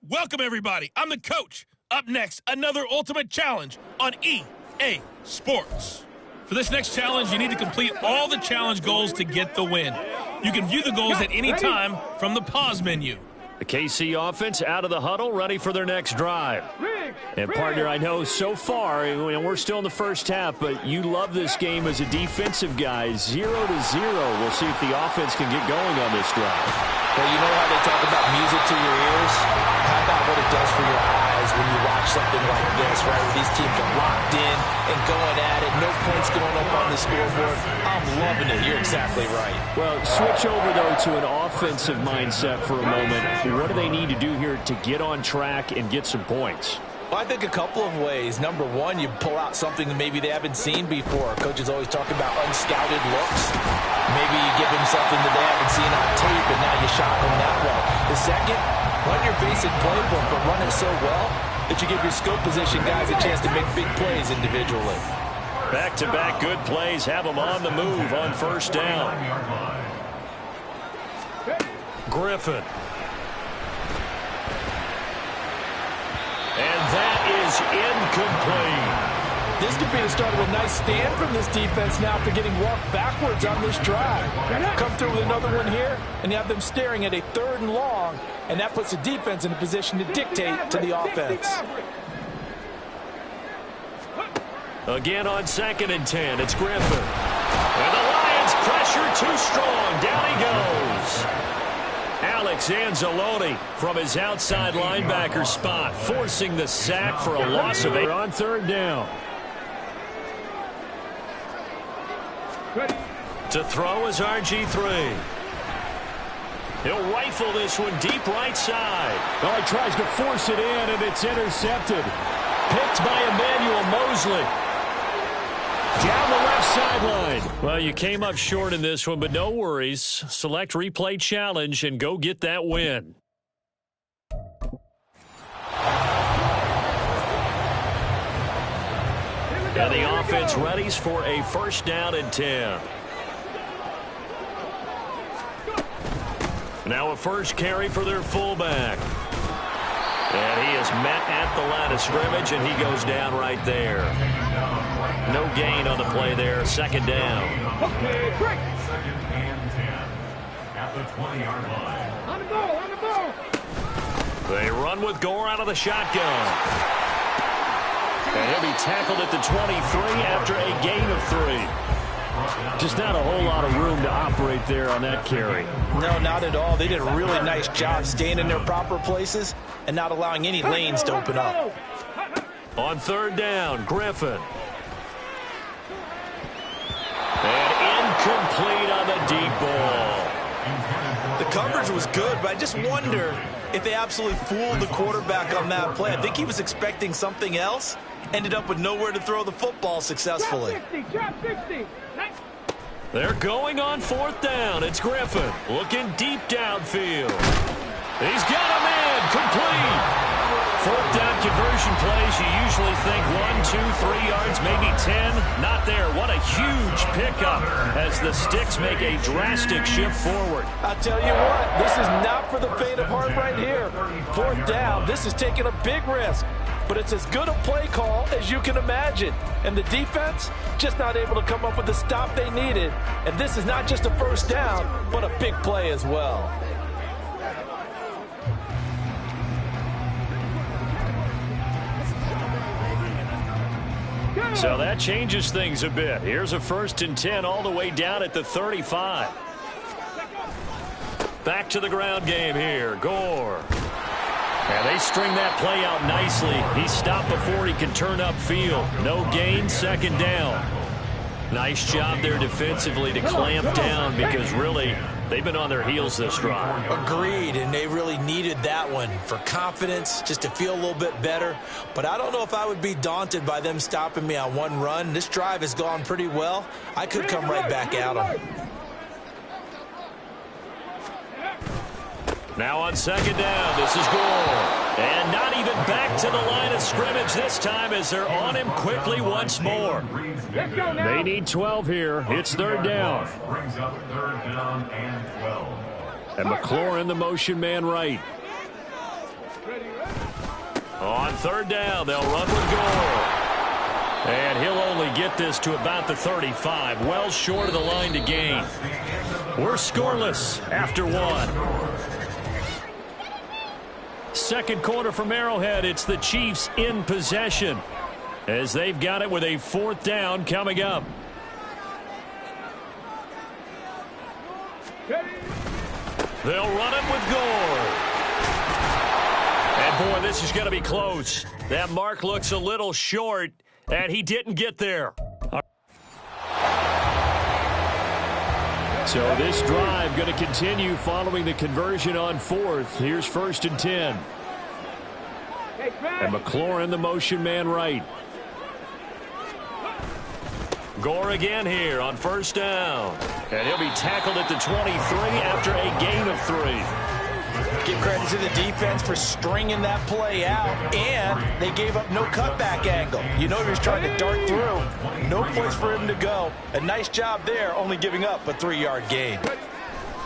Welcome, everybody. I'm the coach. Up next, another ultimate challenge on EA Sports. For this next challenge, you need to complete all the challenge goals to get the win. You can view the goals at any time from the pause menu. The KC offense out of the huddle, ready for their next drive. And, partner, I know so far, we're still in the first half, but you love this game as a defensive guy. 0-0. We'll see if the offense can get going on this drive. Well, you know how they talk about music to your ears? How about what it does for your eyes when you watch something like this, right? Where these teams are locked in and going at it. No points going up on the scoreboard. I'm loving it. You're exactly right. Well, switch over, though, to an offensive mindset for a moment. What do they need to do here to get on track and get some points? Well, I think a couple of ways. Number one, you pull out something that maybe they haven't seen before. Coaches always talk about unscouted looks. Maybe you give them something that they haven't seen on tape, and now you shock them that way. The second, run your basic playbook, but run it so well that you give your skill position guys a chance to make big plays individually. Back-to-back good plays have them on the move on first down. Griffin. And that is incomplete. This could be the start of a nice stand from this defense now after getting walked backwards on this drive. Come through with another one here, and you have them staring at a 3rd and long, and that puts the defense in a position to dictate to the offense. Again on 2nd and 10, it's Griffin. And the Lions pressure too strong. Down he goes. Alex Anzalone from his outside linebacker spot, forcing the sack for a loss of 8 on 3rd down. To throw is RG3. He'll rifle this one deep right side. Oh, he tries to force it in, and it's intercepted. Picked by Emmanuel Mosley. Down the left sideline. Well, you came up short in this one, but no worries. Select replay challenge and go get that win. And the offense readies for a 1st down and 10. Now a first carry for their fullback. And he is met at the line of scrimmage, and he goes down right there. No gain on the play there. 2nd down. Okay, break. 2nd and 10 at the 20-yard line. On the ball, on the ball. They run with Gore out of the shotgun. And he'll be tackled at the 23 after a gain of 3. Just not a whole lot of room to operate there on that carry. No, not at all. They did a really nice job staying in their proper places and not allowing any lanes to open up. On 3rd down, Griffin. And incomplete on the deep ball. The coverage was good, but I just wonder if they absolutely fooled the quarterback on that play. I think he was expecting something else. Ended up with nowhere to throw the football successfully. Drop 60. They're going on 4th down. It's Griffin looking deep downfield. He's got a man complete. 4th down conversion plays, you usually think 1, 2, 3 yards, maybe 10. Not there. What a huge pickup as the Sticks make a drastic shift forward. I'll tell you what, this is not for the faint of heart right here. 4th down, this is taking a big risk. But it's as good a play call as you can imagine. And the defense just not able to come up with the stop they needed. And this is not just a 1st down, but a big play as well. So that changes things a bit. Here's a 1st and 10 all the way down at the 35. Back to the ground game here. Gore. And they string that play out nicely. He stopped before he can turn upfield. No gain, 2nd down. Nice job there defensively to clamp down because really they've been on their heels this drive. Agreed, and they really needed that one for confidence, just to feel a little bit better. But I don't know if I would be daunted by them stopping me on one run. This drive has gone pretty well. I could come right back at them. Now on 2nd down, this is Gore. And not even back to the line of scrimmage this time as they're on him quickly once more. They need 12 here. It's 3rd down. Brings up 3rd down and 12. And McLaurin, the motion man right. On third down, they'll run with Gore. And he'll only get this to about the 35, well short of the line to gain. We're scoreless after one. Second quarter from Arrowhead, it's the Chiefs in possession as they've got it with a fourth down coming up. They'll run it with Gore. And boy, this is going to be close. That mark looks a little short, and he didn't get there. So this drive going to continue following the conversion on fourth. Here's 1st and 10. And McLaurin, the motion man right. Gore again here on first down. And he'll be tackled at the 23 after a gain of 3. Give credit to the defense for stringing that play out, and they gave up no cutback angle. You know he was trying to dart through. No place for him to go. A nice job there, only giving up a 3-yard gain.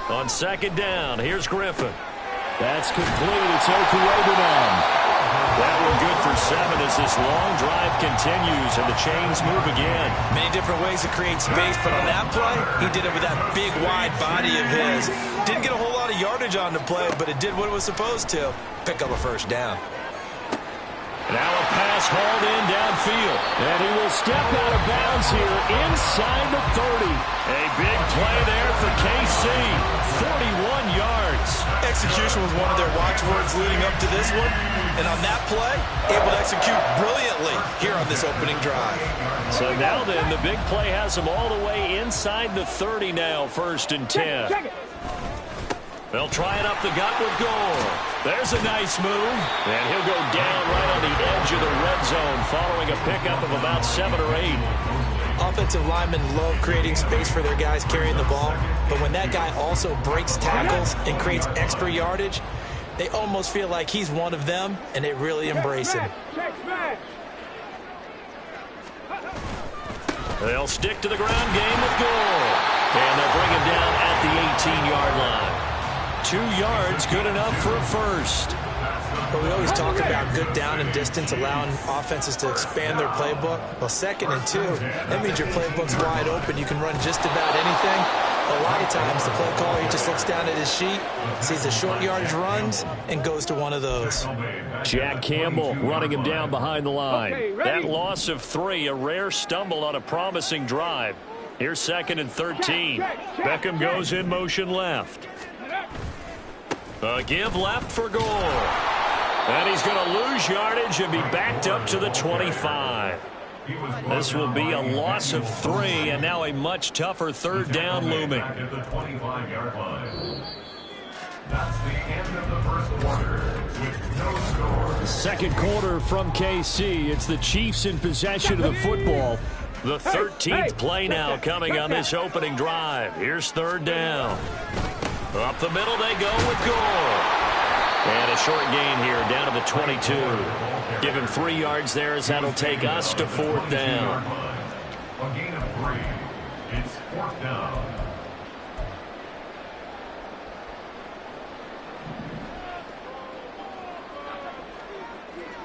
On second down, here's Griffin. That's complete. It's Okuegbunam. That one good for 7 as this long drive continues and the chains move again. Many different ways to create space, but on that play, he did it with that big, wide body of his. Didn't get a whole lot of yardage on the play, but it did what it was supposed to. Pick up a first down. Now a pass hauled in downfield. And he will step out of bounds here inside the 30. A big play there for KC. 41 yards. Execution was one of their watchwords leading up to this one. And on that play, able to execute brilliantly here on this opening drive. So now then, the big play has them all the way inside the 30 now, 1st and 10. They'll try it up the gut with Gore. There's a nice move. And he'll go down right on the edge of the red zone following a pickup of about 7 or 8. Offensive linemen love creating space for their guys carrying the ball. But when that guy also breaks tackles and creates extra yardage, they almost feel like he's one of them, and they really embrace him. They'll stick to the ground game with Gore. And they'll bring him down at the 18-yard line. 2 yards, good enough for a first. But we always talk about good down and distance, allowing offenses to expand their playbook. Well, 2nd and 2, that means your playbook's wide open. You can run just about anything. A lot of times, the play caller, he just looks down at his sheet, sees the short yardage runs, and goes to one of those. Jack Campbell running him down behind the line. That loss of 3, a rare stumble on a promising drive. Here's 2nd and 13. Beckham goes in motion left. A give left for Gore. And he's going to lose yardage and be backed up to the 25. This will be a loss of 3, and now a much tougher third down looming. At the 25-yard line. That's the end of the first quarter with no score. Second quarter from KC. It's the Chiefs in possession of the football. The 13th play now coming on this opening drive. Here's third down. Up the middle they go with Gore. And a short gain here down to the 22. Give him 3 yards there as that'll take us to 4th down. A gain of 3. It's 4th down.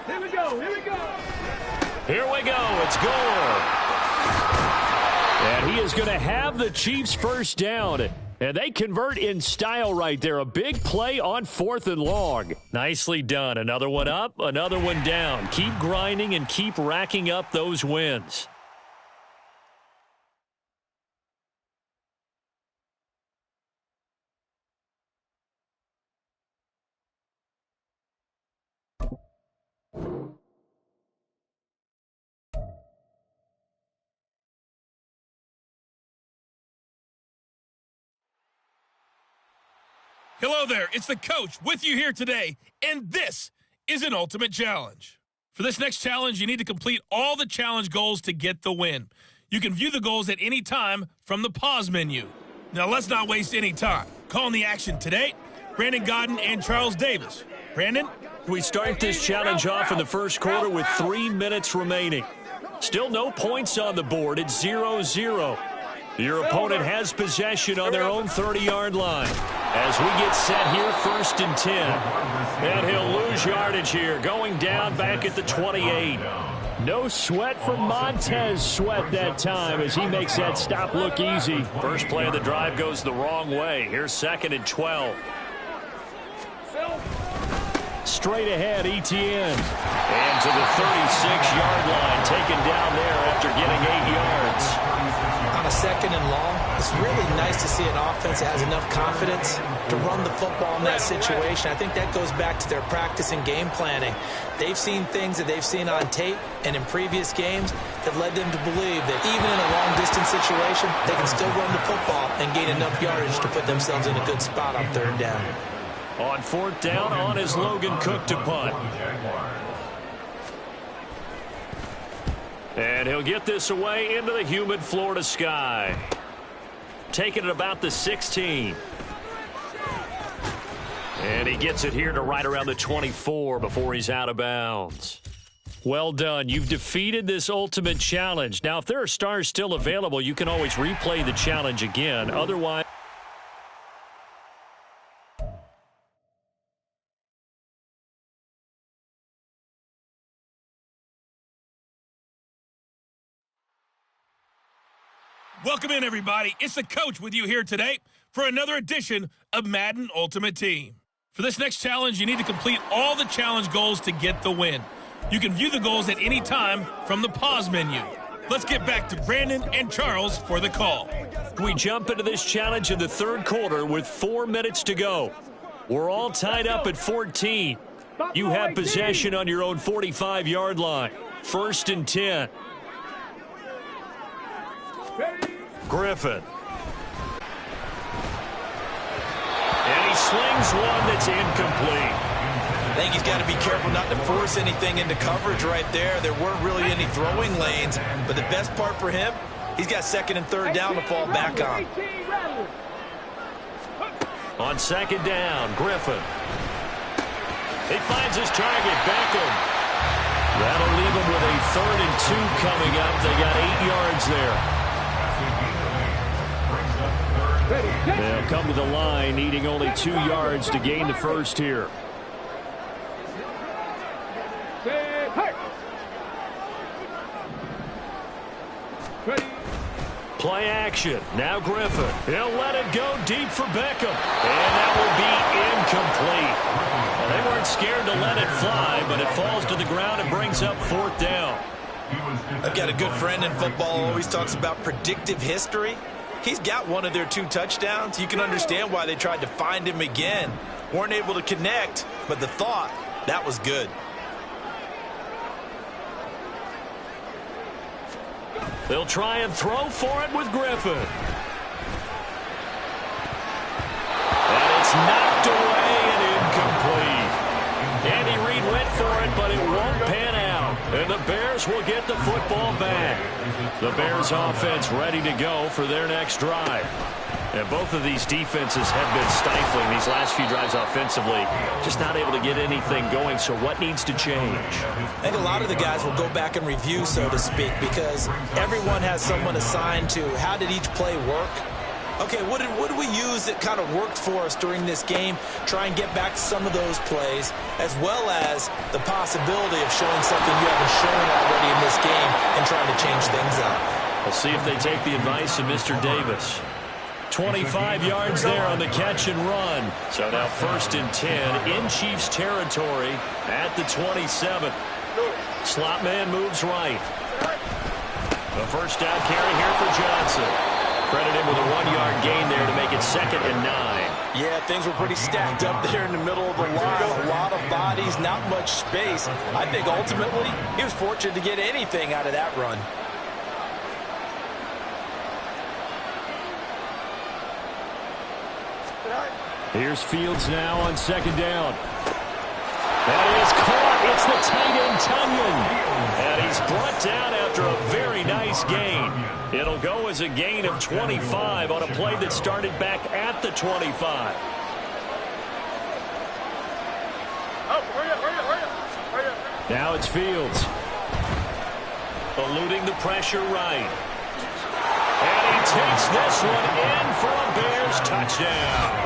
Here we go. It's Gore. And he is going to have the Chiefs first down. And they convert in style right there. A big play on 4th and long. Nicely done. Another one up, another one down. Keep grinding and keep racking up those wins. Hello there, it's the coach with you here today, and this is an ultimate challenge. For this next challenge, you need to complete all the challenge goals to get the win. You can view the goals at any time from the pause menu. Now let's not waste any time. Calling the action today, Brandon Godden and Charles Davis. Brandon? We start this challenge off in the first quarter with 3 minutes remaining. Still no points on the board. It's 0-0. Your opponent has possession on their own 30-yard line. As we get set here, 1st and 10. And he'll lose yardage here, going down back at the 28. No sweat from Montez Sweat that time as he makes that stop look easy. First play of the drive goes the wrong way. Here's 2nd and 12. Straight ahead, Etienne. And to the 36-yard line, taken down there after getting 8 yards. On a 2nd and long, it's really nice to see an offense that has enough confidence to run the football in that situation. I think that goes back to their practice and game planning. They've seen things that they've seen on tape and in previous games that led them to believe that even in a long-distance situation, they can still run the football and gain enough yardage to put themselves in a good spot on 3rd down. On 4th down, on is Logan Cook to punt. And he'll get this away into the humid Florida sky. Taking it about the 16. And he gets it here to right around the 24 before he's out of bounds. Well done. You've defeated this ultimate challenge. Now, if there are stars still available, you can always replay the challenge again. Otherwise, Welcome in, everybody. It's the coach with you here today for another edition of Madden Ultimate Team. For this next challenge, you need to complete all the challenge goals to get the win. You can view the goals at any time from the pause menu. Let's get back to Brandon and Charles for the call. we jump into this challenge in the 3rd quarter with 4 minutes to go. We're all tied up at 14. You have possession on your own 45-yard line. 1st and 10. Griffin. And he slings one that's incomplete. I think he's got to be careful not to force anything into coverage right there. There weren't really any throwing lanes, but the best part for him, he's got 2nd and 3rd down to fall back on. On 2nd down, Griffin. He finds his target, Beckham. That'll leave him with a 3rd and 2 coming up. They got 8 yards there. They'll come to the line, needing only 2 yards to gain the first here. Play action. Now Griffin. He'll let it go deep for Beckham. And that will be incomplete. Well, they weren't scared to let it fly, but it falls to the ground and brings up 4th down. I've got a good friend in football, always talks about predictive history. He's got one of their 2 touchdowns. You can understand why they tried to find him again. Weren't able to connect, but the thought, that was good. They'll try and throw for it with Griffin. And it's knocked away and incomplete. Andy Reid went for it, but it won't pan out. And the Bears will get the football back. The Bears offense ready to go for their next drive. And both of these defenses have been stifling these last few drives offensively. Just not able to get anything going, so what needs to change? I think a lot of the guys will go back and review, so to speak, because everyone has someone assigned to how did each play work. Okay, what did we use that kind of worked for us during this game? Try and get back to some of those plays, as well as the possibility of showing something you haven't shown already in this game and trying to change things up. We'll see if they take the advice of Mr. Davis. 25 yards there on the catch and run. So now 1st and 10 in Chiefs territory at the 27. Slot man moves right. The first down carry here for Johnson. Credit him with a 1-yard gain there to make it 2nd and 9. Yeah, things were pretty stacked up there in the middle of the line. A lot of bodies, not much space. I think ultimately he was fortunate to get anything out of that run. Here's Fields now on 2nd down. That is caught. It's the tight end, Tunyon. And he's brought down after a very nice gain. It'll go as a gain of 25 on a play that started back at the 25. Now it's Fields. Eluding the pressure right. And he takes this one in for a Bears touchdown.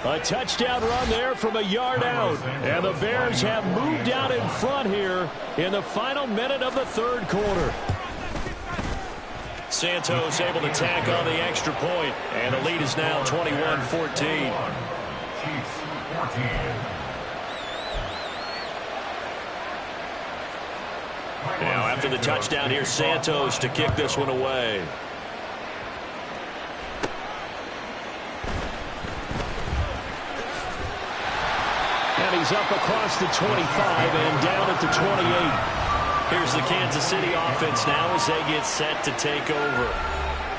A touchdown run there from a yard out. And the Bears have moved out in front here in the final minute of the third quarter. Santos able to tack on the extra point, and the lead is now 21-14. Chiefs 14. Now after the touchdown, here's Santos to kick this one away. And he's up across the 25 and down at the 28. Here's the Kansas City offense now as they get set to take over.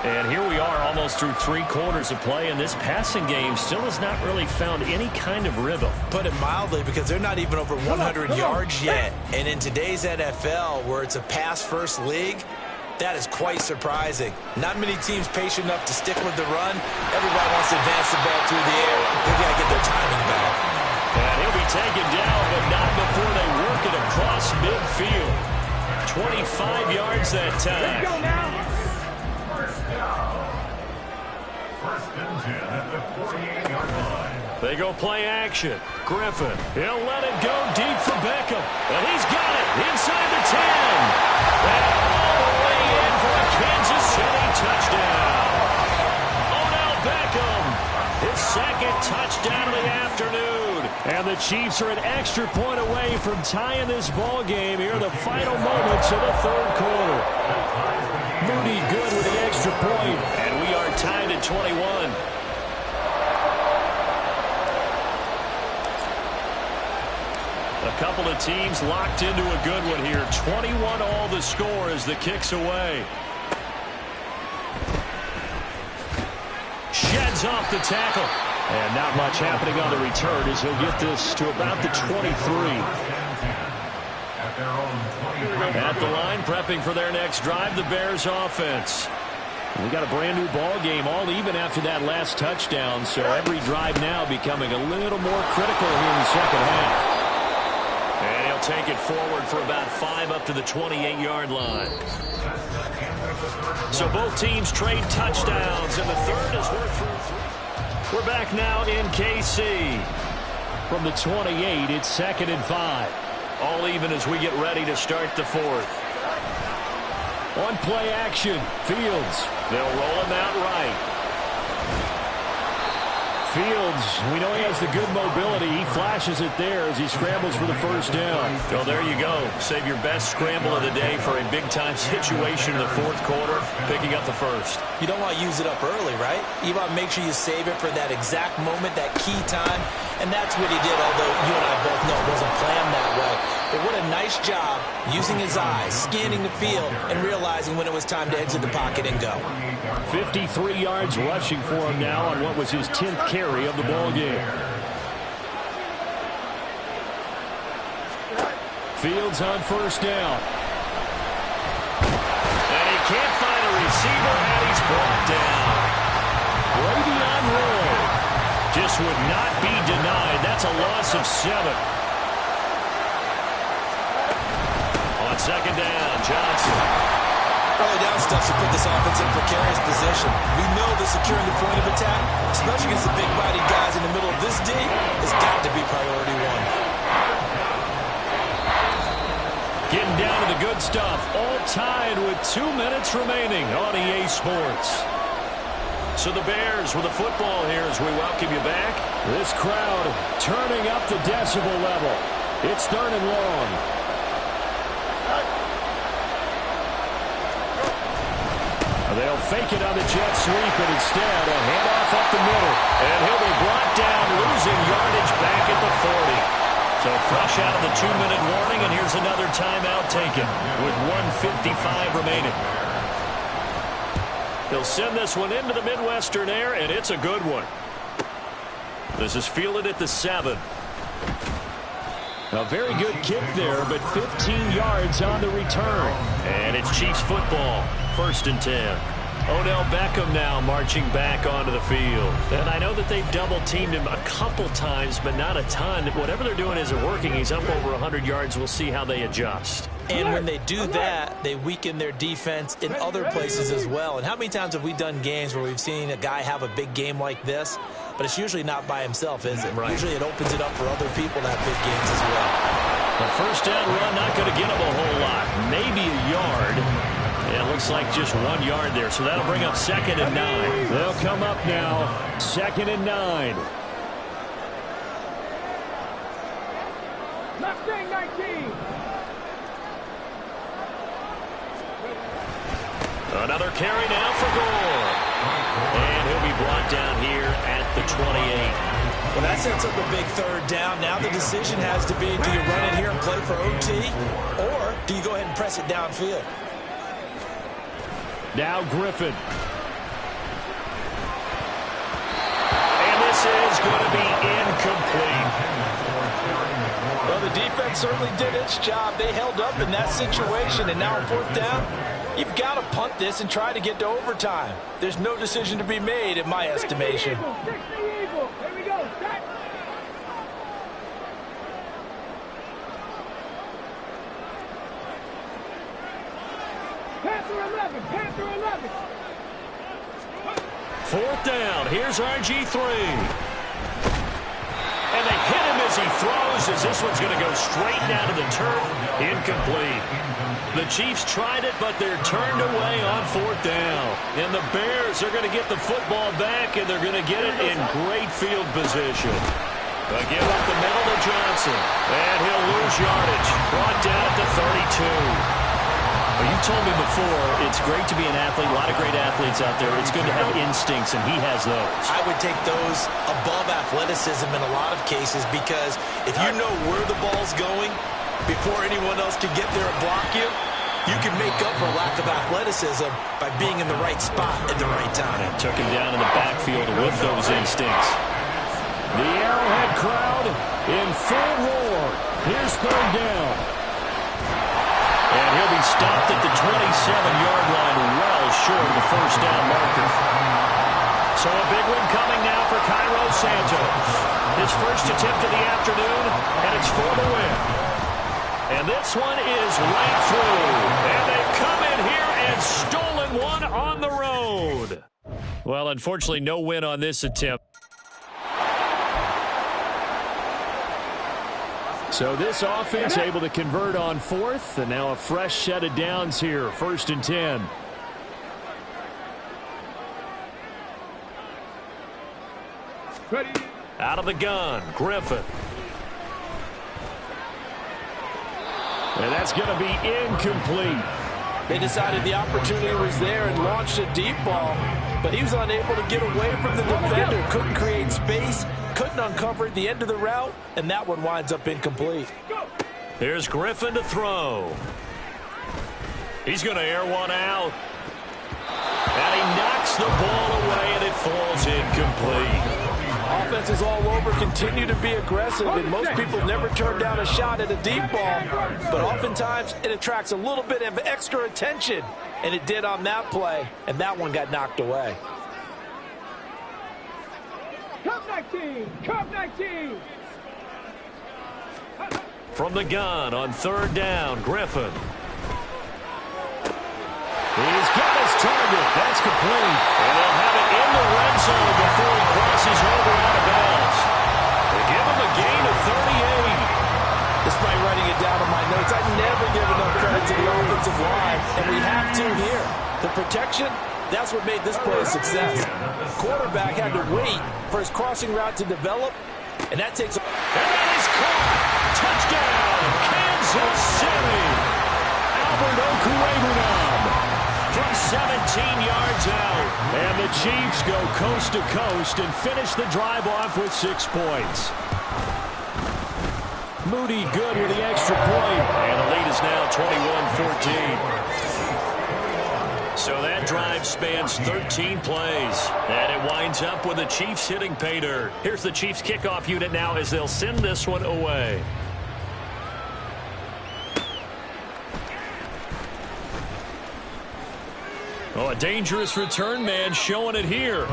And here we are almost through 3 quarters of play, and this passing game still has not really found any kind of rhythm. Put it mildly, because they're not even over 100 yards yet. And in today's NFL, where it's a pass-first league, that is quite surprising. Not many teams patient enough to stick with the run. Everybody wants to advance the ball through the air. They got to get their timing back. And he'll be taken down, but not before they work it across midfield. 25 yards that time. Let's go now. First down. First and 10 at the 48-yard line. They go play action. Griffin, he'll let it go deep for Beckham. And he's got it inside the 10. And all the way in for a Kansas City touchdown. Odell Beckham, his second touchdown of the afternoon. And the Chiefs are an extra point away from tying this ball game here in the final moments of the third quarter. Moody good with the extra point. And we are tied at 21. A couple of teams locked into a good one here. 21 all the score as the kick's away. Sheds off the tackle. And not much happening on the return as he'll get this to about the 23. At the line, prepping for their next drive, the Bears offense. We got a brand new ball game, all even after that last touchdown, so every drive now becoming a little more critical here in the second half. And he'll take it forward for about 5 up to the 28-yard line. So both teams trade touchdowns, and the third is worth through 3. We're back now in KC. From the 28, it's 2nd and 5. All even as we get ready to start the fourth. On play action, Fields. They'll roll him out right. Fields, we know he has the good mobility. He flashes it there as he scrambles for the first down. Well, there you go. Save your best scramble of the day for a big-time situation in the fourth quarter, picking up the first. You don't want to use it up early, right? You want to make sure you save it for that exact moment, that key time. And that's what he did, although you and I both know it wasn't planned that way. But what a nice job using his eyes, scanning the field, and realizing when it was time to exit the pocket and go. 53 yards rushing for him now on what was his 10th carry of the ball game. Fields on first down. And he can't find a receiver, and he's brought down. Brady on roll. Just would not be denied. That's a loss of 7. On second down, Johnson. Early down stuff to put this offense in a precarious position. We know that securing the point of attack, especially against the big-bodied guys in the middle of this D, has got to be priority 1. Getting down to the good stuff. All tied with 2 minutes remaining on EA Sports. So the Bears with the football here as we welcome you back. This crowd turning up the decibel level. It's 3rd and long. They'll fake it on the jet sweep, and instead a handoff up the middle. And he'll be brought down, losing yardage back at the 40. So fresh out of the 2-minute warning, and here's another timeout taken with 1:55 remaining. He'll send this one into the Midwestern air, and it's a good one. This is fielded at the 7. A very good kick there, but 15 yards on the return. And it's Chiefs football, 1st and 10. Odell Beckham now marching back onto the field. And I know that they've double-teamed him a couple times, but not a ton. Whatever they're doing isn't working. He's up over 100 yards. We'll see how they adjust. And when they do that, they weaken their defense in other places as well. And how many times have we done games where we've seen a guy have a big game like this? but it's usually not by himself, is it? Right. Usually it opens it up for other people to have big games as well. The first down run not going to get him a whole lot. Maybe a yard. Yeah, it looks like just 1 yard there. So that'll bring up 2nd and 9. They'll come up now. 2nd and 9. Left wing 19. Another carry now for Gore. And he'll be brought down here at the 28. Well, that sets up a big 3rd down. Now the decision has to be, do you run it here and play for OT, or do you go ahead and press it downfield? Now Griffin. And this is going to be incomplete. Well, the defense certainly did its job. They held up in that situation, and now on 4th down, you've got to punt this and try to get to overtime. There's no decision to be made, in my estimation. Here we go. Set. Panther 11. Panther 11. 4th down. Here's RG3. And they hit him as he throws, as this one's going to go straight down to the turf. Incomplete. The Chiefs tried it, but they're turned away on 4th down. And the Bears are going to get the football back, and they're going to get it in great field position. They give up the middle to Johnson. And he'll lose yardage. Brought down at the 32. Well, you told me before, it's great to be an athlete. A lot of great athletes out there. It's good to have instincts, and he has those. I would take those above athleticism in a lot of cases, because if you know where the ball's going before anyone else can get there and block you, you can make up for lack of athleticism by being in the right spot at the right time. And took him down in the backfield with those instincts. The Arrowhead crowd in full roar. Here's 3rd down. And he'll be stopped at the 27-yard line, well short of the 1st down marker. So a big one coming now for Cairo Santos. His first attempt of the afternoon, and it's for the win. And this one is right through. And they've come in here and stolen one on the road. Well, unfortunately, no win on this attempt. So this offense able to convert on 4th, and now a fresh set of downs here, 1st and 10. Ready. Out of the gun, Griffin. And that's going to be incomplete. They decided the opportunity was there and launched a deep ball, but he was unable to get away from the defender. Couldn't create space, couldn't uncover at the end of the route, and that one winds up incomplete. Here's Griffin to throw. He's going to air one out. And he knocks the ball away, and it falls incomplete. Offenses all over continue to be aggressive, and most people never turn down a shot at a deep ball, but oftentimes it attracts a little bit of extra attention, and it did on that play, and that one got knocked away. Cup 19. Cup 19. From the gun on 3rd down, Griffin. He's got his target. That's complete. And they'll have it in the red zone before he crosses over out of bounds. They give him a gain of 38. Despite writing it down in my notes, I never give enough credit to the offensive line, and we have to here. The protection, that's what made this play a success. Quarterback had to wait for his crossing route to develop, and that takes a... And that is caught. Touchdown, Kansas City. Albert Okwuegbunam from 17 yards out. And the Chiefs go coast to coast and finish the drive off with 6 points. Moody good with the extra point. And the lead is now 21-14. So that drive spans 13 plays. And it winds up with the Chiefs hitting pay dirt. Here's the Chiefs kickoff unit now as they'll send this one away. Oh, a dangerous return man showing it here.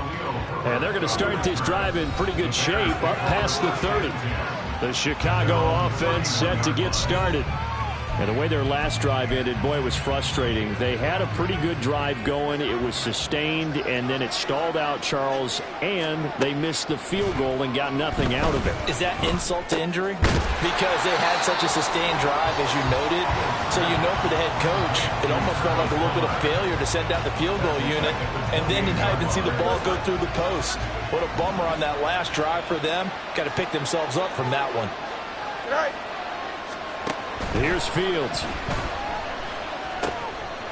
And they're going to start this drive in pretty good shape up past the 30. The Chicago offense set to get started. And the way their last drive ended, boy, it was frustrating. They had a pretty good drive going. It was sustained, and then it stalled out, Charles, and they missed the field goal and got nothing out of it. Is that insult to injury? Because they had such a sustained drive, as you noted. So you know for the head coach, it almost felt like a little bit of failure to send out the field goal unit, and then to not even see the ball go through the post. What a bummer on that last drive for them. Got to pick themselves up from that one. All right. Here's Fields.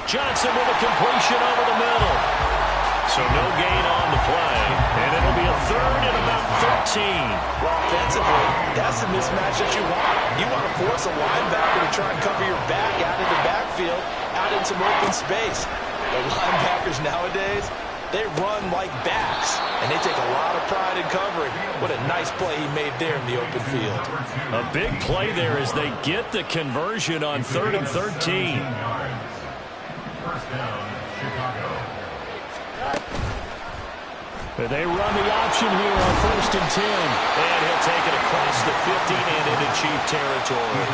Johnson with a completion over the middle. So no gain on the play, and it'll be a third and about 13. Well, offensively, that's the mismatch that you want. You want to force a linebacker to try and cover your back out of the backfield, out in some open space. The linebackers nowadays, they run like backs, and they take a lot of pride in covering. What a nice play he made there in the open field. A big play there as they get the conversion on 3rd and 13. First down, Chicago. They run the option here on 1st and 10. And he'll take it across the 50 and into Chief territory.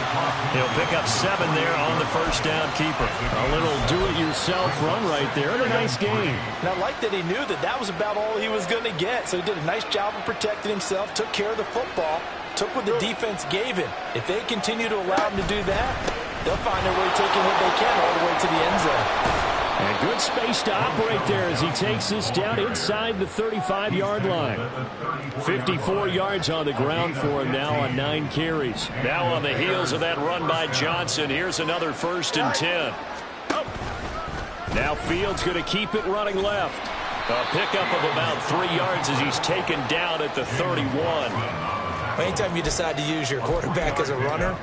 He'll pick up 7 there on the first down keeper. A little do-it-yourself run right there, and a nice game. And I like that he knew that that was about all he was going to get. So he did a nice job of protecting himself, took care of the football, took what the defense gave him. If they continue to allow him to do that, they'll find their way taking what they can all the way to the end zone. And good space to operate there as he takes this down inside the 35-yard line. 54 yards on the ground for him now on 9 carries. Now on the heels of that run by Johnson, here's another 1st and 10. Now Fields going to keep it running left. A pickup of about 3 yards as he's taken down at the 31. Anytime you decide to use your quarterback as a runner,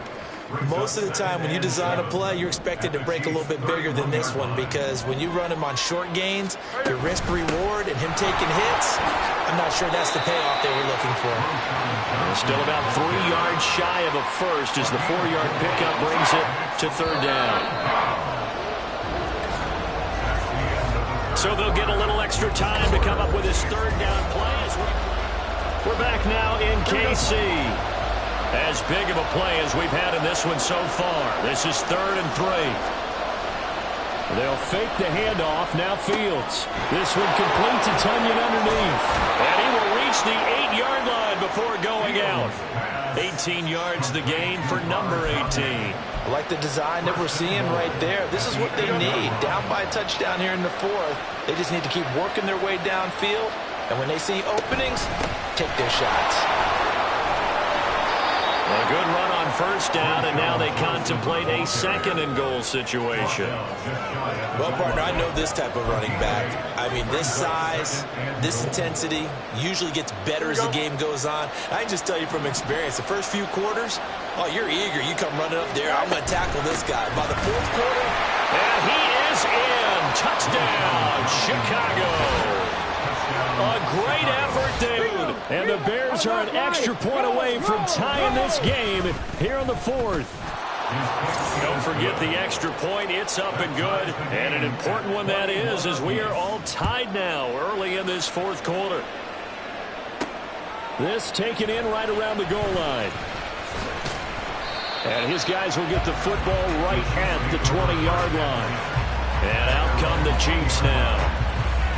most of the time when you design a play, you're expected to break a little bit bigger than this one, because when you run him on short gains, your risk-reward and him taking hits, I'm not sure that's the payoff they were looking for. Still about 3 yards shy of a first as the 4-yard pickup brings it to 3rd down. So they'll get a little extra time to come up with his 3rd down play. We're back now in KC. As big of a play as we've had in this one so far. This is 3rd and 3. They'll fake the handoff. Now Fields. This one complete to Tunyon underneath. And he will reach the 8-yard line before going out. 18 yards the gain for number 18. I like the design that we're seeing right there. This is what they need. Down by a touchdown here in the 4th. They just need to keep working their way downfield. And when they see openings, take their shots. A good run on 1st down, and now they contemplate a 2nd and goal situation. Well, partner, I know this type of running back. I mean, this size, this intensity usually gets better as the game goes on. I can just tell you from experience, the first few quarters, oh, you're eager. You come running up there, I'm going to tackle this guy. By the 4th quarter, and he is in. Touchdown, Chicago. A great effort there. And the Bears are an extra point away from tying this game here in the 4th. Don't forget the extra point. It's up and good. And an important one that is, as we are all tied now early in this 4th quarter. This taken in right around the goal line. And his guys will get the football right at the 20-yard line. And out come the Chiefs now.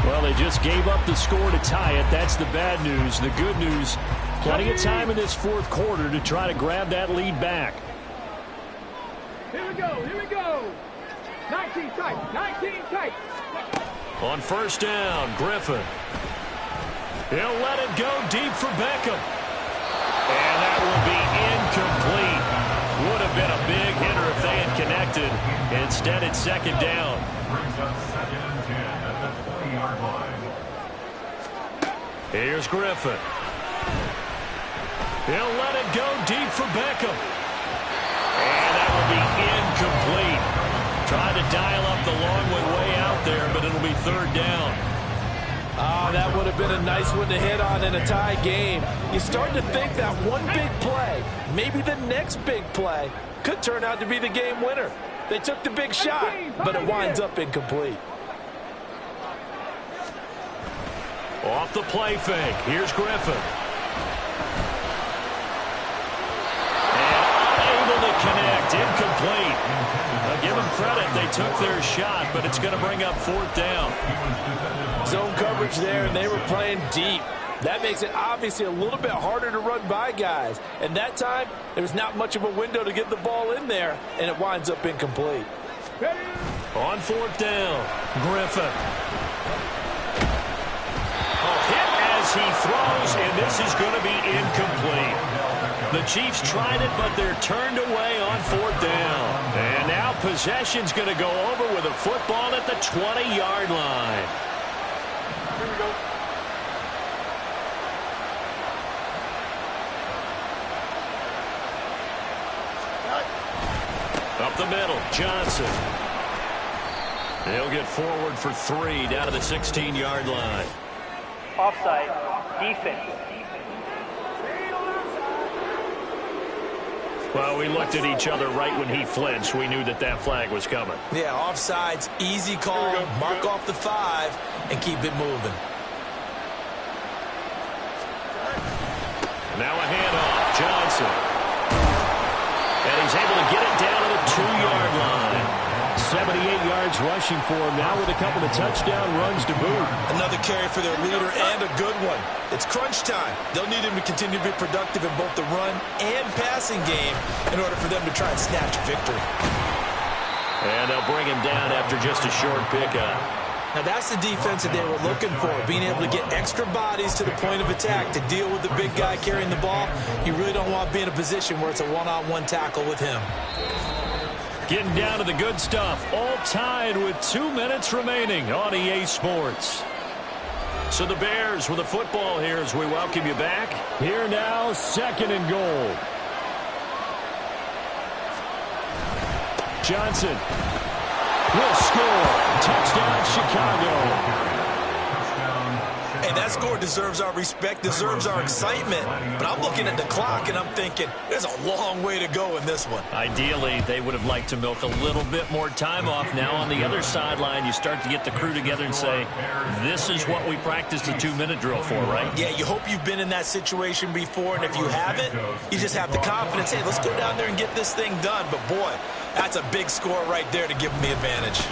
Well, they just gave up the score to tie it. That's the bad news. The good news, plenty of time in this 4th quarter to try to grab that lead back. Here we go. Here we go. 19 tight. 19 tight. On 1st down, Griffin. He'll let it go deep for Beckham. And that will be incomplete. Would have been a big hitter if they had connected. Instead, it's 2nd down. Brings up 2nd and 10 at the 20-yard line. Here's Griffin. He'll let it go deep for Beckham. And that will be incomplete. Trying to dial up the long one way out there, but it'll be 3rd down. Ah, that would have been a nice one to hit on in a tie game. You start to think that one big play, maybe the next big play, could turn out to be the game winner. They took the big shot, but it winds up incomplete. Off the play fake. Here's Griffin. And unable to connect. Incomplete. credit, they took their shot, but it's going to bring up 4th down. Zone coverage there, and they were playing deep. That makes it obviously a little bit harder to run by guys. And that time, there's not much of a window to get the ball in there, and it winds up incomplete. On 4th down, Griffin. Hit as he throws, and this is going to be incomplete. The Chiefs tried it, but they're turned away on 4th down. And now possession's going to go over with a football at the 20-yard line. Here we go. Up the middle, Johnson. He'll get forward for 3 down to the 16-yard line. Offside, defense. Well, we looked at each other right when he flinched. We knew that that flag was coming. Yeah, offsides, easy call, mark off the 5, and keep it moving. Now a handoff, Johnson. And he's able to get it down to the 2-yard line. 78 yards rushing for him now with a couple of touchdown runs to boot. Another carry for their leader and a good one. It's crunch time. They'll need him to continue to be productive in both the run and passing game in order for them to try and snatch victory. And they'll bring him down after just a short pickup. Now that's the defense that they were looking for, being able to get extra bodies to the point of attack to deal with the big guy carrying the ball. You really don't want to be in a position where it's a one-on-one tackle with him. Getting down to the good stuff, all tied with 2 minutes remaining on EA Sports. So the Bears with the football here as we welcome you back. Here now, 2nd and goal. Johnson will score. Touchdown, Chicago. Hey, that score deserves our respect, deserves our excitement. But I'm looking at the clock, and I'm thinking, there's a long way to go in this one. Ideally, they would have liked to milk a little bit more time off. Now on the other sideline, you start to get the crew together and say, this is what we practiced the 2-minute drill for, right? Yeah, you hope you've been in that situation before, and if you haven't, you just have the confidence, hey, let's go down there and get this thing done. But, boy, that's a big score right there to give them the advantage.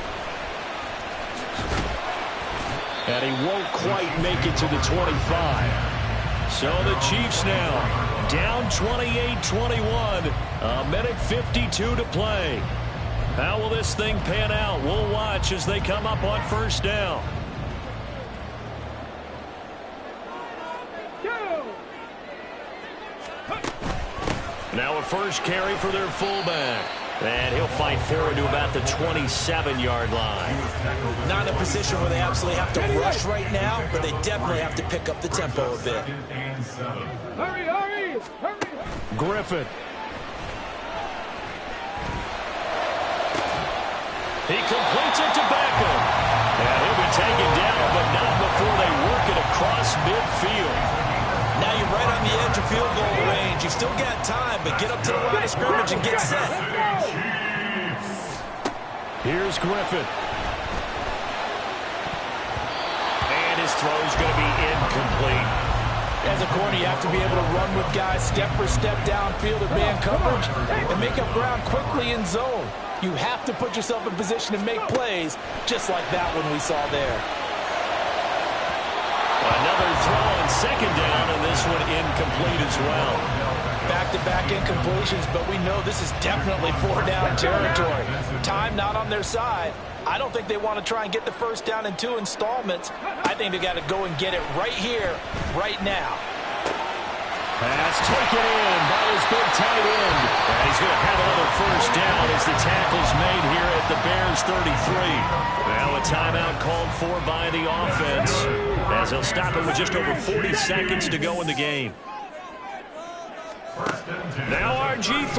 And he won't quite make it to the 25. So the Chiefs now down 28-21. A minute 52 to play. How will this thing pan out? We'll watch as they come up on 1st down. Now a first carry for their fullback. And he'll fight forward to about the 27-yard line. Not in a position where they absolutely have to rush right now, but they definitely have to pick up the tempo a bit. Hurry, hurry, hurry. Griffin. He completes it to Beckham. And he'll be taken down, but not before they work it across midfield. Now you're right on the edge of field goal range. You've still got time, but get up to the line of scrimmage and get set. Here's Griffin. And his throw's going to be incomplete. As a corner, you have to be able to run with guys step for step downfield and man coverage and make up ground quickly in zone. You have to put yourself in position to make plays, just like that one we saw there. Another throw on 2nd down, and this one incomplete as well. Back-to-back incompletions, but we know this is definitely 4-down territory. Time not on their side. I don't think they want to try and get the 1st down in 2 installments. I think they got to go and get it right here, right now. Pass taken in by his big tight end. And he's going to have another 1st down as the tackle's made here at the Bears 33. Now a timeout called for by the offense as they'll stop it with just over 40 seconds to go in the game. Now RG3.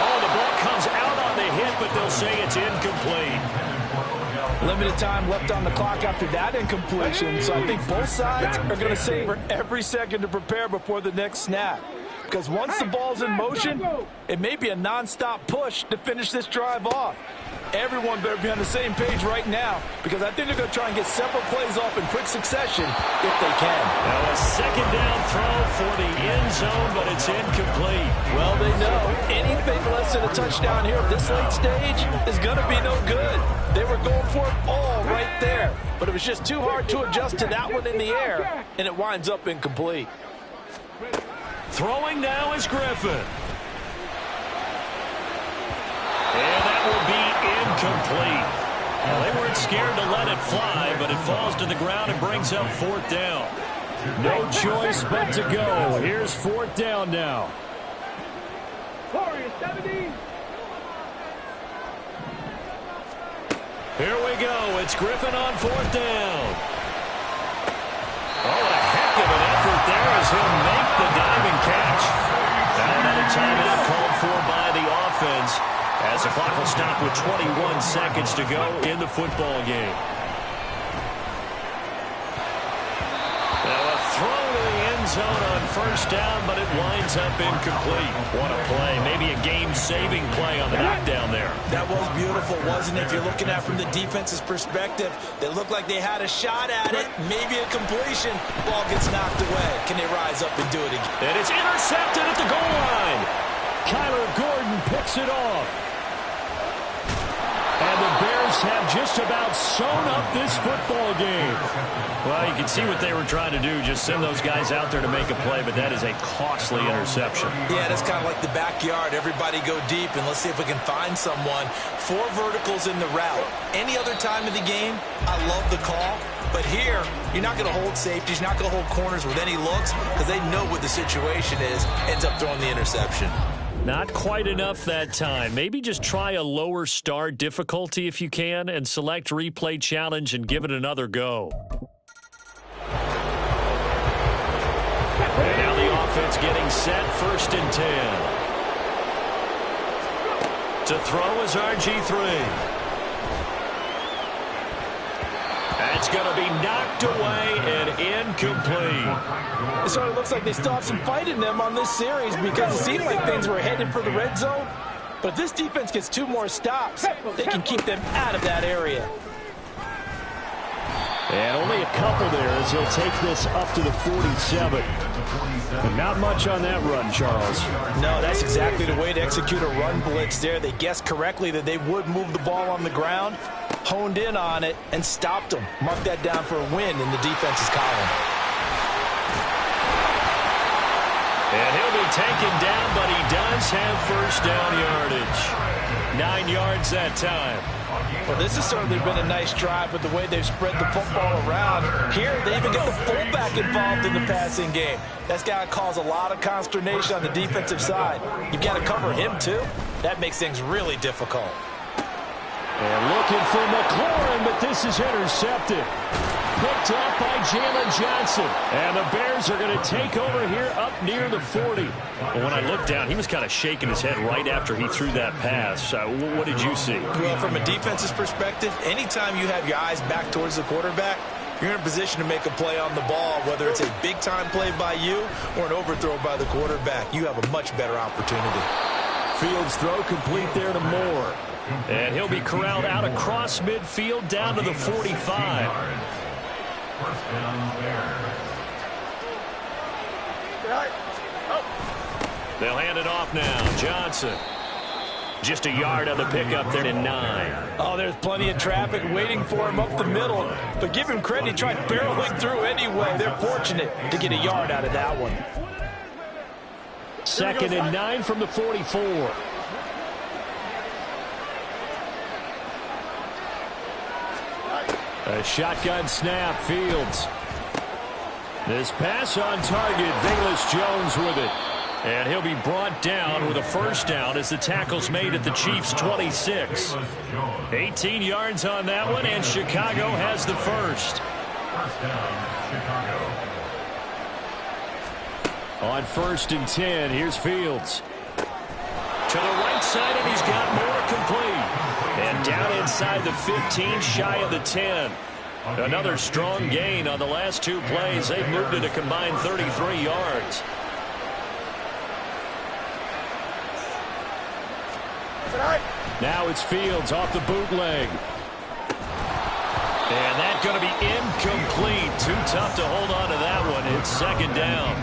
Oh, the ball comes out on the hit, but they'll say it's incomplete. Limited time left on the clock after that incompletion, so I think both sides are going to savor every second to prepare before the next snap. Because once the ball's in motion, it may be a nonstop push to finish this drive off. Everyone better be on the same page right now because I think they're going to try and get several plays off in quick succession if they can. Now a second down throw for the end zone, but it's incomplete. Well, they know anything less than a touchdown here at this late stage is going to be no good. They were going for it all right there, but it was just too hard to adjust to that one in the air, and it winds up incomplete. Throwing now is Griffin. And that will be incomplete. Well, they weren't scared to let it fly, but it falls to the ground and brings up fourth down. No choice but to go. Here's fourth down now. Warriors 70. Here we go. It's Griffin on fourth down. Oh, a heck of an effort there as he'll make the diving catch. Now another timeout called for by the offense as the clock will stop with 21 seconds to go in the football game. Now a throw to the end zone on first down, but it winds up incomplete. What a play. Maybe a game-saving play on the knockdown there. That was beautiful, wasn't it? If you're looking at it from the defense's perspective, they looked like they had a shot at it, maybe a completion. Ball gets knocked away. Can they rise up and do it again? And it's intercepted at the goal line. Kyler Gordon picks it off. And the Bears have just about sewn up this football game. Well, you can see what they were trying to do, just send those guys out there to make a play, but that is a costly interception. Yeah, that's kind of like the backyard. Everybody go deep, and let's see if we can find someone. 4 verticals in the route. Any other time of the game, I love the call. But here, you're not going to hold safeties, you're not going to hold corners with any looks because they know what the situation is, ends up throwing the interception. Not quite enough that time. Maybe just try a lower star difficulty if you can and select replay challenge and give it another go. And now the offense getting set, 1st and 10. To throw is RG3. That's going to be knocked away and incomplete. It sort of looks like they still have some fight in them on this series because it seemed like things were headed for the red zone. But if this defense gets 2 more stops, they can keep them out of that area. And only a couple there as he'll take this up to the 47. And not much on that run, Charles. No, that's exactly the way to execute a run blitz there. They guessed correctly that they would move the ball on the ground, honed in on it, and stopped them. Mark that down for a win in the defense's column. And he'll be taken down, but he does have first down yardage. 9 yards that time. Well, this has certainly been a nice drive with the way they've spread the football around. Here, they even get the fullback involved in the passing game. That's got to cause a lot of consternation on the defensive side. You've got to cover him, too. That makes things really difficult. And looking for McLaurin, but this is intercepted. Picked up by Jalen Johnson. And the Bears are going to take over here up near the 40. Well, when I looked down, he was kind of shaking his head right after he threw that pass. What did you see? Well, from a defense's perspective, anytime you have your eyes back towards the quarterback, you're in a position to make a play on the ball, whether it's a big-time play by you or an overthrow by the quarterback. You have a much better opportunity. Fields throw complete there to Moore. And he'll be corralled out across midfield down to the 45. First down, Bears. They'll hand it off now. Johnson. Just a yard on the pickup there to 9. Oh, there's plenty of traffic waiting for him up the middle. But give him credit, he tried barreling through anyway. They're fortunate to get a yard out of that one. 2nd and 9 from the 44. A shotgun snap, Fields. This pass on target, Velus-Jones with it. And he'll be brought down with a first down as the tackle's made at the Chiefs' 26. 18 yards on that one, and Chicago has the first. First down, Chicago. On 1st and 10, here's Fields. To the right side, and he's got more complete. And down inside the 15, shy of the 10. Another strong gain on the last 2 plays. They've moved it a combined 33 yards. Now it's Fields off the bootleg. And that's going to be incomplete. Too tough to hold on to that one. It's second down.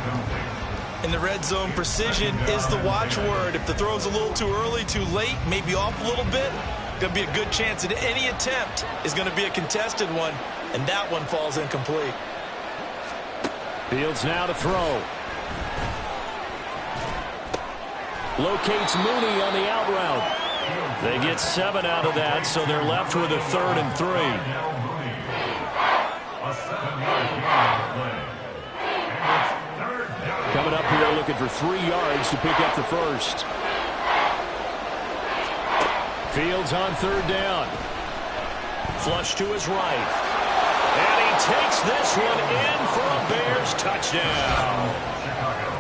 In the red zone, precision is the watchword. If the throw's a little too early, too late, maybe off a little bit, going to be a good chance that any attempt is going to be a contested one, and that one falls incomplete. Fields now to throw. Locates Mooney on the out route. They get 7 out of that, so they're left with a 3rd and 3. Coming up here looking for 3 yards to pick up the first. Fields on 3rd down. Flush to his right. And he takes this one in for a Bears touchdown.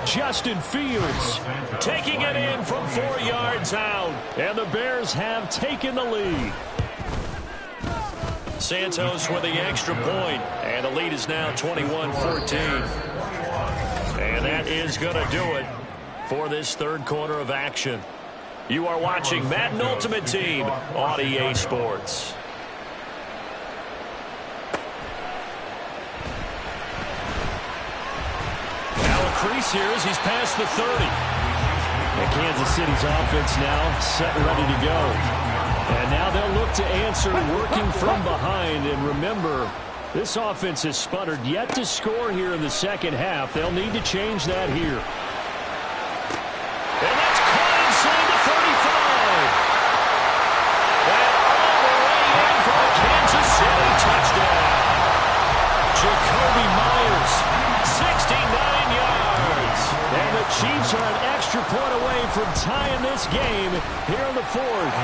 Justin Fields taking it in from 4 yards out. And the Bears have taken the lead. Santos with the extra point. And the lead is now 21-14. And that is going to do it for this third quarter of action. You are watching Madden Ultimate Team on EA Sports. Now a crease here as he's past the 30. And Kansas City's offense now set and ready to go. And now they'll look to answer working from behind. And remember, this offense has sputtered yet to score here in the second half. They'll need to change that here. And that's caught inside the 35. And all the way in for a Kansas City touchdown. Jacoby Myers, 69 yards. And the Chiefs are an extra point away from tying this game here in the fourth.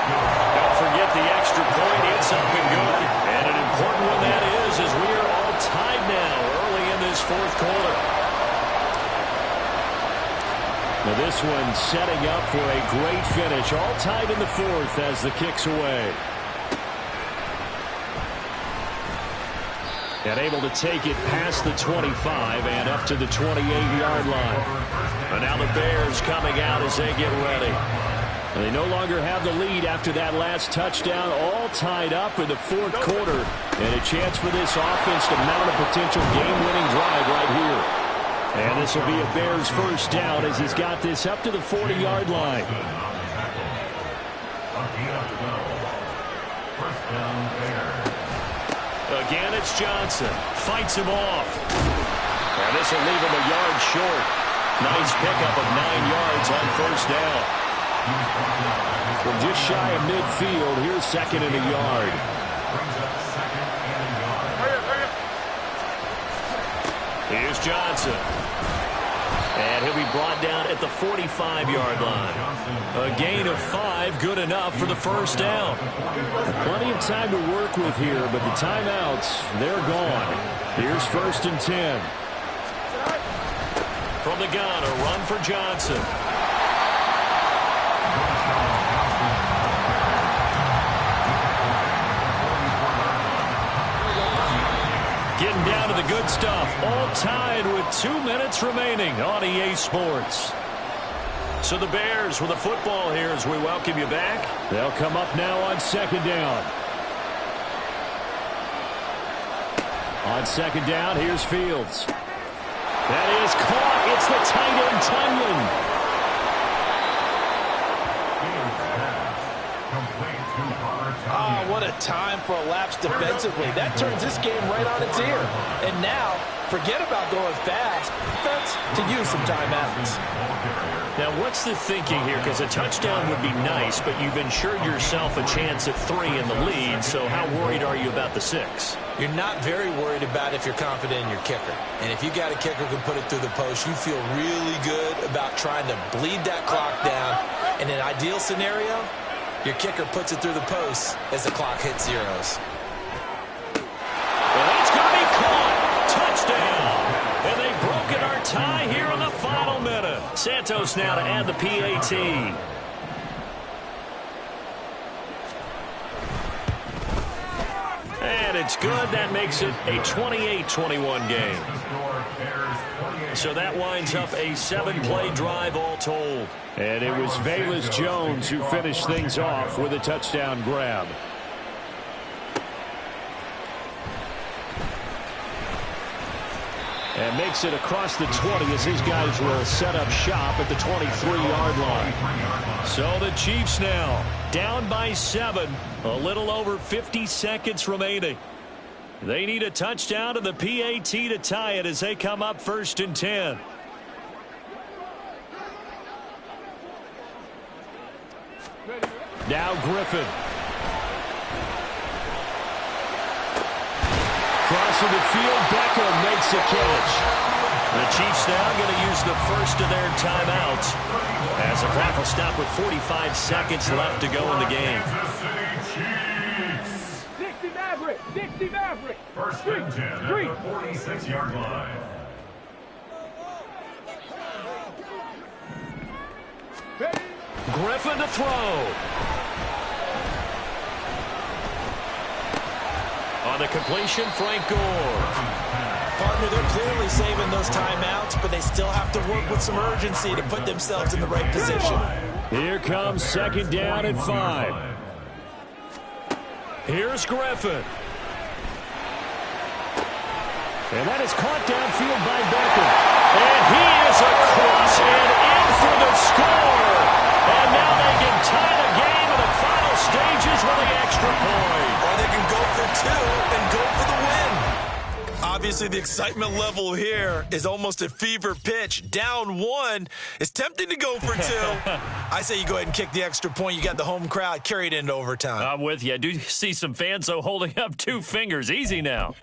Don't forget the extra point. It's up and good. And an important one that is, as we are all tied now early in this fourth quarter. Now this one setting up for a great finish. All tied in the fourth as the kick's away. And able to take it past the 25 and up to the 28-yard line. And now the Bears coming out as they get ready. And they no longer have the lead after that last touchdown. All tied up in the fourth quarter. And a chance for this offense to mount a potential game-winning drive right here. And this will be a Bears first down as he's got this up to the 40-yard line. Again, it's Johnson. Fights him off. And this will leave him a yard short. Nice pickup of 9 yards on first down. From just shy of midfield, here's second and a yard. Here's Johnson. And he'll be brought down at the 45-yard line. A gain of 5, good enough for the first down. Plenty of time to work with here, but the timeouts, they're gone. Here's first and 10. From the gun, a run for Johnson. Getting down to the good stuff. All tied with 2 minutes remaining on EA Sports. So the Bears with a football here as we welcome you back. They'll come up now on second down. On second down, here's Fields. That is caught. It's the tight end, Tunyon. What a time for a lapse defensively. That turns this game right on its ear. And now, forget about going fast. Defense to use some timeouts. Now, what's the thinking here? Because a touchdown would be nice, but you've ensured yourself a chance at 3 in the lead, so how worried are you about the 6? You're not very worried about if you're confident in your kicker. And if you got a kicker who can put it through the post, you feel really good about trying to bleed that clock down. In an ideal scenario, your kicker puts it through the post as the clock hits zeros. Well, that's going to be caught. Touchdown. And they've broken our tie here in the final minute. Santos now to add the PAT. And and it's good. That makes it a 28-21 game. So that winds up a 7-play drive all told. And it was Velus Jones who finished things off with a touchdown grab. And makes it across the 20 as his guys will set up shop at the 23-yard line. So the Chiefs now down by 7. A little over 50 seconds remaining. They need a touchdown to the PAT to tie it as they come up 1st and 10. Now Griffin. Crossing the field, Beckham makes a catch. The Chiefs now going to use the first of their timeouts as the clock will stop with 45 seconds left to go in the game. Dixie Maverick. First and 10 at the 46-yard line. Griffin to throw. On the completion, Frank Gore. Partner, they're clearly saving those timeouts, but they still have to work with some urgency to put themselves in the right position. Here comes 2nd down and 5. Here's Griffin. And that is caught downfield by Beckham. And he is across and in for the score. And now they can tie the game in the final stages with the extra point. Or they can go for 2 and go for the win. Obviously, the excitement level here is almost a fever pitch. Down 1. It's tempting to go for 2. I say you go ahead and kick the extra point. You got the home crowd carried into overtime. I'm with you. I do see some fans, though, holding up 2 fingers. Easy now.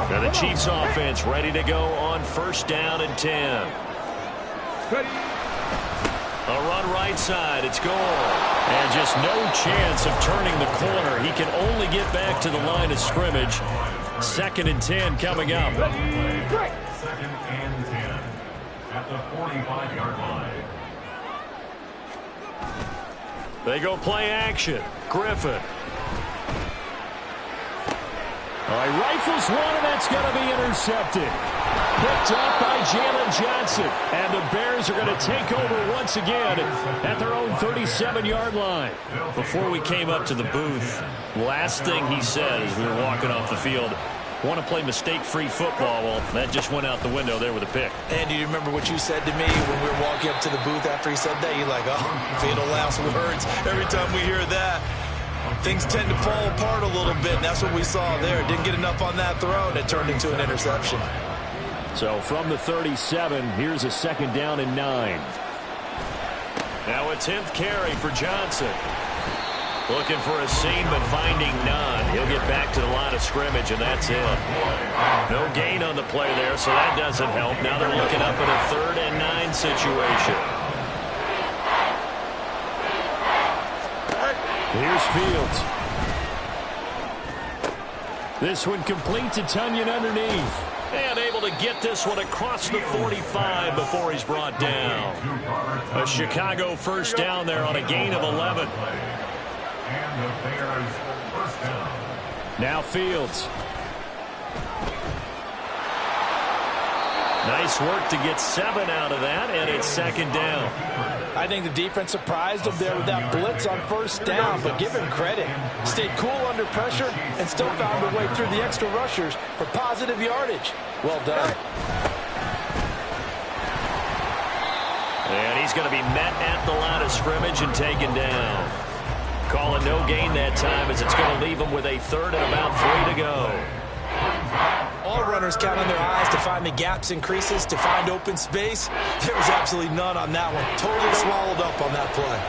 Now the Chiefs offense ready to go on 1st down and 10. A run right side. It's Gore. And just no chance of turning the corner. He can only get back to the line of scrimmage. 2nd and 10 coming up. 2nd and 10 at the 45-yard line. They go play action. Griffin. All right, rifles one, and that's going to be intercepted. Picked up by Jalen Johnson. And the Bears are going to take over once again at their own 37-yard line. Before we came up to the booth, last thing he said as we were walking off the field, want to play mistake-free football. Well, that just went out the window there with a pick. And do you remember what you said to me when we were walking up to the booth after he said that? You're like, oh, fatal last words. Every time we hear that, things tend to fall apart a little bit, and that's what we saw there. Didn't get enough on that throw, and it turned into an interception. So from the 37, here's a 2nd down and 9. Now a 10th carry for Johnson. Looking for a seam, but finding none. He'll get back to the line of scrimmage, and that's it. No gain on the play there, so that doesn't help. Now they're looking up at a 3rd and 9 situation. Here's Fields. This one complete to Tunyon underneath. And able to get this one across the 45 before he's brought down. A Chicago 1st down there on a gain of 11. And the Bears 1st down. Now Fields. Nice work to get 7 out of that, and it's 2nd down. I think the defense surprised him there with that blitz on 1st down, but give him credit. Stayed cool under pressure and still found a way through the extra rushers for positive yardage. Well done. And he's going to be met at the line of scrimmage and taken down. Calling no gain that time as it's going to leave him with a 3rd and about 3 to go. All runners count on their eyes to find the gaps and creases, to find open space. There was absolutely none on that one. Totally swallowed up on that play.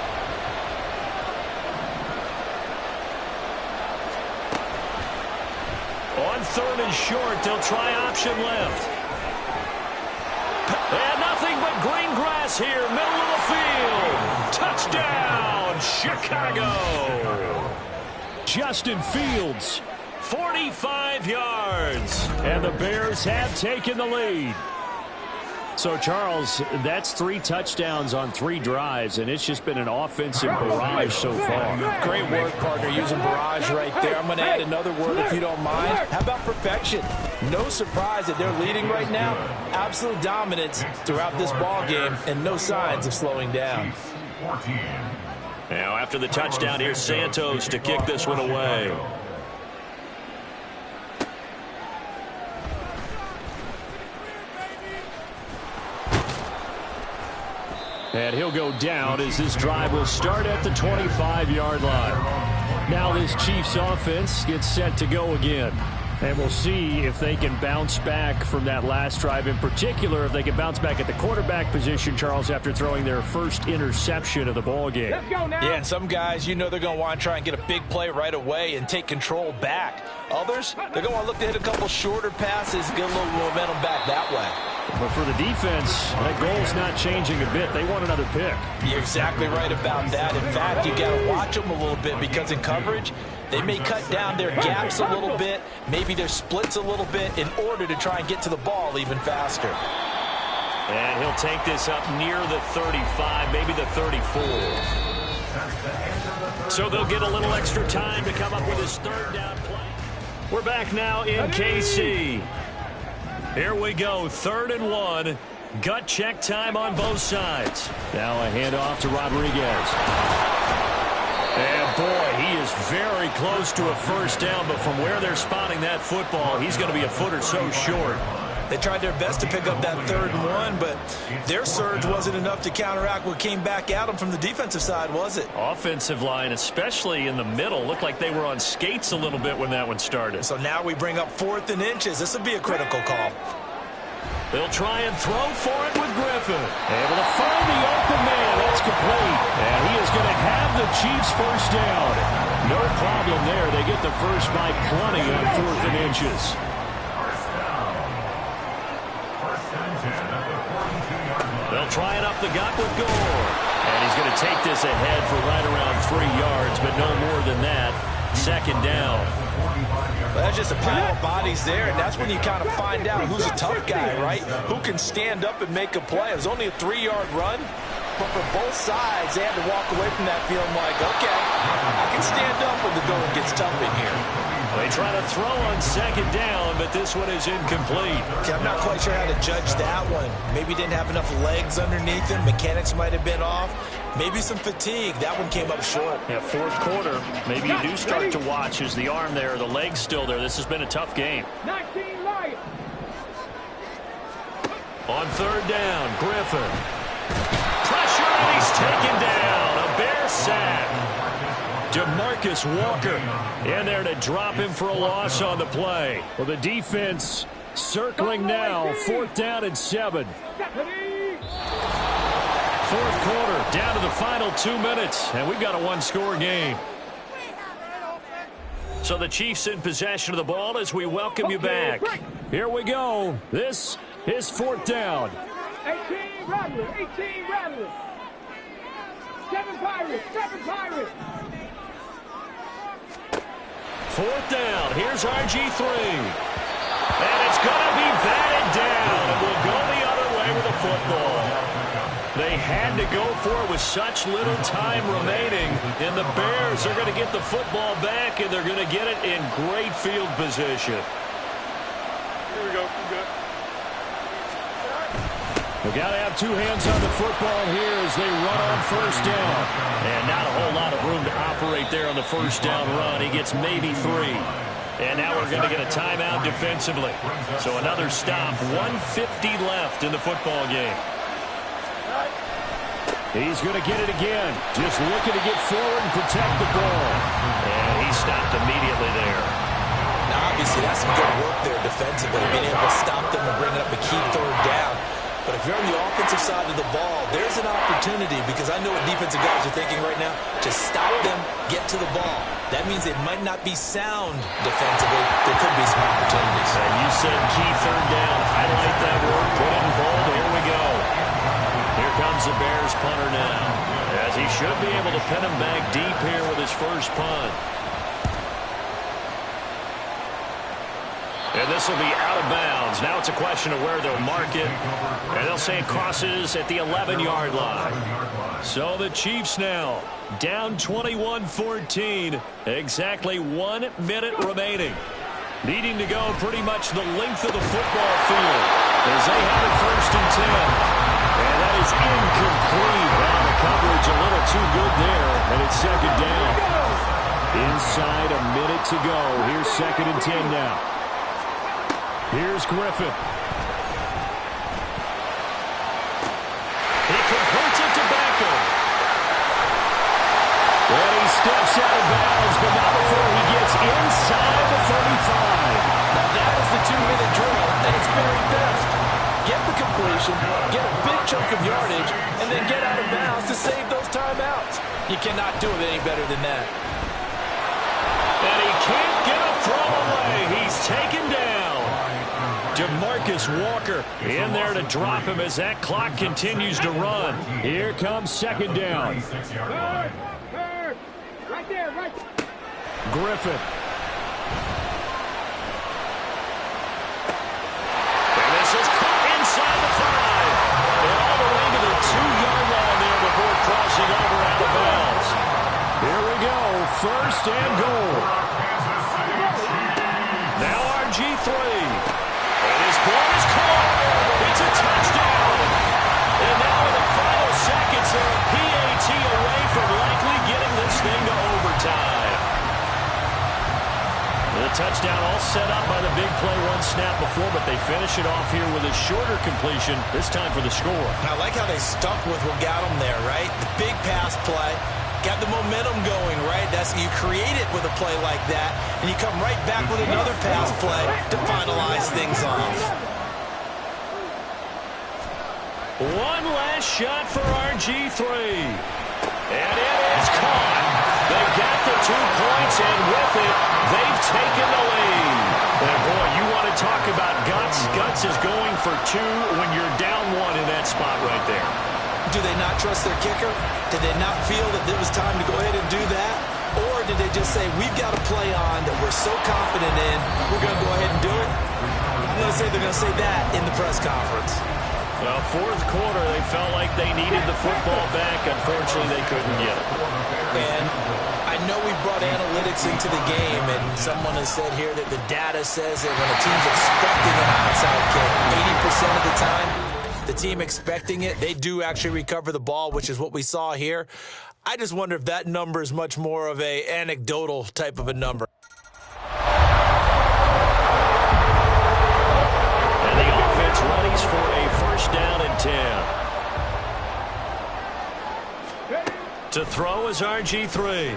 On 3rd and short, they'll try option left. And nothing but green grass here, middle of the field. Touchdown, Chicago. Justin Fields 45 yards. And the Bears have taken the lead. So, Charles, that's 3 touchdowns on 3 drives, and it's just been an offensive barrage so far. Great work, partner, using barrage right there. I'm going to add another word if you don't mind. How about perfection? No surprise that they're leading right now. Absolute dominance throughout this ball game, and no signs of slowing down. Now, after the touchdown, here's Santos to kick this one away. And he'll go down as this drive will start at the 25-yard line. Now this Chiefs offense gets set to go again. And we'll see if they can bounce back from that last drive. In particular, if they can bounce back at the quarterback position, Charles, after throwing their first interception of the ball game. Let's go now. Yeah, and some guys, you know they're going to want to try and get a big play right away and take control back. Others, they're going to look to hit a couple shorter passes, get a little momentum back that way. But for the defense, that goal's not changing a bit. They want another pick. You're exactly right about that. In fact, you got to watch them a little bit because in coverage, they may cut down their gaps a little bit, maybe their splits a little bit in order to try and get to the ball even faster. And he'll take this up near the 35, maybe the 34. So they'll get a little extra time to come up with his third down play. We're back now in KC. Here we go, 3rd and 1. Gut check time on both sides. Now a handoff to Rodriguez. And boy, he is very close to a first down, but from where they're spotting that football, he's going to be a foot or so short. They tried their best to pick up that 3rd and 1, but their surge wasn't enough to counteract what came back at them from the defensive side, was it? Offensive line, especially in the middle, looked like they were on skates a little bit when that one started. So now we bring up 4th and inches. This will be a critical call. They'll try and throw for it with Griffin. Able to find the open man. That's complete. And he is going to have the Chiefs first down. No problem there. They get the first by plenty on 4th and inches. They'll try it up the gut with Gore. And he's going to take this ahead for right around 3 yards, but no more than that. 2nd down. Well, that's just a pile of bodies there, and that's when you kind of find out who's a tough guy, right? Who can stand up and make a play. It was only a 3-yard run, but for both sides, they had to walk away from that feeling like, okay, I can stand up when the going gets tough in here. They try to throw on 2nd down, but this one is incomplete. Okay, I'm not quite sure how to judge that one. Maybe didn't have enough legs underneath him. Mechanics might have been off. Maybe some fatigue. That one came up short. Yeah, 4th quarter. Maybe you do start to watch as the arm there, the leg's still there. This has been a tough game. 19 Lions. On 3rd down, Griffin. Pressure, and he's taken down. A Bear sack. DeMarcus Walker in there to drop him for a loss on the play. Well, the defense circling now. 4th down and 7. 4th quarter, down to the final 2 minutes, and we've got a 1-score game. So the Chiefs in possession of the ball as we welcome you back. Here we go. This is 4th down. 18 Rattlers. 18 Rattlers. 7 Pirates. 7 Pirates. 4th down. Here's RG3. And it's going to be batted down. And we'll go the other way with the football. They had to go for it with such little time remaining. And the Bears are going to get the football back, and they're going to get it in great field position. Here we go. We're good. We've got to have 2 hands on the football here as they run on 1st down. And not a whole lot of room to operate there on the 1st down run. He gets maybe 3. And now we're going to get a timeout defensively. So another stop. 1:50 left in the football game. He's going to get it again. Just looking to get forward and protect the ball. And he stopped immediately there. Now, obviously, that's some good work there defensively, being able to stop them and bring up a key 3rd down. But if you're on the offensive side of the ball, there's an opportunity, because I know what defensive guys are thinking right now, to stop them, get to the ball. That means it might not be sound defensively. There could be some opportunities. And you said key 3rd down. Highlight that word. Put it in bold. Here we go. Here comes the Bears punter now, as he should be able to pin him back deep here with his first punt. And this will be out of bounds. Now it's a question of where they'll mark it. And they'll say it crosses at the 11-yard line. So the Chiefs now down 21-14. Exactly 1 minute remaining. Needing to go pretty much the length of the football field as they have it 1st and 10. And that is incomplete. Well, the coverage a little too good there, and it's 2nd down. Inside a minute to go. Here's 2nd and 10 now. Here's Griffin. He completes it to Beckham. And he steps out of bounds, but not before he gets inside the 35. Now that is the 2-minute drill at its very best. Get the completion, get a big chunk of yardage, and then get out of bounds to save those timeouts. You cannot do it any better than that. And he can't get a throw away. He's taken down. DeMarcus Walker in there to drop him as that clock continues to run. Here comes 2nd down. Right there, right there. Griffin. And this is caught inside the 5. And all the way to the 2-yard line there before crossing over out of bounds. Here we go. 1st and goal. Now RG3. And his ball is caught. It's a touchdown. And now in the final seconds, they're a PAT away from likely getting this thing to overtime. The touchdown all set up by the big play 1 snap before, but they finish it off here with a shorter completion, this time for the score. I like how they stuck with what got them there, right? The big pass play. Got the momentum going, right? That's you create it with a play like that, and you come right back with another pass play to finalize things off. One last shot for RG3. And it is caught. They got the 2 points, and with it, they've taken the lead. And boy, you want to talk about guts. Guts is going for 2 when you're down 1 in that spot right there. Do they not trust their kicker? Did they not feel that it was time to go ahead and do that? Or did they just say, we've got a play on that we're so confident in, we're going to go ahead and do it? I'm going to say they're going to say that in the press conference. Well, 4th quarter, they felt like they needed the football back. Unfortunately, they couldn't get it. And I know we brought analytics into the game, and someone has said here that the data says that when a team's expecting an onside kick, 80% of the time, the team expecting it, they do actually recover the ball, which is what we saw here. I just wonder if that number is much more of a anecdotal type of a number. And the offense readies for a 1st down and 10. To throw is RG3.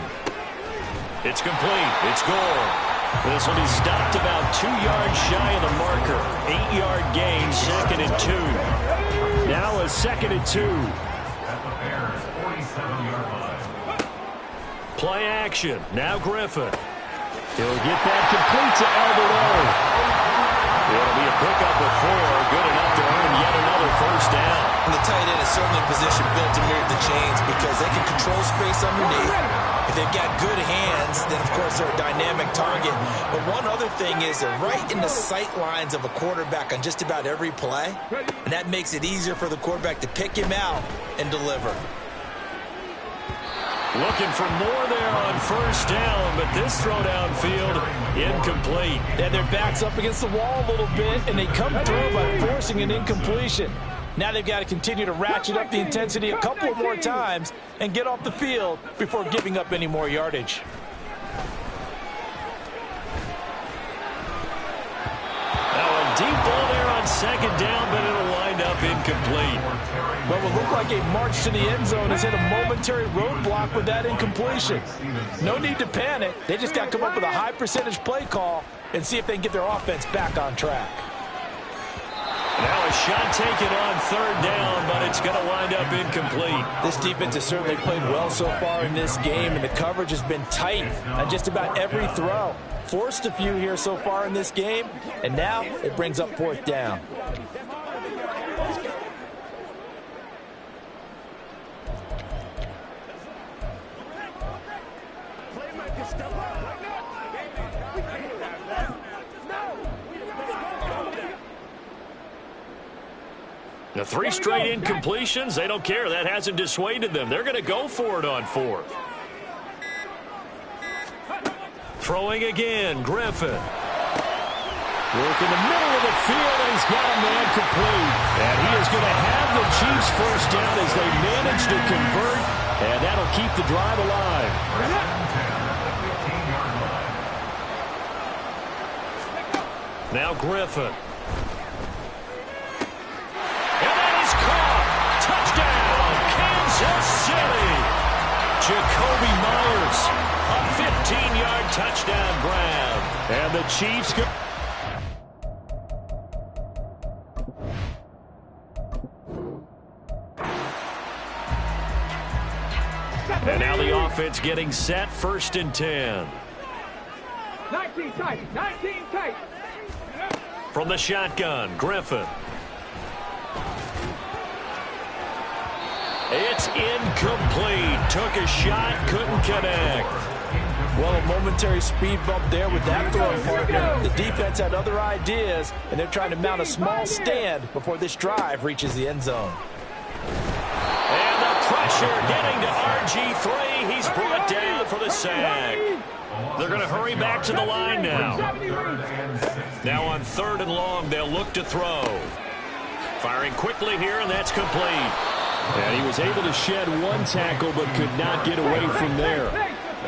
It's complete. It's gone. This will be stopped about 2 yards shy of the marker. 8-yard gain, 2nd and 2. Now a 2nd and 2. Play action. Now Griffin. He'll get that complete to Alberto. It'll be a pickup of 4. Good enough to earn yet another 1st down. And the tight end is certainly in position built to move the chains because they can control space underneath. If they've got good hands, then, of course, they're a dynamic target. But one other thing is they're right in the sight lines of a quarterback on just about every play, and that makes it easier for the quarterback to pick him out and deliver. Looking for more there on 1st down, but this throw downfield incomplete. And their back's up against the wall a little bit, and they come through by forcing an incompletion. Now they've got to continue to ratchet up the intensity a couple of more times and get off the field before giving up any more yardage. Now a deep ball there on 2nd down, but it'll wind up incomplete. What will look like a march to the end zone has hit a momentary roadblock with that incompletion. No need to panic. They just got to come up with a high percentage play call and see if they can get their offense back on track. Now a shot taken on 3rd down, but it's going to wind up incomplete. This defense has certainly played well so far in this game, and the coverage has been tight on just about every throw. Forced a few here so far in this game, and now it brings up 4th down. The 3 straight incompletions, they don't care. That hasn't dissuaded them. They're going to go for it on 4th. Throwing again, Griffin. Work in the middle of the field, and he's got a man complete. And he is going to have the Chiefs first down as they manage to convert, and that'll keep the drive alive. Now Griffin. And that is caught. Touchdown, Kansas City. Jacoby Myers, a 15-yard touchdown grab. And the Chiefs go. And now the offense getting set, 1st and 10. 19 tight, 19 tight. From the shotgun, Griffin. It's incomplete. Took a shot, couldn't connect. Well, a momentary speed bump there with that throwing partner. The defense had other ideas, and they're trying to mount a small stand before this drive reaches the end zone. And the pressure getting to RG3. He's brought down for the sack. They're going to hurry back to the line now. Now on 3rd and long, they'll look to throw. Firing quickly here, and that's complete. And he was able to shed 1 tackle, but could not get away from there.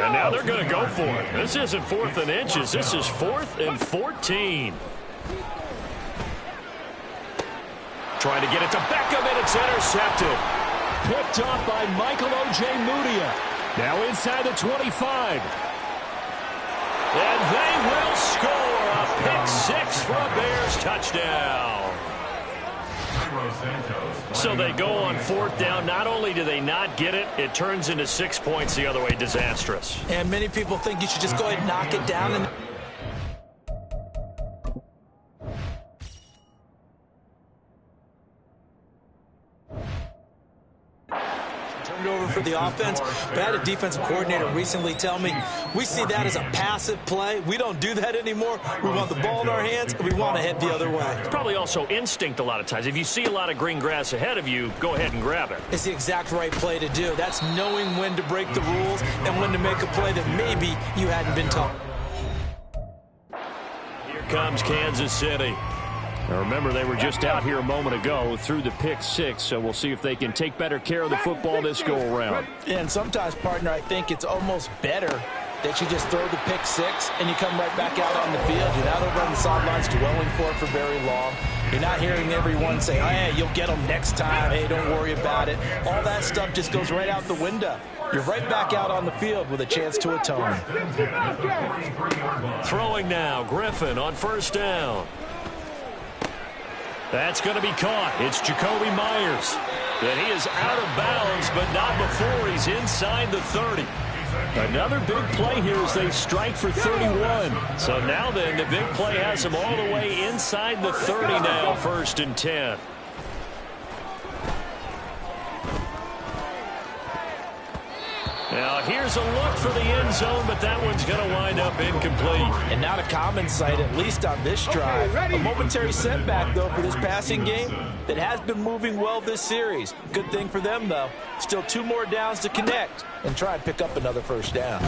And now they're going to go for it. This isn't 4th and inches. This is 4th and 14. Trying to get it to Beckham, and it's intercepted. Picked off by Michael Ojemudia. Now inside the 25. And they will score a pick 6 for a Bears touchdown. So they go on 4th down. Not only do they not get it, it turns into 6 points the other way. Disastrous. And many people think you should just go ahead and knock it down. And turned over for the offense, but I had a defensive coordinator recently tell me, we see that as a passive play. We don't do that anymore. We want the ball in our hands, and we want to head the other way. It's probably also instinct a lot of times. If you see a lot of green grass ahead of you, go ahead and grab it. It's the exact right play to do. That's knowing when to break the rules and when to make a play that maybe you hadn't been taught. Here comes Kansas City. Now remember, they were just out here a moment ago through the pick 6, so we'll see if they can take better care of the football this go-around. And sometimes, partner, I think it's almost better that you just throw the pick 6 and you come right back out on the field. You're not over on the sidelines dwelling for it for very long. You're not hearing everyone say, oh, hey, you'll get them next time. Hey, don't worry about it. All that stuff just goes right out the window. You're right back out on the field with a chance to atone. Throwing now, Griffin on 1st down. That's going to be caught. It's Jacoby Myers. And he is out of bounds, but not before he's inside the 30. Another big play here as they strike for 31. So now then, the big play has him all the way inside the 30 now, 1st and 10. Now here's a look for the end zone, but that one's going to wind up incomplete. And not a common sight, at least on this drive. A momentary setback, though, for this passing game that has been moving well this series. Good thing for them, though. Still 2 more downs to connect and try and pick up another 1st down.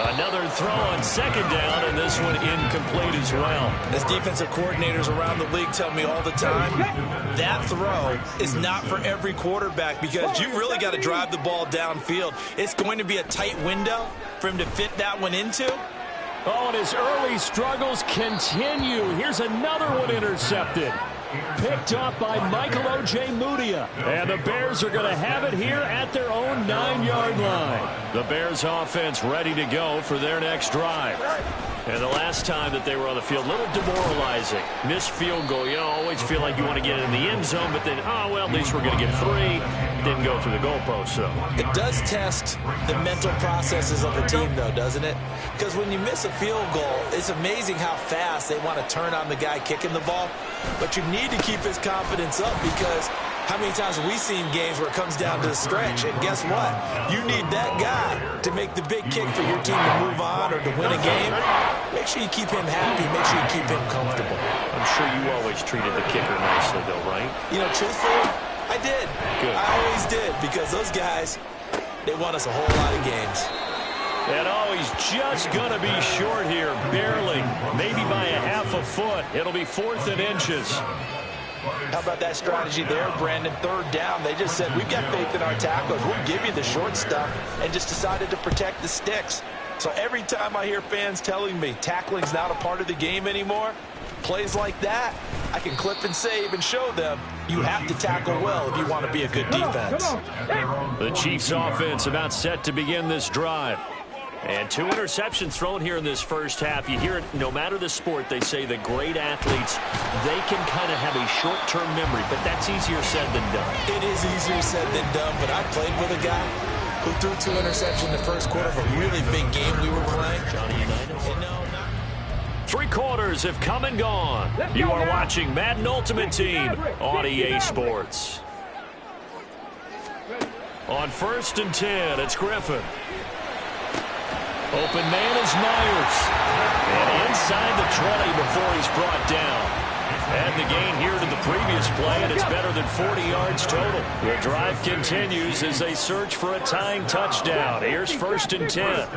Another throw on 2nd down, and this one incomplete as well. As defensive coordinators around the league tell me all the time, that throw is not for every quarterback because you've really got to drive the ball downfield. It's going to be a tight window for him to fit that one into. Oh, and his early struggles continue. Here's another one intercepted. Picked off by Michael Ojemudia. And the Bears are going to have it here at their own 9-yard line. The Bears offense ready to go for their next drive. And the last time that they were on the field, a little demoralizing. Missed field goal. You always feel like you want to get in the end zone, but then, oh, well, at least we're going to get 3. Didn't go through the goalpost, so. It does test the mental processes of the team, though, doesn't it? Because when you miss a field goal, it's amazing how fast they want to turn on the guy kicking the ball. But you need to keep his confidence up because how many times have we seen games where it comes down to the stretch? And guess what? You need that guy to make the big kick for your team to move on or to win a game. make sure you keep him happy. Make sure you keep him comfortable. I'm sure you always treated the kicker nicely, though, right? You know, truthfully, I did. Good. I always did, because those guys, they won us a whole lot of games. And oh, he's just going to be short here, barely, maybe by a half a foot. It'll be 4th and inches. How about that strategy there, Brandon? 3rd down. They just said, we've got faith in our tacklers. We'll give you the short stuff, and just decided to protect the sticks. So every time I hear fans telling me tackling's not a part of the game anymore, plays like that, I can clip and save and show them you have to tackle well if you want to be a good defense. The Chiefs offense about set to begin this drive. And 2 interceptions thrown here in this first half. You hear it, no matter the sport, they say the great athletes, they can kind of have a short-term memory, but that's easier said than done. It is easier said than done, but I played with a guy who threw 2 interceptions in the first quarter of a really big game we were playing. Johnny Unitas. 3 quarters have come and gone. You are watching Madden Ultimate Team on EA Sports. On 1st and 10, it's Griffin. Open man is Myers. And inside the 20 before he's brought down. Add the gain here to the previous play, and it's better than 40 yards total. The drive continues as they search for a tying touchdown. Here's 1st and 10.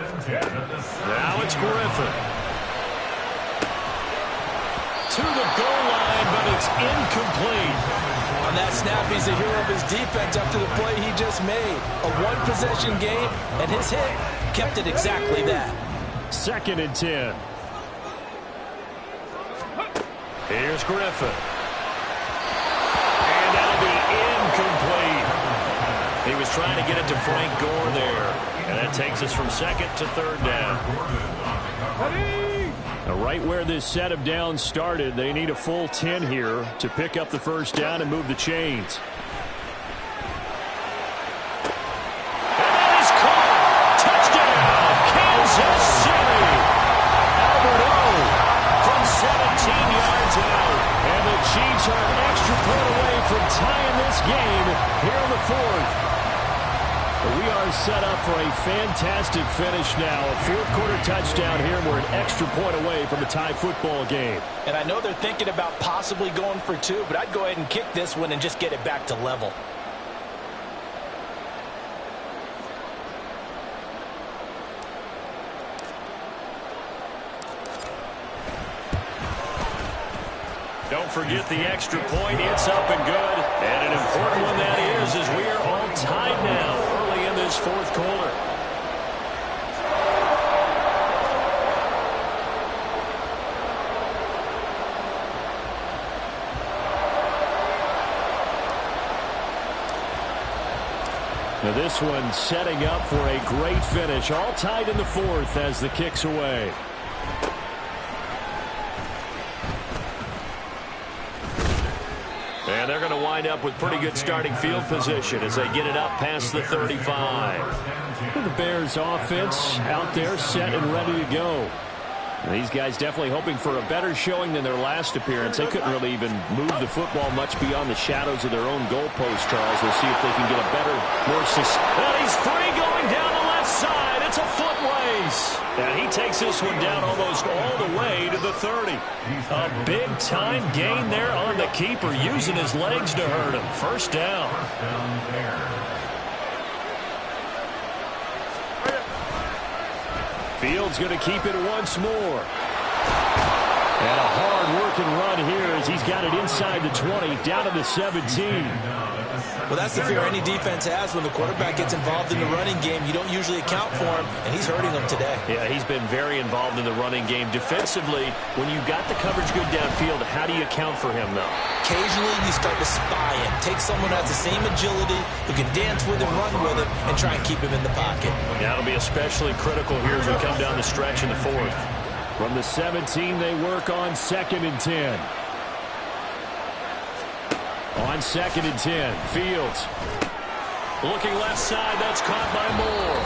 Now it's Griffin. To the goal line, but it's incomplete. On that snap, he's a hero of his defense after the play he just made. A 1-possession game, and his hit kept it exactly that. 2nd and 10. Here's Griffin. And that'll be incomplete. He was trying to get it to Frank Gore there. And that takes us from 2nd to 3rd down. Now, right where this set of downs started, they need a full 10 here to pick up the first down and move the chains. And that is caught. Touchdown, Kansas City. Albert O from 17 yards out. And the Chiefs are an extra point away from tying this game here in the 4th. We are set up for a fantastic finish now. A 4th-quarter touchdown here, and we're an extra point away from a tie football game. And I know they're thinking about possibly going for 2, but I'd go ahead and kick this one and just get it back to level. Don't forget the extra point. It's up and good. And an important one that is, as we are all tied now early in this 4th quarter. Now this one setting up for a great finish. All tied in the 4th as the kick's away. And they're going to wind up with pretty good starting field position as they get it up past the 35. The Bears offense out there set and ready to go. And these guys definitely hoping for a better showing than their last appearance. They couldn't really even move the football much beyond the shadows of their own goalpost, Charles. We'll see if they can get a better, more and he's free going down the left side. It's a foot race. And he takes this one down almost all the way to the 30. A big-time gain there on the keeper, using his legs to hurt him. First down. Fields going to keep it once more. And a hard-working run here as he's got it inside the 20, down to the 17. Well, that's the fear any defense has when the quarterback gets involved in the running game. You don't usually account for him, and he's hurting them today. Yeah, he's been very involved in the running game. Defensively, when you got the coverage good downfield, how do you account for him, though? Occasionally, you start to spy him. Take someone who has the same agility, who can dance with him, run with him, and try and keep him in the pocket. That'll be especially critical here as we come down the stretch in the 4th. From the 17, they work on 2nd and 10. On 2nd and 10, Fields. Looking left side, that's caught by Moore.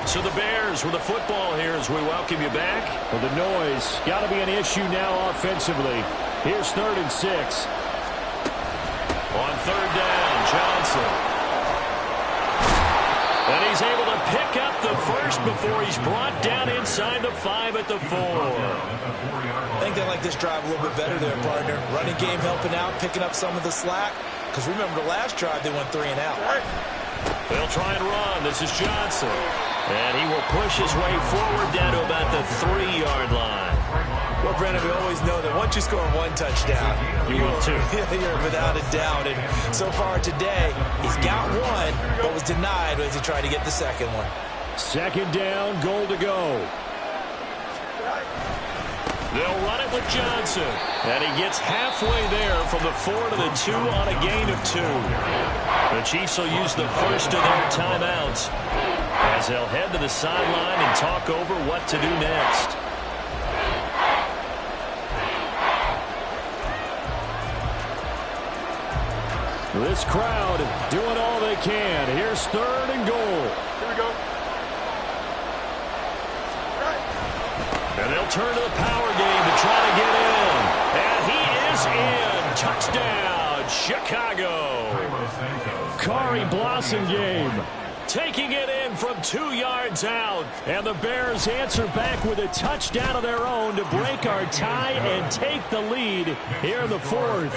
So the Bears with the football here as we welcome you back. Well, the noise got to be an issue now offensively. Here's 3rd and 6. On 3rd down, Johnson. And he's able to pick up the first before he's brought down inside the 5 at the 4. I think they like this drive a little bit better there, partner. Running game helping out, picking up some of the slack. Because remember the last drive, they went 3 and out. They'll try and run. This is Johnson. And he will push his way forward down to about the 3-yard line. Well, Brandon, we always know that once you score 1 touchdown, you will too. You're without a doubt. And so far today, he's got 1, but was denied as he tried to get the second one. Second down, goal to go. They'll run it with Johnson. And he gets halfway there from the 4 to the 2 on a gain of 2. The Chiefs will use the first of their timeouts as they'll head to the sideline and talk over what to do next. This crowd doing all they can. Here's 3rd and goal. Here we go. And they'll turn to the power game to try to get in. And he is in. Touchdown, Chicago. Kari Blasingame taking it in from 2 yards out. And the Bears answer back with a touchdown of their own to break our tie and take the lead here in the 4th.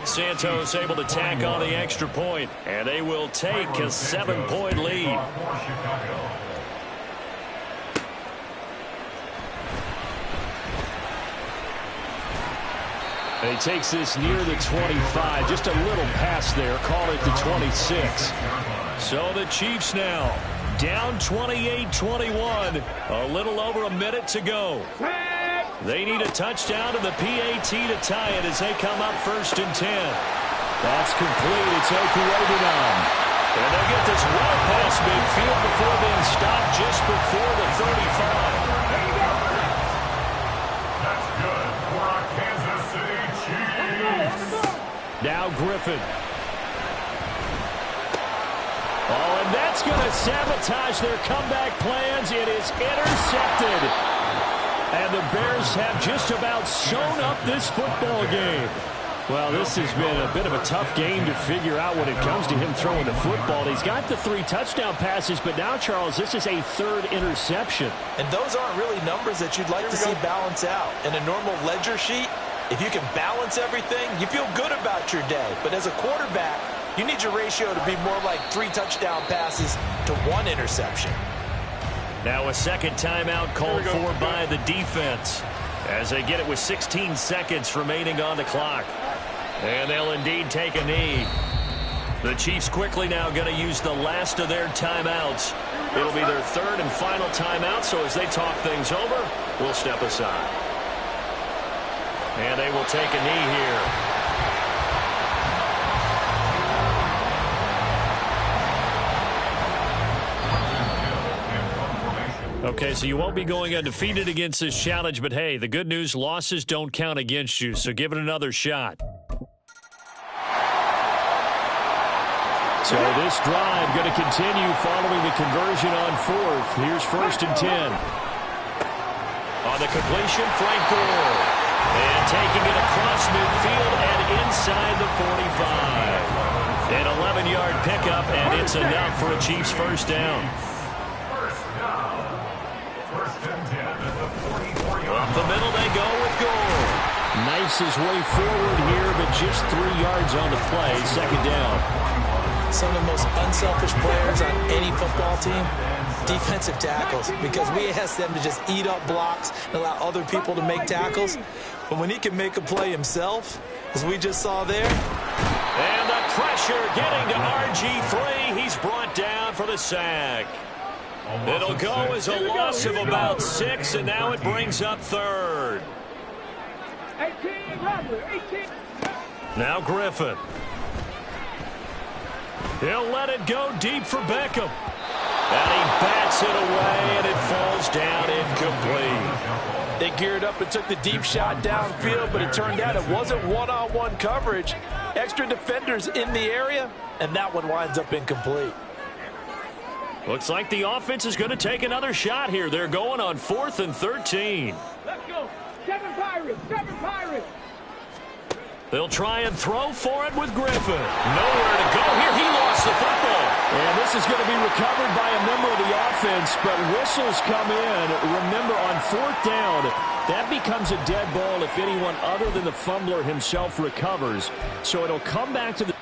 Santos able to tack on the extra point, and they will take a 7-point lead. He takes this near the 25. Just a little pass there. Call it the 26. So the Chiefs now down 28-21. A little over a minute to go. They need a touchdown to the PAT to tie it as they come up 1st and 10. That's complete. It's Okuegbunam. And they'll get this well past midfield before being stopped just before the 35. That's good for our Kansas City Chiefs. Now Griffin. Oh, and that's going to sabotage their comeback plans. It is intercepted. And the Bears have just about sewn up this football game. Well, this has been a bit of a tough game to figure out when it comes to him throwing the football. He's got the 3 touchdown passes, but now, Charles, this is a 3rd interception. And those aren't really numbers that you'd like to see balance out. In a normal ledger sheet, if you can balance everything, you feel good about your day. But as a quarterback, you need your ratio to be more like 3 touchdown passes to 1 interception. Now a second timeout called for by the defense as they get it with 16 seconds remaining on the clock. And they'll indeed take a knee. The Chiefs quickly now going to use the last of their timeouts. It'll be their 3rd and final timeout, so as they talk things over, we'll step aside. And they will take a knee here. Okay, so you won't be going undefeated against this challenge, but hey, the good news, losses don't count against you, so give it another shot. So this drive going to continue following the conversion on 4th. Here's 1st and 10. On the completion, Frank Gore. And taking it across midfield and inside the 45. An 11-yard pickup, and it's enough for a Chiefs first down. Up the middle they go with Gore. Knifes his way forward here, but just 3 yards on the play. 2nd down. Some of the most unselfish players on any football team, defensive tackles, because we ask them to just eat up blocks and allow other people to make tackles. But when he can make a play himself, as we just saw there. And the pressure getting to RG3. He's brought down for the sack. It'll go as a loss of about 6, and now it brings up 3rd. 18, Robert, 18. Now Griffin. He'll let it go deep for Beckham. And he bats it away, and it falls down incomplete. They geared up and took the deep shot downfield, but it turned out it wasn't one-on-one coverage. Extra defenders in the area, and that one winds up incomplete. Looks like the offense is going to take another shot here. They're going on 4th and 13. Let's go. 7 Pirates, 7 Pirates. They'll try and throw for it with Griffin. Nowhere to go here. He lost the football. And This is going to be recovered by a member of the offense, but whistles come in. Remember, on 4th down, that becomes a dead ball if anyone other than the fumbler himself recovers. So it'll come back to the...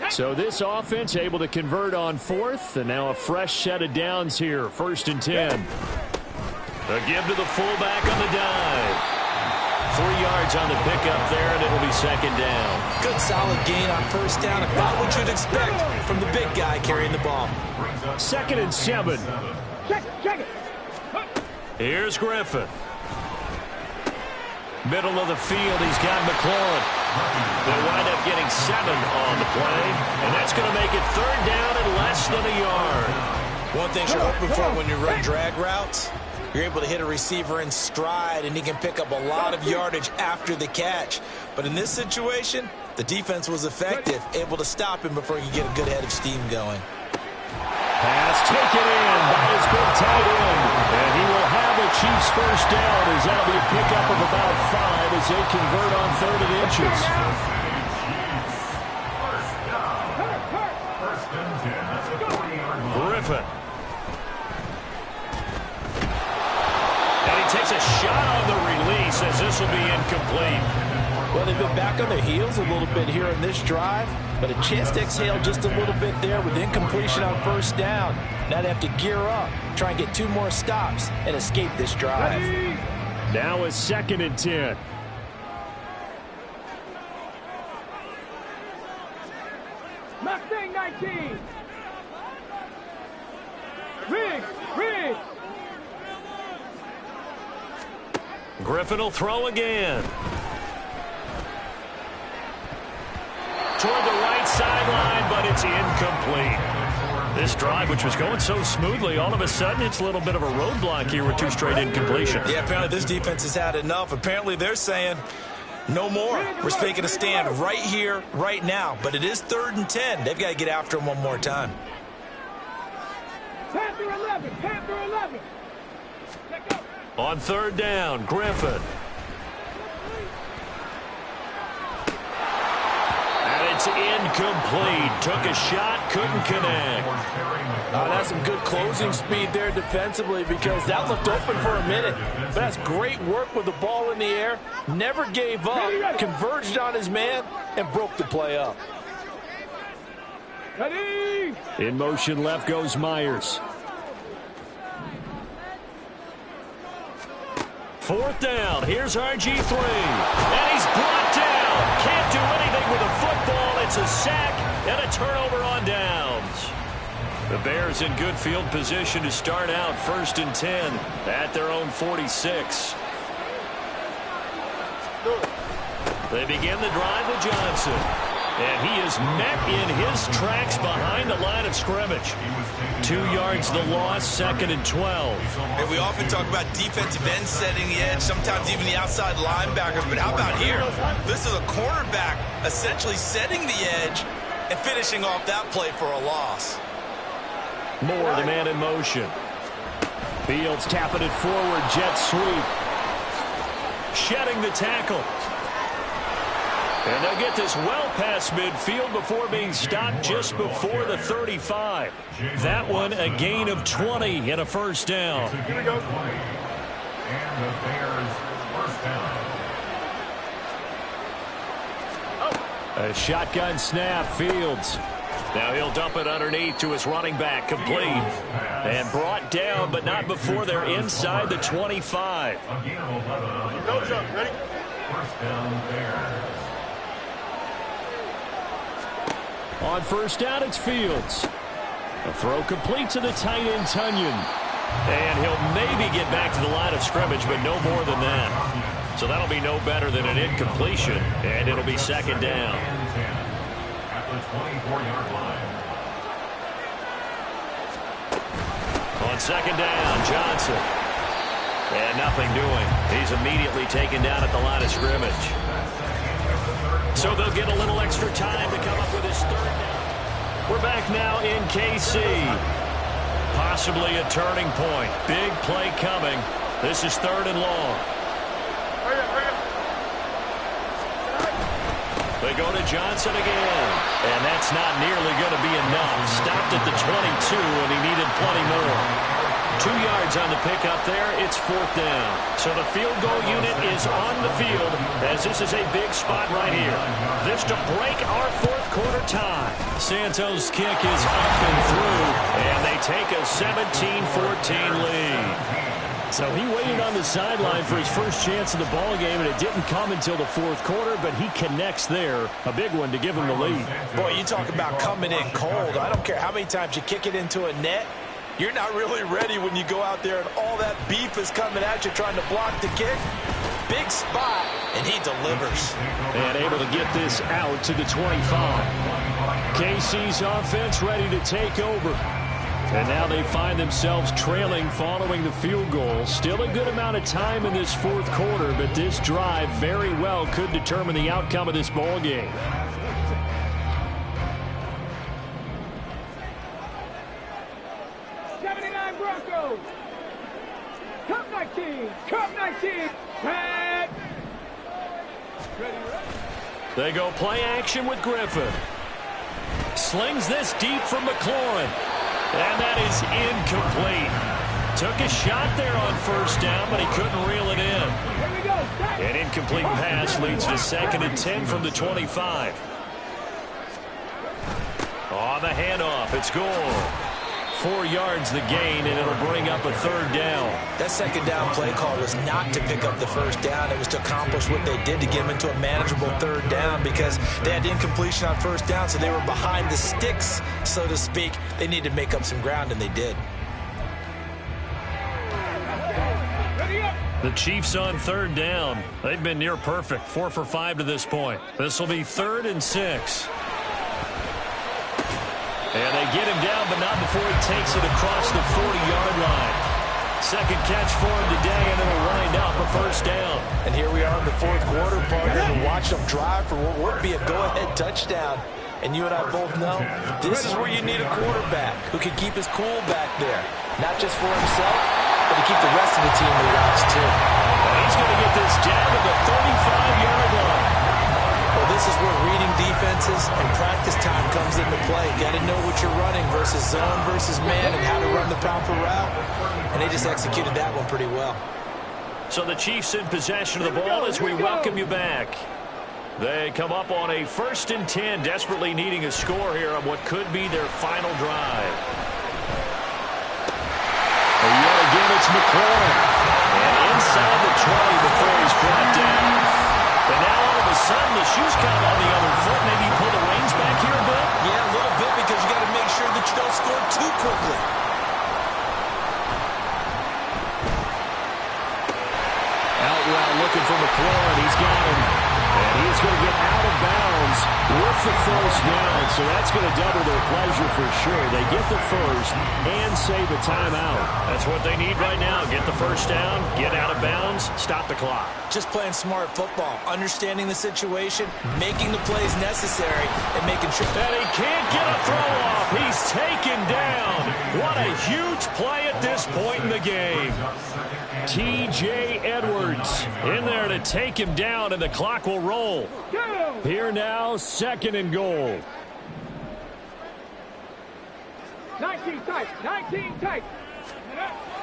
So this offense able to convert on 4th, and now a fresh set of downs here, 1st and 10. A give to the fullback on the dive. 3 yards on the pickup there, and it'll be 2nd down. Good solid gain on 1st down. About what you'd expect from the big guy carrying the ball. 2nd and 7. Check it. Here's Griffin. Middle of the field, he's got McLaurin. They'll wind up getting 7 on the play, and that's going to make it 3rd down and less than a yard. One thing you're hoping for when you run drag routes, you're able to hit a receiver in stride, and he can pick up a lot of yardage after the catch. But in this situation, the defense was effective, able to stop him before he could get a good head of steam going. Pass taken in by his big tight end. And he will have a Chiefs 1st down as that'll be a pickup of about 5 as they convert on 3rd and inches. Griffin. And he takes a shot on the release as this will be incomplete. Well, they've been back on their heels a little bit here in this drive, but a chance to exhale just a little bit there with incompletion on 1st down. Now they have to gear up, try and get 2 more stops, and escape this drive. Now a 2nd and 10. Mustang 19. Riggs. Griffin will throw again. Toward the right sideline, but it's incomplete. This drive, which was going so smoothly, all of a sudden it's a little bit of a roadblock here with 2 straight incompletions. Yeah, apparently this defense has had enough. Apparently they're saying, no more. We're taking a stand right here, right now. But it is 3rd and 10. They've got to get after him one more time. Panther 11. Check up. On 3rd down, Griffin. It's incomplete. Took a shot, couldn't connect. That's some good closing speed there defensively because that looked open for a minute. But that's great work with the ball in the air. Never gave up, converged on his man, and broke the play up. Ready? In motion left goes Myers. 4th down. Here's RG3. And he's brought down. Can't do anything with a football. It's a sack and a turnover on downs. The Bears in good field position to start out 1st and 10 at their own 46. They begin the drive with Johnson. And he is met in his tracks behind the line of scrimmage. 2 yards the loss, 2nd and 12. And we often talk about defensive ends setting the edge, sometimes even the outside linebackers. But how about here? This is a cornerback essentially setting the edge and finishing off that play for a loss. Moore, the man in motion. Fields tapping it forward, jet sweep. Shedding the tackle. And they'll get this well past midfield before being stopped just before the 35. That one a gain of 20 and a 1st down. And the Bears 1st down. A shotgun snap, Fields. Now he'll dump it underneath to his running back, complete. And brought down, but not before they're inside the 25. Again, 11. Ready? 1st down, Bears. On 1st down, it's Fields. A throw complete to the tight end, Tunyon. And he'll maybe get back to the line of scrimmage, but no more than that. So that'll be no better than an incompletion, and it'll be 2nd down. At the 24-yard line. On 2nd down, Johnson. And nothing doing. He's immediately taken down at the line of scrimmage. So they'll get a little extra time to come up with his 3rd down. We're back now in KC. Possibly a turning point. Big play coming. This is 3rd and long. They go to Johnson again. And that's not nearly going to be enough. Stopped at the 22, and he needed plenty more. 2 yards on the pickup there. It's 4th down. So the field goal unit is on the field as this is a big spot right here. This to break our 4th quarter tie. Santos' kick is up and through, and they take a 17-14 lead. So he waited on the sideline for his first chance of the ball game, and it didn't come until the 4th quarter, but he connects there. A big one to give him the lead. Boy, you talk about coming in cold. I don't care how many times you kick it into a net. You're not really ready when you go out there and all that beef is coming at you trying to block the kick. Big spot, and he delivers. And able to get this out to the 25. KC's offense ready to take over. And now they find themselves trailing following the field goal. Still a good amount of time in this 4th quarter, but this drive very well could determine the outcome of this ball game. Broncos. Cup 19. Cup 19. Pat. They go play action with Griffin. Slings this deep from McLaurin. And that is incomplete. Took a shot there on 1st down, but he couldn't reel it in. An incomplete pass leads to 2nd and 10 from the 25. On the handoff, it's Gore. 4 yards the gain, and it'll bring up a 3rd down. That 2nd down play call was not to pick up the 1st down. It was to accomplish what they did to get them into a manageable 3rd down because they had incompletion on 1st down, so they were behind the sticks, so to speak. They needed to make up some ground, and they did. The Chiefs on 3rd down. They've been near perfect, 4 for 5 to this point. This will be 3rd and 6. And they get him down, but not before he takes it across the 40-yard line. 2nd catch for him today, and it'll wind up a 1st down. And here we are in the 4th quarter, partner, and watch them drive for what would be a go-ahead touchdown. And you and I both know this is where you need a quarterback who can keep his cool back there. Not just for himself, but to keep the rest of the team relaxed, too. And he's going to get this down to the 35-yard line. Well, this is where reading defenses and practice time comes into play. Got to know what you're running versus zone versus man and how to run the proper route. And they just executed that one pretty well. So the Chiefs in possession of the ball as we welcome you back. They come up on a 1st and 10, desperately needing a score here on what could be their final drive. And yet again, it's McLaurin. And inside the 20 before he's brought down. And now all of a sudden the shoe's kind of on the other foot. Maybe you pull the reins back here a bit? Yeah, a little bit because you got to make sure that you don't score too quickly. Out route looking for McLaurin. He's got him. And he's going to get out of bounds with the 1st down. So that's going to double their pleasure for sure. They get the 1st and save a timeout. That's what they need right now. Get the 1st down, get out of bounds, stop the clock. Just playing smart football, understanding the situation, making the plays necessary, and making sure. And he can't get a throw off. He's taken down. What a huge play at this point in the game. T.J. Edwards in there to take him down, and the clock will roll. Here now, 2nd and goal. 19 tight. 19 tight.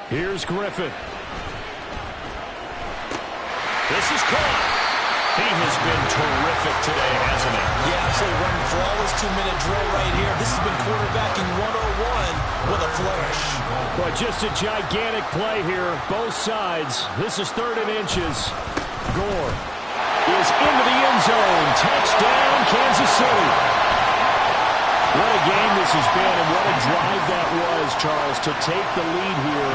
Here's Griffin. This is caught. He has been terrific today, hasn't he? Yeah, absolutely running flawless 2-minute drill right here. This has been quarterbacking 101 with a flourish. Well, just a gigantic play here, both sides. This is 3rd and inches. Gore is into the end zone. Touchdown, Kansas City. What a game this has been, and what a drive that was, Charles, to take the lead here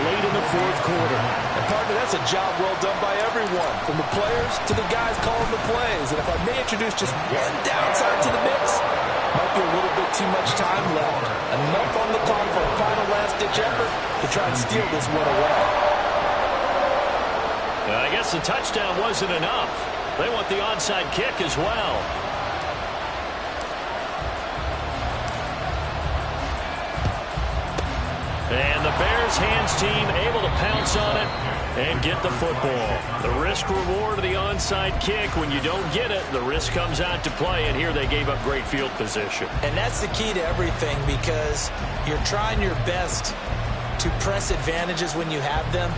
late in the 4th quarter. And partner, that's a job well done by everyone, from the players to the guys calling the plays. And if I may introduce just one downside to the mix, might be a little bit too much time left. Enough on the clock for a final last-ditch effort to try and steal this one away. I guess the touchdown wasn't enough. They want the onside kick as well. And the Bears this hands team able to pounce on it and get the football. The risk-reward of the onside kick, when you don't get it, the risk comes out to play, and here they gave up great field position. And that's the key to everything, because you're trying your best to press advantages when you have them,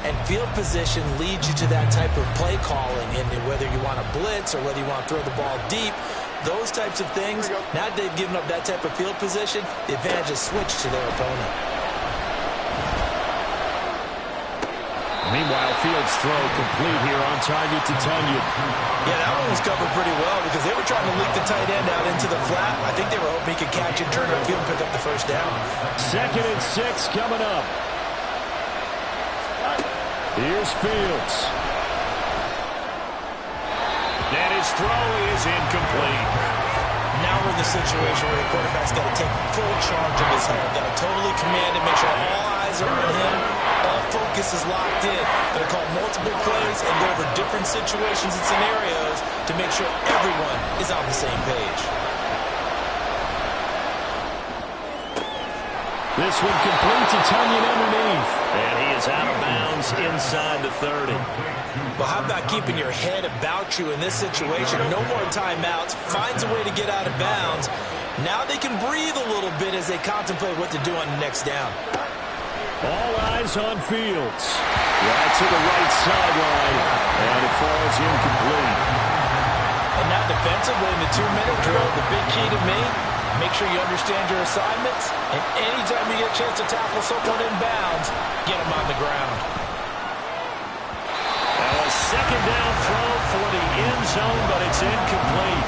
and field position leads you to that type of play calling, and whether you want to blitz or whether you want to throw the ball deep, those types of things, now that they've given up that type of field position, the advantage is switched to their opponent. Meanwhile, Fields' throw complete here on target to Tunyon. Yeah, that one was covered pretty well because they were trying to leak the tight end out into the flat. I think they were hoping he could catch it, turn upfield, and pick up the first down. 2nd and 6 coming up. Here's Fields. And his throw is incomplete. Now we're in the situation where the quarterback's got to take full charge of his head. Got to totally command it, make sure all eyes are on him. All focus is locked in. Got to call multiple plays and go over different situations and scenarios to make sure everyone is on the same page. This one complete to Tunyon underneath. And he is out of bounds inside the 30. Well, how about keeping your head about you in this situation? No more timeouts. Finds a way to get out of bounds. Now they can breathe a little bit as they contemplate what to do on the next down. All eyes on Fields. Right to the right sideline. And it falls incomplete. And now defensively in the 2-minute drill, the big key to me, make sure you understand your assignments, and anytime you get a chance to tackle someone in bounds, get them on the ground. A 2nd down throw for the end zone, but it's incomplete.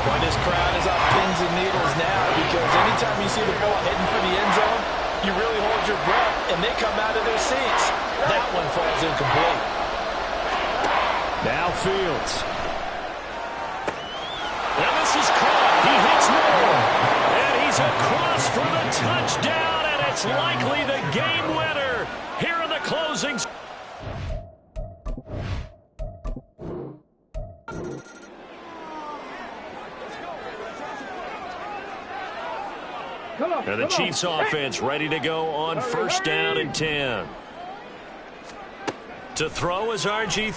Boy, this crowd is on pins and needles now, because anytime you see the ball heading for the end zone, you really hold your breath, and they come out of their seats. That one falls incomplete. Now Fields. Now this is caught. He hits Moore. And he's across for the touchdown, and it's likely the game winner here in the closing. And the Chiefs offense ready to go on 1st down and 10. To throw is RG3.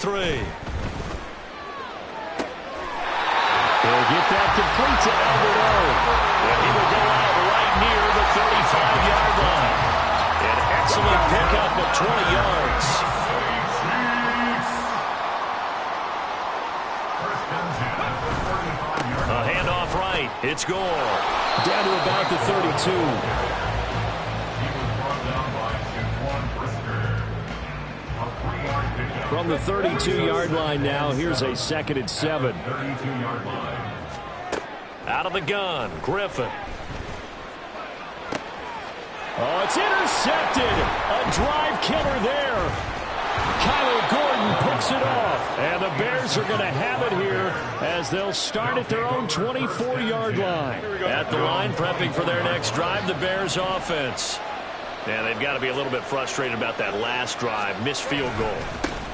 He'll get that complete to Albert. And he will go out right near the 35-yard line. An excellent pickup of 20 yards. A handoff right. It's Gore. Down to about the 32. From the 32-yard line now, here's a 2nd and 7. Out of the gun, Griffin. Oh, it's intercepted. A drive killer there. Kyler Gordon picks it off. And the Bears are going to have it here as they'll start at their own 24-yard line. At the line, prepping for their next drive, the Bears offense. Yeah, they've got to be a little bit frustrated about that last drive, missed field goal.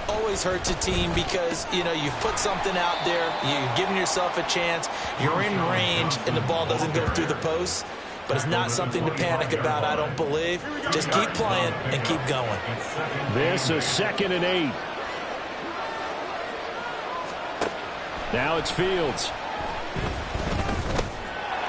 Always hurts a team because, you know, you've put something out there, you've given yourself a chance, you're in range, and the ball doesn't go through the posts. But it's not something to panic about, I don't believe. Just keep playing and keep going. This is 2nd and 8. Now it's Fields.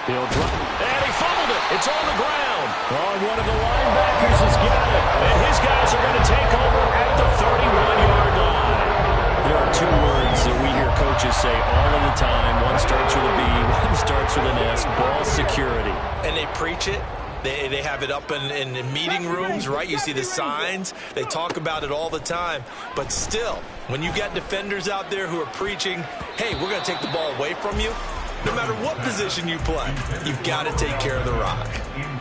He'll drop. And he fumbled it. It's on the ground. Oh, and one of the linebackers has got it. And his guys are going to take over at the 31-yard line. There are 2 words that we hear coaches say all of the time. One starts with a B, one starts with an S. Ball security. And they preach it. They have it up in meeting rooms, right? You see the signs. They talk about it all the time. But still, when you got defenders out there who are preaching, hey, we're going to take the ball away from you, no matter what position you play, you've got to take care of the rock.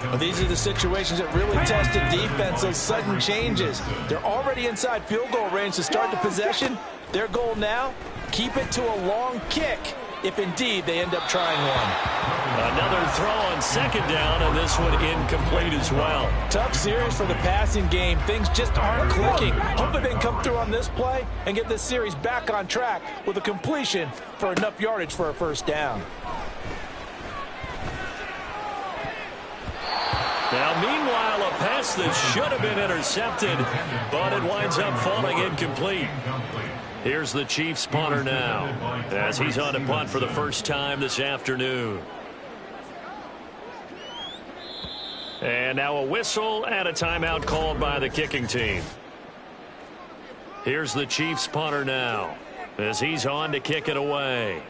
Well, these are the situations that really test the defense, those sudden changes. They're already inside field goal range to start the possession. Their goal now, keep it to a long kick, if indeed they end up trying one. Another throw on 2nd down, and this one incomplete as well. Tough series for the passing game. Things just aren't clicking. Hopefully they can come through on this play and get this series back on track with a completion for enough yardage for a 1st down. Now, meanwhile, a pass that should have been intercepted, but it winds up falling incomplete. Here's the Chiefs punter now, as he's on to punt for the first time this afternoon. And now a whistle and a timeout called by the kicking team. Here's the Chiefs punter now, as he's on to kick it away.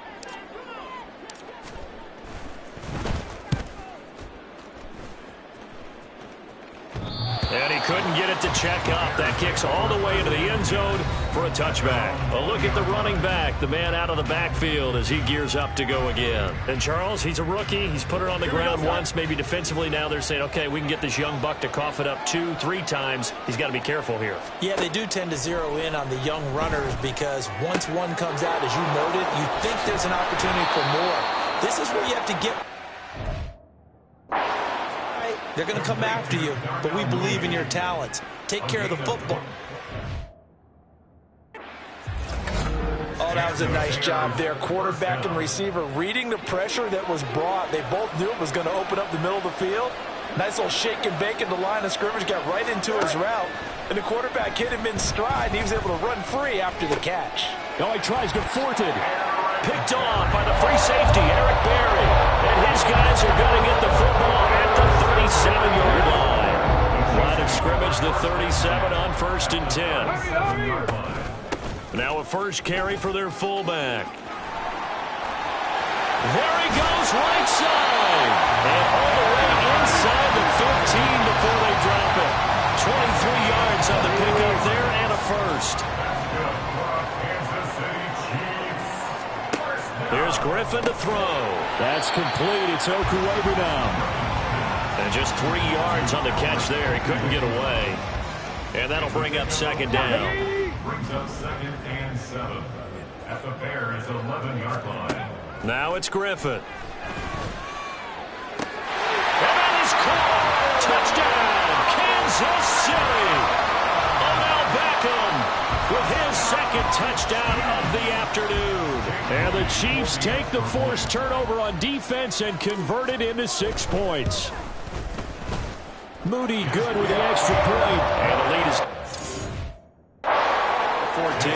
And he couldn't get it to check up. That kicks all the way into the end zone for a touchback. A look at the running back, the man out of the backfield as he gears up to go again. And Charles, he's a rookie. He's put it on the ground once, maybe defensively. Now they're saying, okay, we can get this young buck to cough it up 2, 3 times. He's got to be careful here. Yeah, they do tend to zero in on the young runners because once one comes out, as you noted, you think there's an opportunity for more. This is where you have to get... They're going to come after you, but we believe in your talents. Take care of the football. Oh, that was a nice job there. Quarterback and receiver reading the pressure that was brought. They both knew it was going to open up the middle of the field. Nice little shake and bake in the line of scrimmage, got right into his route. And the quarterback hit him in stride, and he was able to run free after the catch. Now he tries to fourth it. Picked off by the free safety, Eric Berry. And his guys are going to get the football at the 37-yard line. Line of scrimmage, the 37 on 1st and 10. Now a first carry for their fullback. There he goes, right side. And all the way inside the 15 before they drop it. 23 yards on the pickup there and a first. Here's Griffin to throw. That's complete. It's Okuwebu now. And just 3 yards on the catch there. He couldn't get away. And that'll bring up second down. Brings up 2nd and 7 at the Bears' 11-yard line. Now it's Griffin. And that is caught. Touchdown, Kansas City. Odell Beckham with his second touchdown of the afternoon. And the Chiefs take the forced turnover on defense and convert it into 6 points. Moody good with the extra point. And the lead is 14.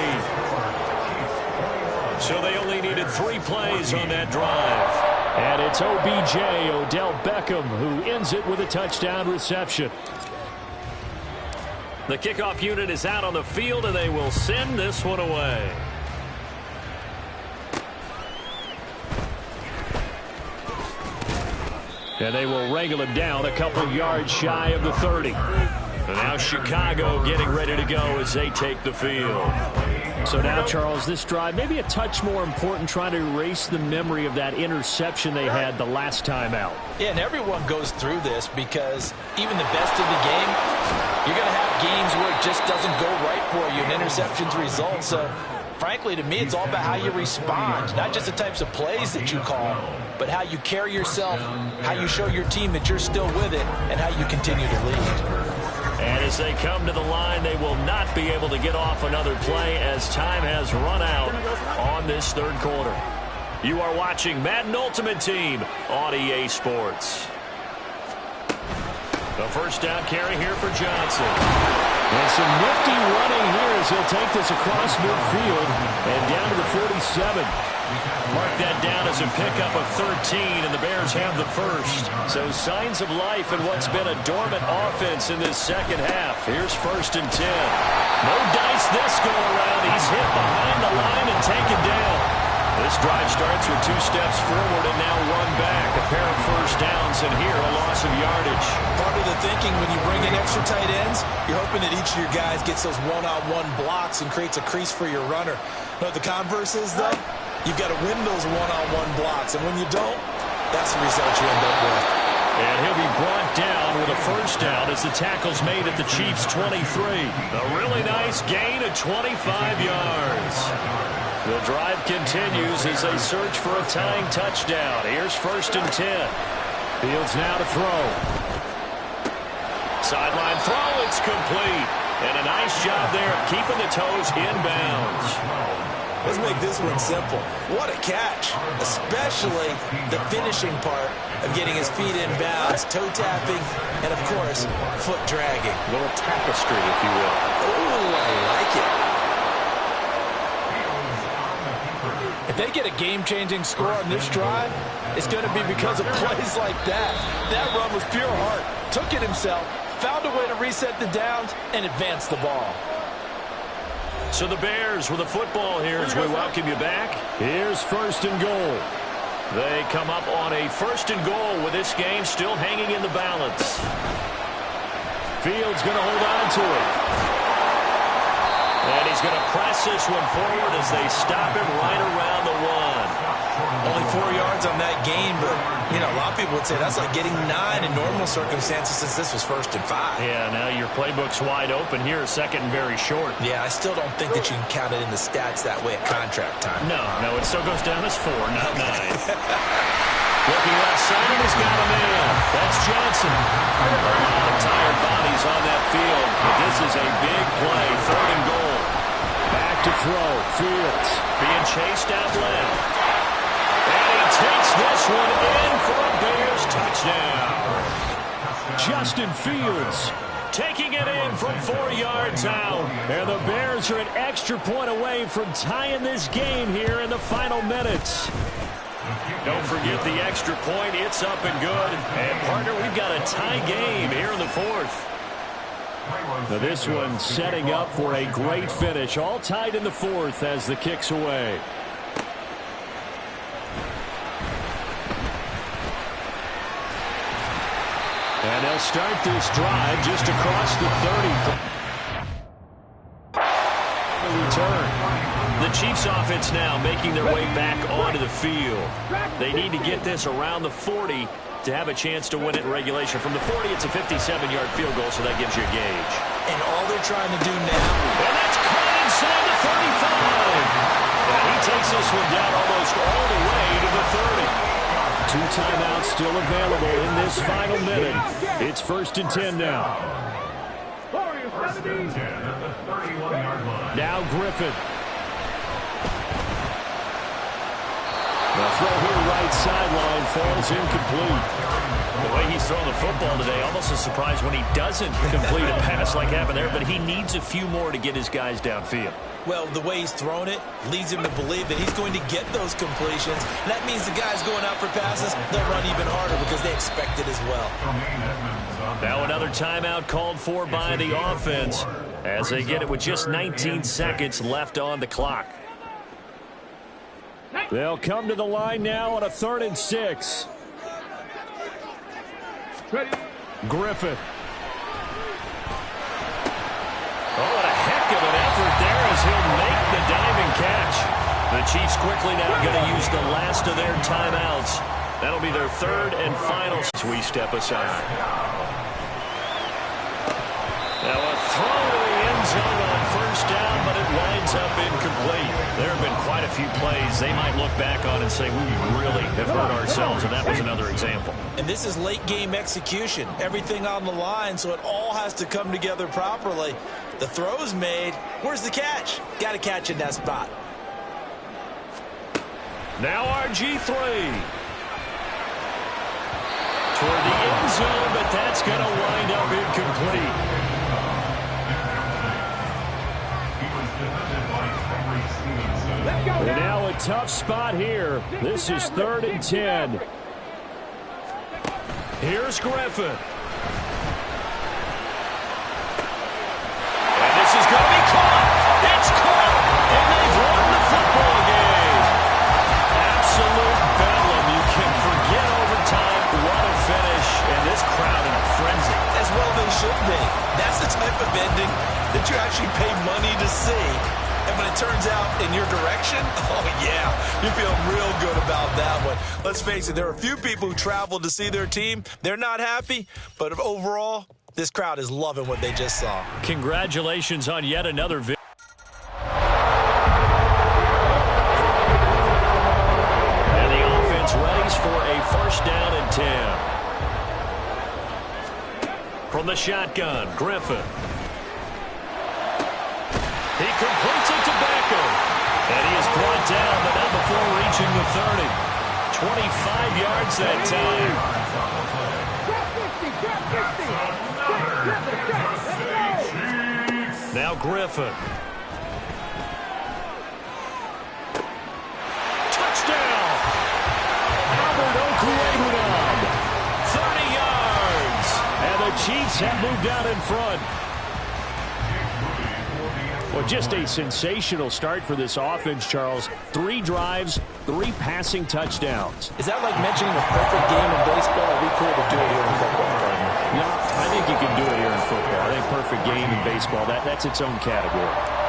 So they only needed 3 plays on that drive. And it's OBJ, Odell Beckham, who ends it with a touchdown reception. The kickoff unit is out on the field, and they will send this one away. And they will wrangle him down a couple yards shy of the 30. And now Chicago getting ready to go as they take the field. So now, Charles, this drive maybe a touch more important, trying to erase the memory of that interception they had the last time out. Yeah, and everyone goes through this because even the best of the game, you're going to have games where it just doesn't go right for you and interceptions result. So, frankly, to me, it's all about how you respond, not just the types of plays that you call, but how you carry yourself, how you show your team that you're still with it, and how you continue to lead. And as they come to the line, they will not be able to get off another play as time has run out on this third quarter. You are watching Madden Ultimate Team on EA Sports. The first down carry here for Johnson. And some nifty running here as he'll take this across midfield and down to the 47. Mark that down as a pickup of 13, and the Bears have the first. So signs of life in what's been a dormant offense in this second half. Here's 1st and 10. No dice this go around. He's hit behind the line and taken down. This drive starts with 2 steps forward and now 1 back. A pair of first downs, and here a loss of yardage. Part of the thinking when you bring in extra tight ends, you're hoping that each of your guys gets those one-on-one blocks and creates a crease for your runner. But the converse is, though, you've got to win those one-on-one blocks, and when you don't, that's the result you end up with. And he'll be brought down with a first down as the tackle's made at the Chiefs' 23. A really nice gain of 25 yards. The drive continues as they search for a tying touchdown. Here's 1st and 10. Fields now to throw. Sideline throw, it's complete. And a nice job there of keeping the toes inbounds. Let's make this one simple. What a catch, especially the finishing part of getting his feet in bounds, toe tapping, and, of course, foot dragging. A little tapestry, if you will. Oh, I like it. If they get a game-changing score on this drive, it's going to be because of plays like that. That run was pure heart. Took it himself, found a way to reset the downs, and advance the ball. So the Bears with a football here as we welcome you back. Here's first and goal. They come up on a first and goal with this game still hanging in the balance. Fields going to hold on to it. And he's going to press this one forward as they stop him right around the 1. Only 4 yards on that gain, but, you know, a lot of people would say that's like getting 9 in normal circumstances since this was 1st and 5. Yeah, now your playbook's wide open here, second and very short. Yeah, I still don't think that you can count it in the stats that way at contract time. No, it still goes down as 4, not 9. Looking left side, he's got a man. That's Johnson. A lot of tired bodies on that field, but this is a big play, 3rd and goal. Back to throw, Fields. Being chased out left. And he takes this one in for a Bears touchdown. Justin Fields taking it in from 4 yards out. And the Bears are an extra point away from tying this game here in the final minutes. Don't forget the extra point. It's up and good. And, partner, we've got a tie game here in the 4th. Now this one setting up for a great finish. All tied in the 4th as the kick's away. And they'll start this drive just across the 30. The return. The Chiefs offense now making their way back onto the field. They need to get this around the 40 to have a chance to win it in regulation. From the 40, it's a 57-yard field goal, so that gives you a gauge. And all they're trying to do now. And that's caught inside the 35. And he takes this one down almost all the way to the 30. 2 timeouts still available in this final minute. It's 1st and 10 now. Now Griffin. The throw here right sideline falls incomplete. The way he's throwing the football today, almost a surprise when he doesn't complete a pass like happened there, but he needs a few more to get his guys downfield. Well, the way he's thrown it leads him to believe that he's going to get those completions. And that means the guys going out for passes, they'll run even harder because they expect it as well. Now another timeout called for by the offense as they get it with just 19 seconds left on the clock. They'll come to the line now on a 3rd and 6. Griffin. Oh, what a heck of an effort there as he'll make the diving catch. The Chiefs quickly now going to use the last of their timeouts. That'll be their 3rd and final as we step aside. Now a throw to the end zone on 1st down, but it winds up incomplete. There have been quite a few plays they might look back on and say, we really have hurt ourselves, and that was another example. And this is late game execution. Everything on the line, so it all has to come together properly. The throw's made. Where's the catch? Got to catch in that spot. Now RG3. Toward the end zone, but that's going to wind up incomplete. And now a tough spot here. This is 3rd and 10. Here's Griffin. And this is going to be caught. It's caught. And they've won the football game. Absolute bedlam. You can forget overtime. What a finish. And this crowd in a frenzy. As well they should be. That's the type of ending that you actually pay money to see. And when it turns out in your direction, oh yeah, you feel real good about that one. Let's face it, there are a few people who travel to see their team. They're not happy, but overall, this crowd is loving what they just saw. Congratulations on yet another victory. And the offense readies for a 1st down and 10. From the shotgun, Griffin. He completes it to Beckham. And he is brought down, but not before reaching the 30. 25 yards that time. Now Griffin. Touchdown! Albert Okwuegbunam. 30 yards. And the Chiefs have moved out in front. Well, just a sensational start for this offense, Charles. 3 drives, 3 passing touchdowns. Is that like mentioning a perfect game in baseball? Are we cool to do it here in football? No, I think you can do it here in football. I think perfect game in baseball, that's its own category.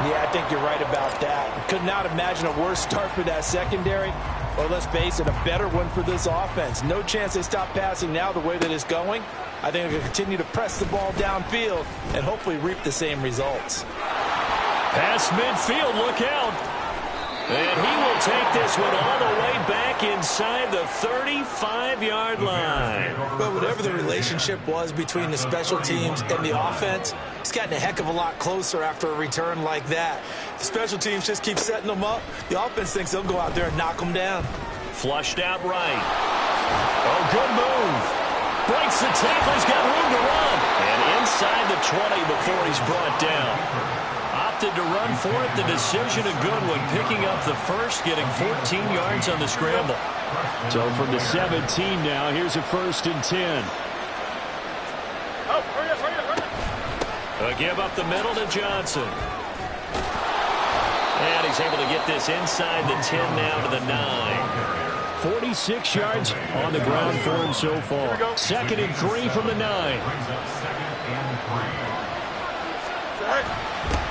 Yeah, I think you're right about that. Could not imagine a worse start for that secondary, or let's face it, a better one for this offense. No chance they stop passing now the way that it's going. I think they're going to continue to press the ball downfield and hopefully reap the same results. Past midfield, look out. And he will take this one all the way back inside the 35-yard line. But whatever the relationship was between the special teams and the offense, it's gotten a heck of a lot closer after a return like that. The special teams just keep setting them up. The offense thinks they'll go out there and knock them down. Flushed out right. Oh, good move. Breaks the tackle. He's got room to run. And inside the 20 before he's brought down. Opted to run for it. The decision a good one. Picking up the first, getting 14 yards on the scramble. So from the 17 now, here's a 1st and 10. A give up the middle to Johnson. And he's able to get this inside the 10 now to the 9. 46 yards on the ground for him so far. 2nd and 3 from the 9.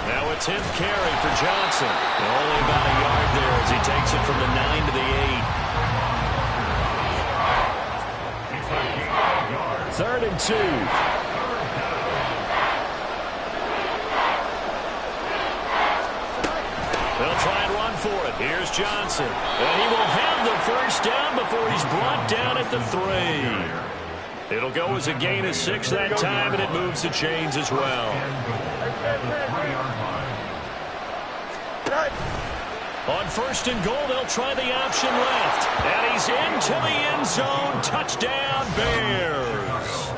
Now a 10th carry for Johnson. Only about a yard there as he takes it from the 9 to the 8. 3rd and 2. They'll try and run for it. Here's Johnson. And he will have the first down before he's brought down at the 3. It'll go as a gain of 6 that time, and it moves the chains as well. On 1st and goal, they'll try the option left. And he's into the end zone. Touchdown, Bears.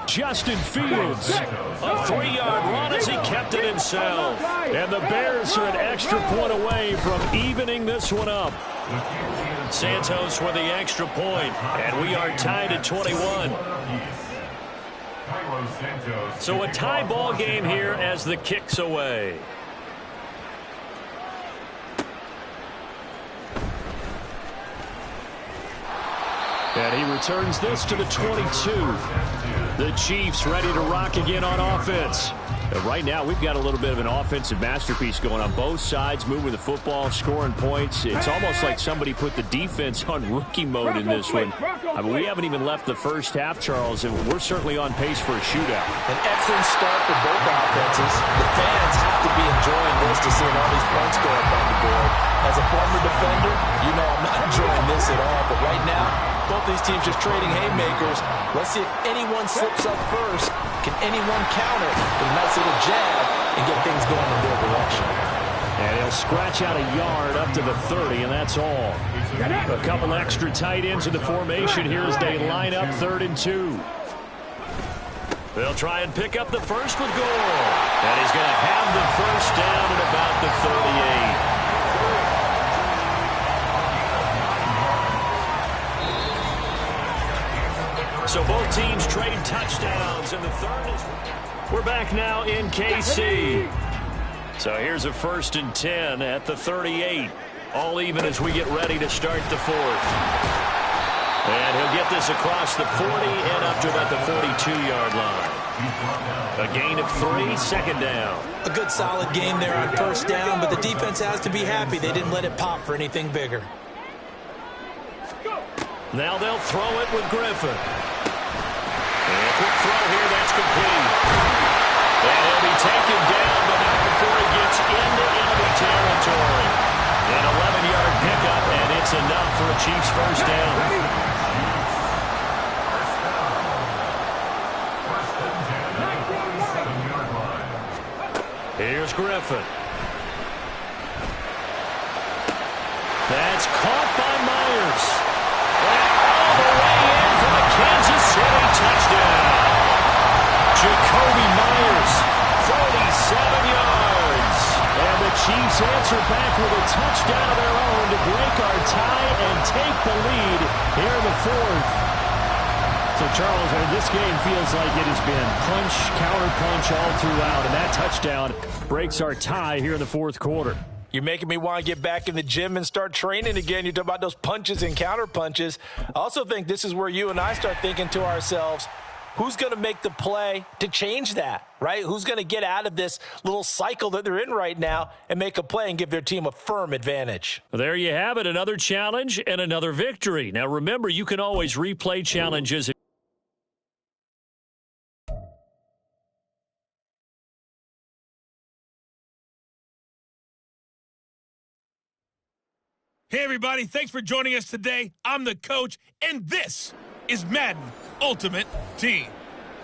Justin Fields, a 3-yard run as he kept it himself. And the Bears are an extra point away from evening this one up. Santos with the extra point, and we are tied at 21. So a tie ball game here as the kick's away. And he returns this to the 22. The Chiefs ready to rock again on offense. Right now, we've got a little bit of an offensive masterpiece going on both sides, moving the football, scoring points. It's almost like somebody put the defense on rookie mode in this one. I mean, we haven't even left the first half, Charles, and we're certainly on pace for a shootout. An excellent start for both offenses. The fans have to be enjoying this to see all these points go up on the board. As a former defender, you know I'm not enjoying this at all, but right now, both these teams just trading haymakers. Let's see if anyone slips up first. Can anyone counter with a nice little jab and get things going in their direction? And he'll scratch out a yard up to the 30, and that's all. A couple extra tight ends in the formation here as they line up 3rd and 2. They'll try and pick up the first with Gore. And he's going to have the first down at about the 38. So both teams trade touchdowns in the 3rd. We're back now in KC. So here's a 1st and 10 at the 38. All even as we get ready to start the 4th. And he'll get this across the 40 and up to about the 42-yard line. A gain of 3, 2nd down. A good solid game there on 1st down, but the defense has to be happy they didn't let it pop for anything bigger. Now they'll throw it with Griffin. And a quick throw here, that's complete. And he'll be taken down, but not before he gets into enemy territory. An 11-yard pickup, and it's enough for a Chiefs first down. Here's Griffin. That's caught by Myers. Jacoby Myers, 47 yards. And the Chiefs answer back with a touchdown of their own to break our tie and take the lead here in the fourth. So, Charles, this game feels like it has been punch, counter-punch all throughout, and that touchdown breaks our tie here in the fourth quarter. You're making me want to get back in the gym and start training again. You talk about those punches and counter punches. I also think this is where you and I start thinking to ourselves, who's going to make the play to change that, right? Who's going to get out of this little cycle that they're in right now and make a play and give their team a firm advantage? Well, there you have it, another challenge and another victory. Now, remember, you can always replay challenges. Hey, everybody. Thanks for joining us today. I'm the coach, and this is Madden Ultimate Team.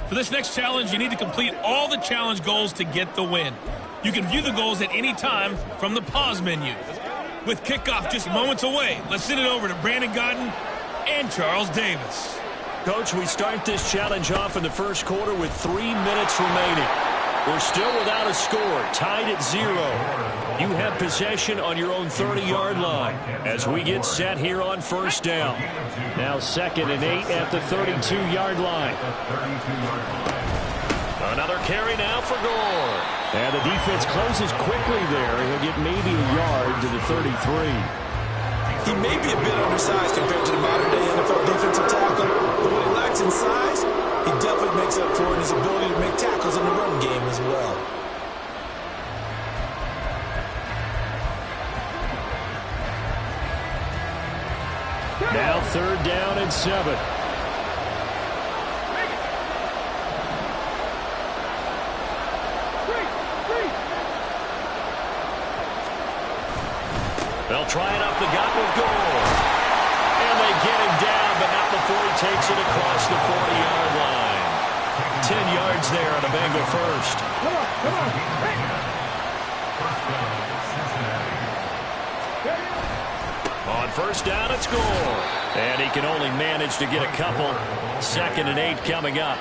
For this next challenge, you need to complete all the challenge goals to get the win. You can view the goals at any time from the pause menu. With kickoff just moments away, let's send it over to Brandon Godden and Charles Davis. Coach, we start this challenge off in the first quarter with 3 minutes remaining. We're still without a score, tied at 0. You have possession on your own 30-yard line as we get set here on first down. Now 2nd and 8 at the 32-yard line. Another carry now for Gore. And the defense closes quickly there. He'll get maybe a yard to the 33. He may be a bit undersized compared to the modern-day NFL defensive tackle, but what he lacks in size, he definitely makes up for in his ability to make tackles in the run game as well. Now 3rd down and 7. They'll try it up the gut with Gore. And they get him down, but not before he takes it across the 40-yard line. 10 yards there on a Bengal first. Come on. Hey. On first down, it's Gore. And he can only manage to get a couple. 2nd and 8 coming up.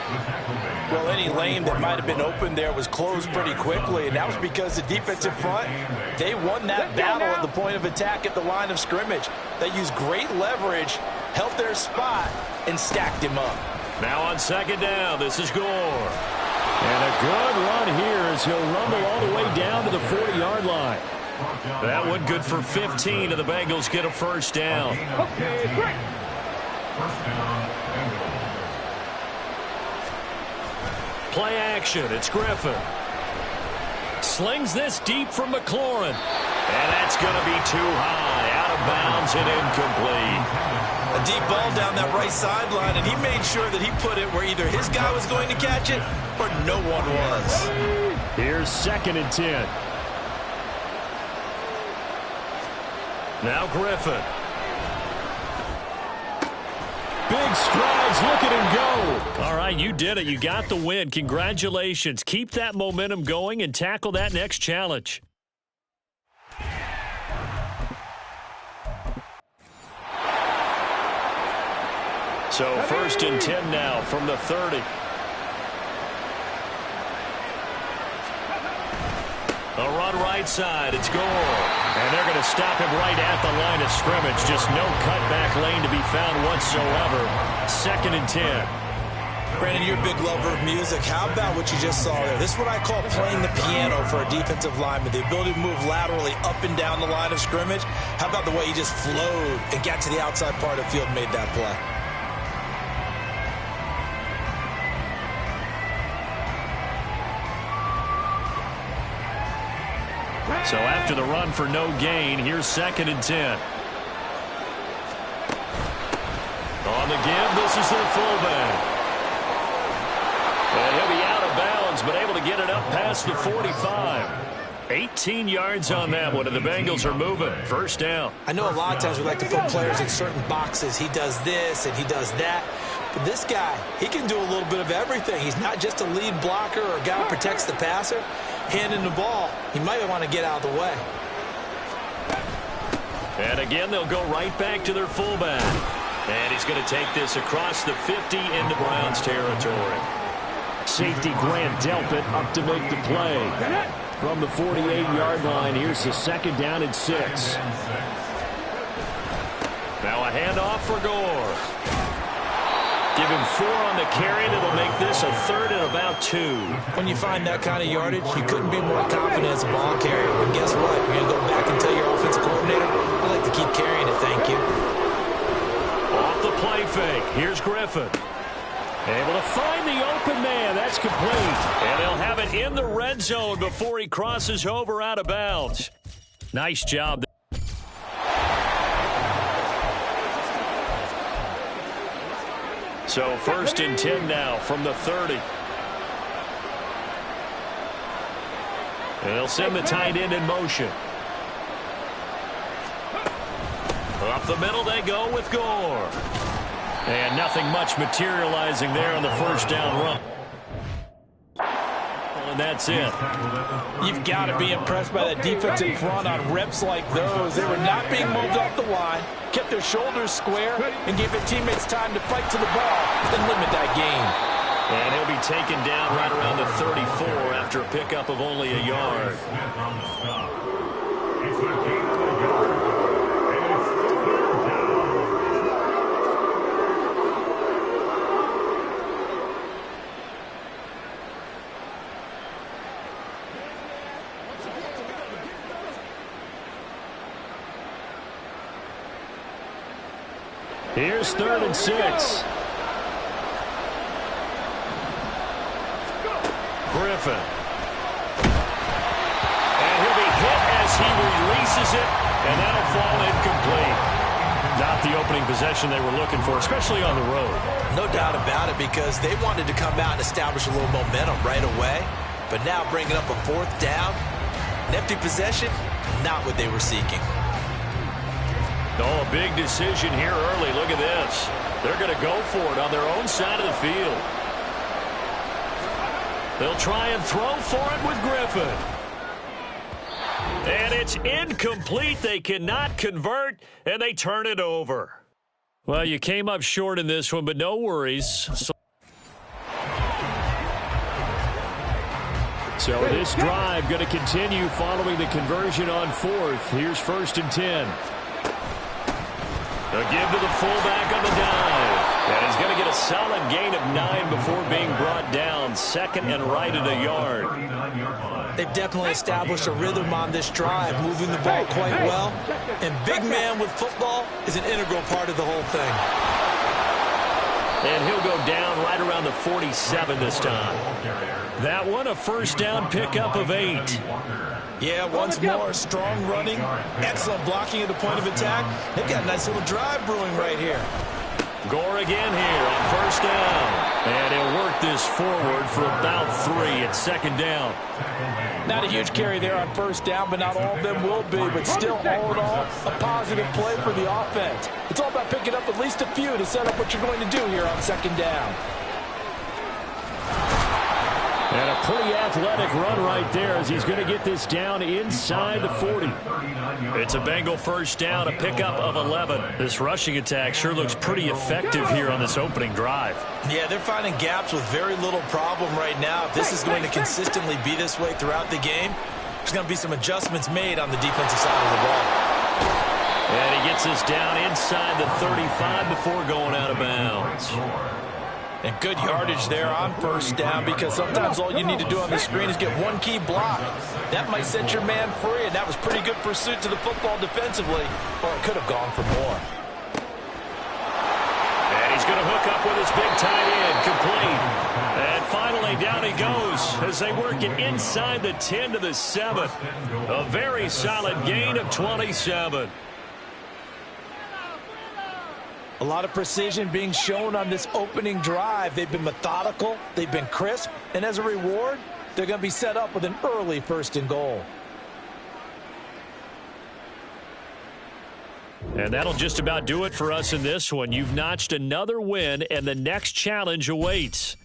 Well, any lane that might have been open there was closed pretty quickly, and that was because the defensive front, they won that battle at the point of attack at the line of scrimmage. They used great leverage, held their spot, and stacked him up. Now on 2nd down, this is Gore. And a good run here as he'll rumble all the way down to the 40-yard line. That one good for 15, and the Bengals get a first down. Okay, great. Play action, it's Griffin. Slings this deep from McLaurin. And that's going to be too high, out of bounds and incomplete. A deep ball down that right sideline, and he made sure that he put it where either his guy was going to catch it or no one was. Here's 2nd and 10. Now Griffin. Big strides, look at him go. All right, you did it. You got the win. Congratulations. Keep that momentum going and tackle that next challenge. So 1st and 10 now from the 30. A run right side. It's Gore. And they're going to stop him right at the line of scrimmage. Just no cutback lane to be found whatsoever. 2nd and 10. Brandon, you're a big lover of music. How about what you just saw there? This is what I call playing the piano for a defensive lineman. The ability to move laterally up and down the line of scrimmage. How about the way he just flowed and got to the outside part of the field and made that play? So after the run for no gain, here's 2nd and 10. On the give, this is their fullback. And he'll be out of bounds, but able to get it up past the 45. 18 yards on that one, and the Bengals are moving. First down. I know a lot of times we like to put players in certain boxes. He does this and he does that. But this guy, he can do a little bit of everything. He's not just a lead blocker or a guy who protects the passer. Handing the ball, he might want to get out of the way. And again, they'll go right back to their fullback. And he's going to take this across the 50 into Browns territory. Safety Grant Delpit up to make the play. From the 48-yard line, here's the second down and 6. Now a handoff for Gore. Give him 4 on the carry, and it'll make this a 3rd and about 2. When you find that kind of yardage, you couldn't be more confident as a ball carrier. And guess what? You're going to go back and tell your offensive coordinator, I'd like to keep carrying it, thank you. Off the play fake. Here's Griffin. Able to find the open man. That's complete. And they'll have it in the red zone before he crosses over out of bounds. Nice job. So 1st and 10 now from the 30. And they'll send the tight end in motion. Up the middle they go with Gore. And nothing much materializing there on the first down run. And that's it. You've got to be impressed by that defensive front on reps like those. They were not being moved off the line, kept their shoulders square, and gave their teammates time to fight to the ball and limit that gain. And he'll be taken down right around the 34 after a pickup of only a yard. Here's 3rd and 6. Griffin. And he'll be hit as he releases it, and that'll fall incomplete. Not the opening possession they were looking for, especially on the road. No doubt about it, because they wanted to come out and establish a little momentum right away. But now bringing up a 4th down, an empty possession, not what they were seeking. Oh, a big decision here early. Look at this. They're going to go for it on their own side of the field. They'll try and throw for it with Griffin. And it's incomplete. They cannot convert, and they turn it over. Well, you came up short in this one, but no worries. So this drive going to continue following the conversion on 4th. Here's 1st and 10. A give to the fullback on the dive. And he's going to get a solid gain of 9 before being brought down. 2nd and right at a yard. They've definitely established a rhythm on this drive, moving the ball quite well. And big man with football is an integral part of the whole thing. And he'll go down right around the 47 this time. That one, a 1st down pickup of 8. Yeah, once more, strong running, excellent blocking at the point of attack. They've got a nice little drive brewing right here. Gore again here on 1st down. And he'll work this forward for about 3 at 2nd down. Not a huge carry there on 1st down, but not all of them will be. But still, all in all, a positive play for the offense. It's all about picking up at least a few to set up what you're going to do here on 2nd down. And a pretty athletic run right there as he's going to get this down inside the 40. It's a Bengal 1st down, a pickup of 11. This rushing attack sure looks pretty effective here on this opening drive. Yeah, they're finding gaps with very little problem right now. If this is going to consistently be this way throughout the game, there's going to be some adjustments made on the defensive side of the ball. And he gets us down inside the 35 before going out of bounds. And good yardage there on 1st down, because sometimes all you need to do on the screen is get one key block. That might set your man free, and that was pretty good pursuit to the football defensively, or it could have gone for more. And he's going to hook up with his big tight end, complete. And finally down he goes as they work it inside the 10 to the 7. A very solid gain of 27. A lot of precision being shown on this opening drive. They've been methodical, they've been crisp, and as a reward, they're going to be set up with an early 1st and goal. And that'll just about do it for us in this one. You've notched another win, and the next challenge awaits.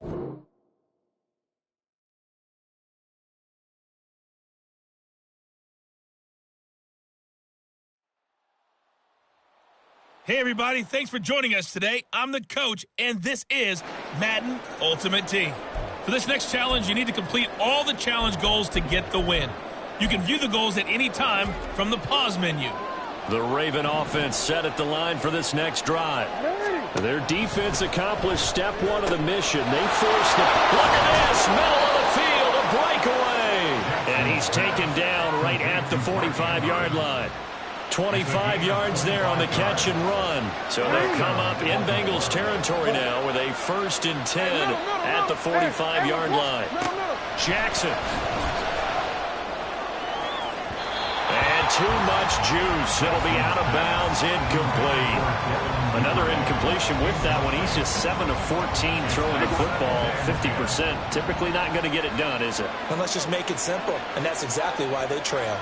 Hey, everybody. Thanks for joining us today. I'm the coach, and this is Madden Ultimate Team. For this next challenge, you need to complete all the challenge goals to get the win. You can view the goals at any time from the pause menu. The Raven offense set at the line for this next drive. Their defense accomplished step one of the mission. They forced the... Look at this! Middle of the field, a breakaway! And he's taken down right at the 45-yard line. 25 yards there on the catch and run. So they'll come up in Bengals territory now with a 1st and 10 at the 45-yard line. Jackson. And too much juice. It'll be out of bounds, incomplete. Another incompletion with that one. He's just 7 of 14 throwing the football, 50%. Typically not going to get it done, is it? And let's just make it simple. And that's exactly why they trail.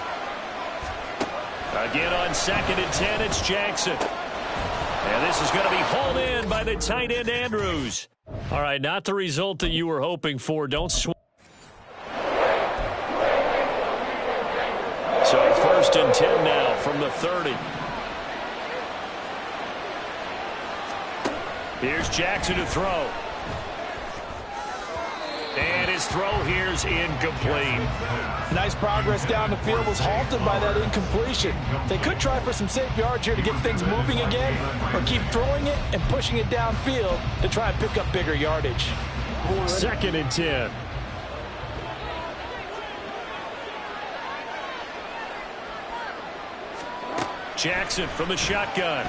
Again on 2nd and 10, it's Jackson. And this is going to be hauled in by the tight end, Andrews. All right, not the result that you were hoping for. Don't swing. So 1st and 10 now from the 30. Here's Jackson to throw. And his throw here's incomplete. Nice progress down the field was halted by that incompletion. They could try for some safe yards here to get things moving again, or keep throwing it and pushing it downfield to try and pick up bigger yardage. 2nd and 10. Jackson from the shotgun.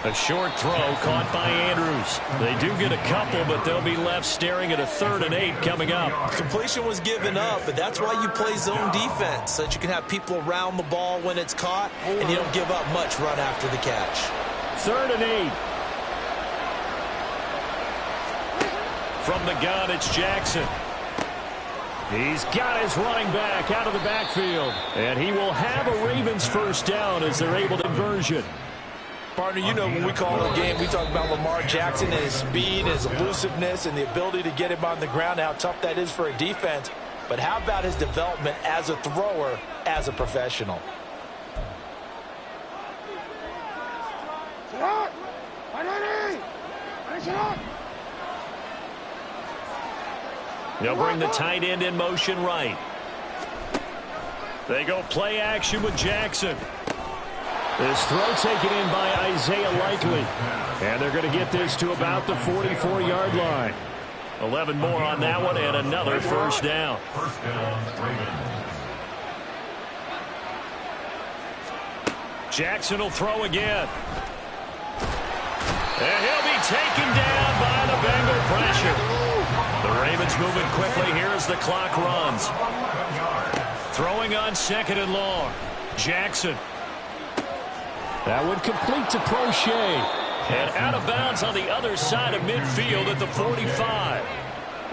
A short throw caught by Andrews. They do get a couple, but they'll be left staring at a 3rd and 8 coming up. Completion was given up, but that's why you play zone defense, so that you can have people around the ball when it's caught, and you don't give up much run after the catch. 3rd and 8. From the gun, it's Jackson. He's got his running back out of the backfield, and he will have a Ravens 1st down as they're able to conversion. Partner, you know when we call a game, we talk about Lamar Jackson and his speed, his elusiveness, and the ability to get him on the ground, how tough that is for a defense. But how about his development as a thrower, as a professional? They'll bring the tight end in motion right. They go play action with Jackson. This throw taken in by Isaiah Likely. And they're going to get this to about the 44-yard line. 11 more on that one and another 1st down. Jackson will throw again. And he'll be taken down by the Bengal pressure. The Ravens moving quickly here as the clock runs. Throwing on 2nd and long. Jackson. That one complete to Prochet. And out of bounds on the other side of midfield at the 45.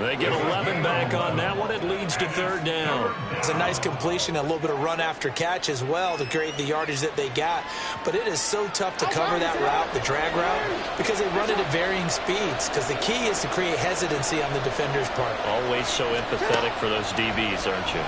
They get 11 back on that one. It leads to 3rd down. It's a nice completion, a little bit of run after catch as well to create the yardage that they got. But it is so tough to cover that route, the drag route, because they run it at varying speeds. Because the key is to create hesitancy on the defender's part. Always so empathetic for those DBs, aren't you?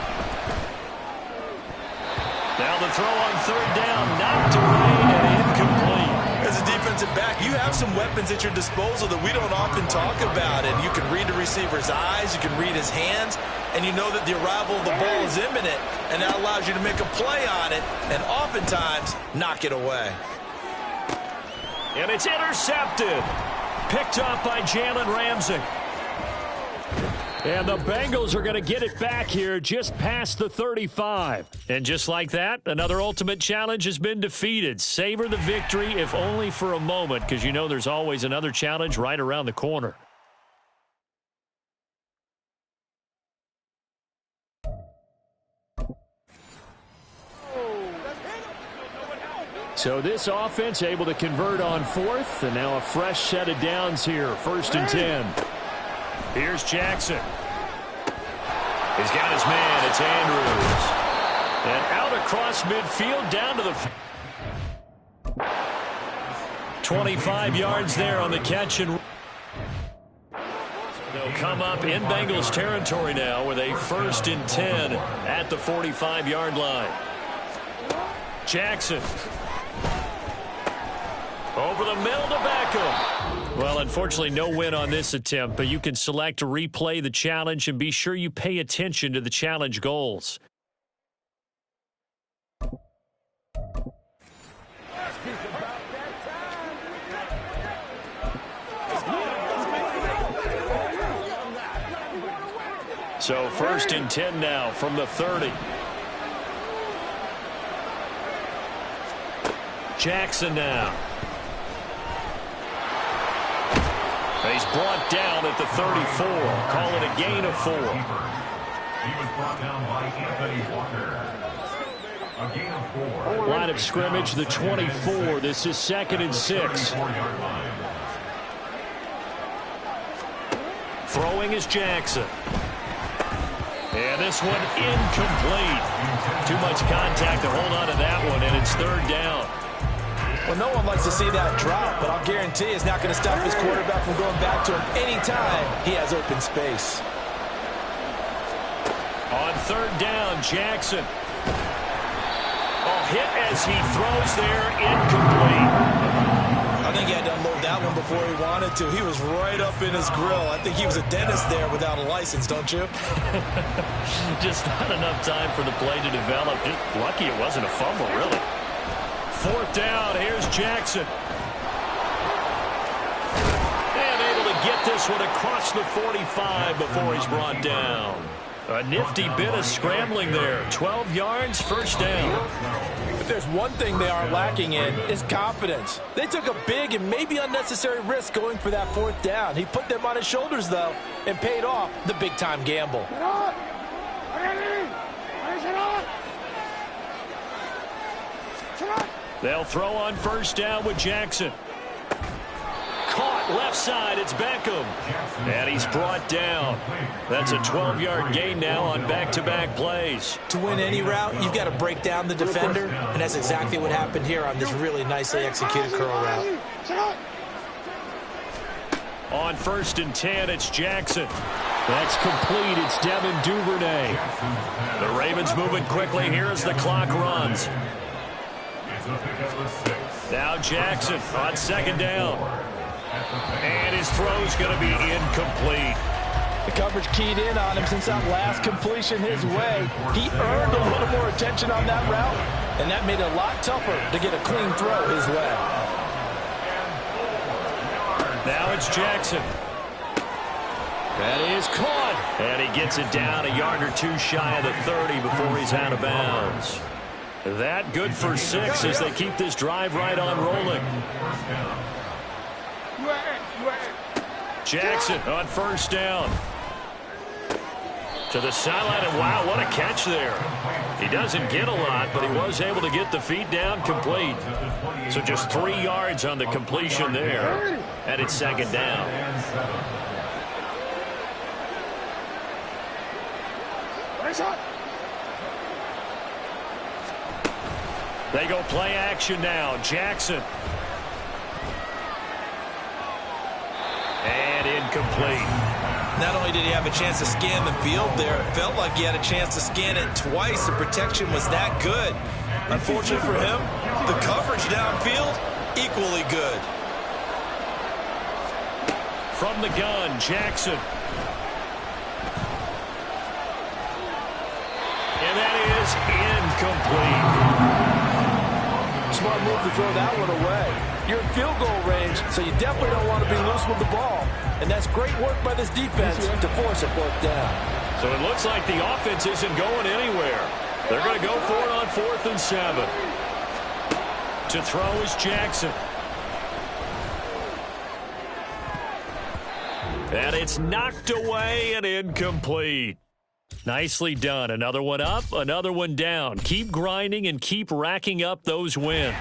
Now the throw on 3rd down, knocked away and incomplete. As a defensive back, you have some weapons at your disposal that we don't often talk about. And you can read the receiver's eyes, you can read his hands, and you know that the arrival of the ball is imminent, and that allows you to make a play on it and oftentimes knock it away. And it's intercepted. Picked up by Jalen Ramsey. And the Bengals are going to get it back here just past the 35. And just like that, another ultimate challenge has been defeated. Savor the victory, if only for a moment, because you know there's always another challenge right around the corner. So this offense able to convert on 4th, and now a fresh set of downs here, 1st and 10. Here's Jackson. He's got his man. It's Andrews. And out across midfield down to the 25 yards there on the catch and come up in Bengals territory now with a 1st and 10 at the 45-yard line. Jackson. Over the middle to Beckham. Well, unfortunately, no win on this attempt, but you can select to replay the challenge and be sure you pay attention to the challenge goals. So 1st and 10 now from the 30. Jackson now. He's brought down at the 34. Call it a gain of 4. He was brought down by Anthony Walker. A gain of 4. Line of scrimmage, the 24. This is 2nd and 6. Throwing is Jackson. And this one incomplete. Too much contact to hold on to that one, and it's 3rd down. Well, no one likes to see that drop, but I'll guarantee it's not going to stop his quarterback from going back to him anytime he has open space. On 3rd down, Jackson. Hit as he throws there, incomplete. I think he had to unload that one before he wanted to. He was right up in his grill. I think he was a dentist there without a license, don't you? Just not enough time for the play to develop. Just lucky it wasn't a fumble, really. 4th down, here's Jackson. And able to get this one across the 45 before he's brought down. A nifty bit of scrambling there. 12 yards, 1st down. If there's one thing they are lacking in, it's confidence. They took a big and maybe unnecessary risk going for that 4th down. He put them on his shoulders, though, and paid off the big-time gamble. They'll throw on 1st down with Jackson. Caught left side, it's Beckham. And he's brought down. That's a 12-yard gain now on back-to-back plays. To win any route, you've got to break down the defender, and that's exactly what happened here on this really nicely executed curl route. On 1st and 10, it's Jackson. That's complete. It's Devin Duvernay. The Ravens moving quickly here as the clock runs. Now Jackson on 2nd down. And his throw's going to be incomplete. The coverage keyed in on him since that last completion his way. He earned a little more attention on that route, and that made it a lot tougher to get a clean throw his way. Now it's Jackson. That is caught. And he gets it down a yard or two shy of the 30 before he's out of bounds. That good for 6 as they keep this drive right on rolling. Jackson on 1st down. To the sideline, and wow, what a catch there. He doesn't get a lot, but he was able to get the feet down complete. So just 3 yards on the completion there. And it's 2nd down. They go play action now. Jackson. And incomplete. Not only did he have a chance to scan the field there, it felt like he had a chance to scan it twice. The protection was that good. Unfortunately for him, the coverage downfield, equally good. From the gun, Jackson. And that is incomplete. Smart move to throw that one away. You're in field goal range, so you definitely don't want to be loose with the ball. And that's great work by this defense to force a 4th down. So it looks like the offense isn't going anywhere. They're going to go for it on 4th and 7. To throw is Jackson. And it's knocked away and incomplete. Nicely done. Another one up, another one down. Keep grinding and keep racking up those wins.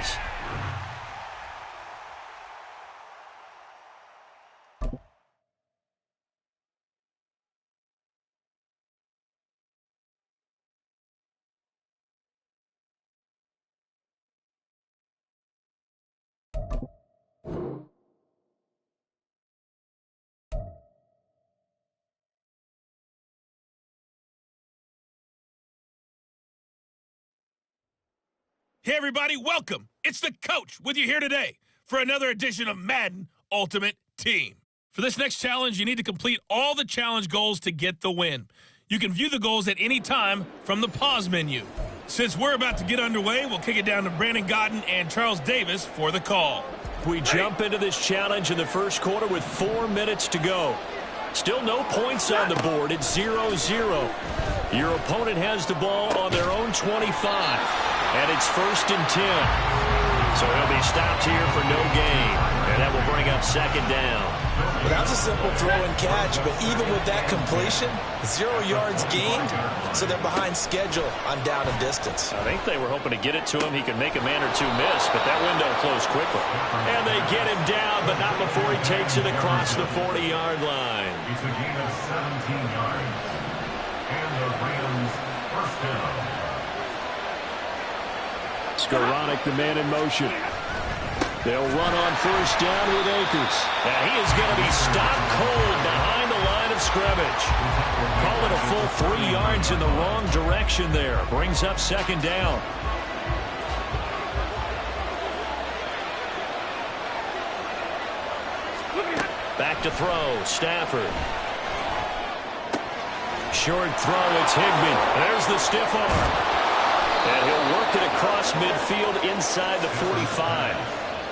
Hey, everybody, welcome. It's the coach with you here today for another edition of Madden Ultimate Team. For this next challenge, you need to complete all the challenge goals to get the win. You can view the goals at any time from the pause menu. Since we're about to get underway, we'll kick it down to Brandon Godden and Charles Davis for the call. We jump into this challenge in the first quarter with 4 minutes to go. Still no points on the board. It's 0-0. Your opponent has the ball on their own 25, and it's 1st and 10. So he'll be stopped here for no gain, and that will bring up 2nd down. Well, that was a simple throw and catch, but even with that completion, 0 yards gained, so they're behind schedule on down and distance. I think they were hoping to get it to him. He could make a man or two miss, but that window closed quickly. And they get him down, but not before he takes it across the 40-yard line. It's a gain of 17 yards. And the Rams first down. Skoranek, the man in motion. They'll run on 1st down with Akers. And he is going to be stopped cold behind the line of scrimmage. Call it a full 3 yards in the wrong direction there. Brings up 2nd down. Back to throw. Stafford. Short throw. It's Higbee. There's the stiff arm. And he'll work it across midfield inside the 45.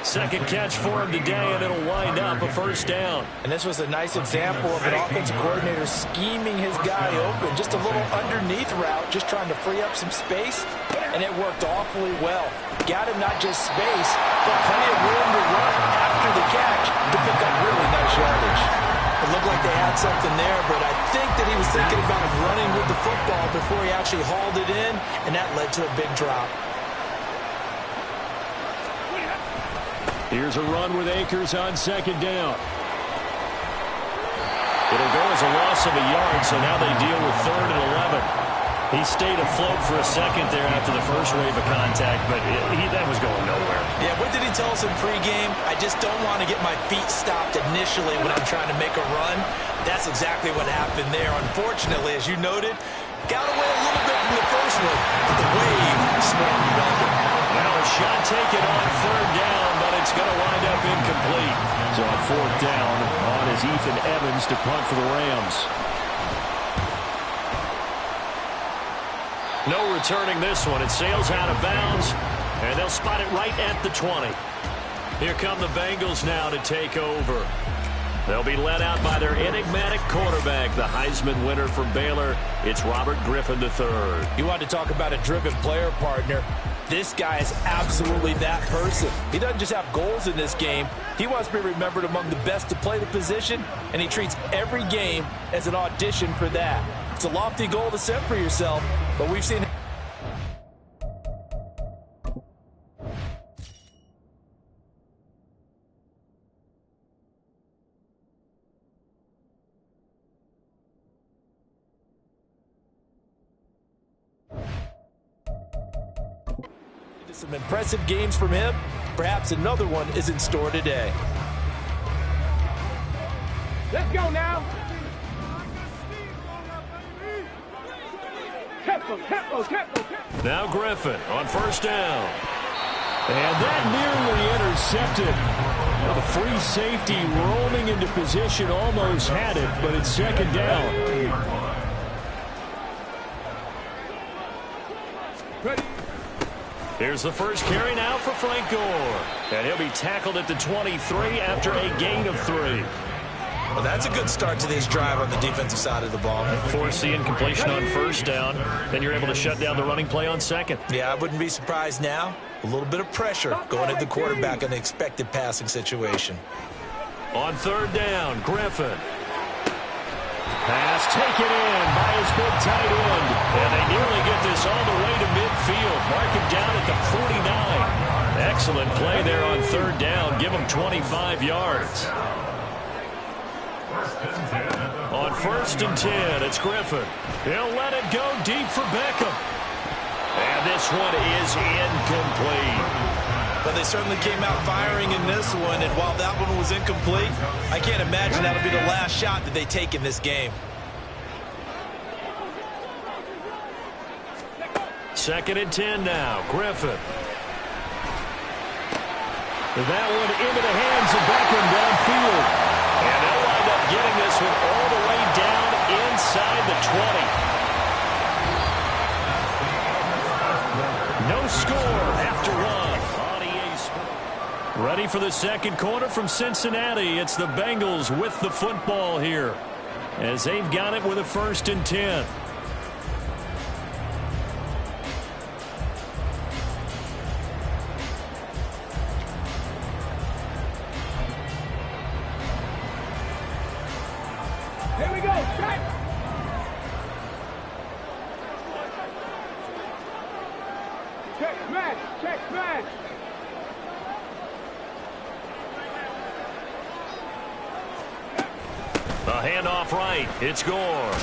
Second catch for him today, and it'll wind up a 1st down. And this was a nice example of an offensive coordinator scheming his guy open. Just a little underneath route, just trying to free up some space, and it worked awfully well. Got him not just space, but plenty of room to run after the catch to pick up really nice yardage. It looked like they had something there, but I think that he was thinking about running with the football before he actually hauled it in, and that led to a big drop. Here's a run with Akers on 2nd down. It'll go as a loss of a yard, so now they deal with 3rd and 11. He stayed afloat for a second there after the first wave of contact, but that was going nowhere. Yeah, what did he tell us in pregame? I just don't want to get my feet stopped initially when I'm trying to make a run. That's exactly what happened there. Unfortunately, as you noted, got away a little bit from the first one, but the wave swarmed around him. Now a shot taken on 3rd down, but it's going to wind up incomplete. So on 4th down, on is Ethan Evans to punt for the Rams. No returning this one. It sails out of bounds, and they'll spot it right at the 20. Here come the Bengals now to take over. They'll be led out by their enigmatic quarterback, the Heisman winner from Baylor. It's Robert Griffin III. You want to talk about a driven player partner. This guy is absolutely that person. He doesn't just have goals in this game. He wants to be remembered among the best to play the position, and he treats every game as an audition for that. It's a lofty goal to set for yourself, but we've seen some impressive games from him. Perhaps another one is in store today. Let's go now. Tempo. Now Griffin on 1st down. And that nearly intercepted. Well, the free safety rolling into position almost had it, but it's 2nd down. Ready. Here's the first carry now for Frank Gore. And he'll be tackled at the 23 after a gain of 3. Well, that's a good start to this drive on the defensive side of the ball. Force the incompletion on 1st down. Then you're able to shut down the running play on 2nd. Yeah, I wouldn't be surprised now. A little bit of pressure going at the quarterback in the expected passing situation. On 3rd down, Griffin. Pass taken in by his big tight end. And they nearly get this all the way to midfield. Mark him down at the 49. Excellent play there on 3rd down. Give him 25 yards. On 1st and 10, it's Griffin. He'll let it go deep for Beckham. And this one is incomplete. But they certainly came out firing in this one, and while that one was incomplete, I can't imagine that'll be the last shot that they take in this game. 2nd and 10 now. Griffin. That one into the hands of Beckham downfield. And they'll wind up getting this one all the way down inside the 20. No score after one on EA Sports. Ready for the second quarter from Cincinnati. It's the Bengals with the football here, as they've got it with a 1st and 10. Here we go. Check. Check smash. Check smash. A handoff right. It's Gore.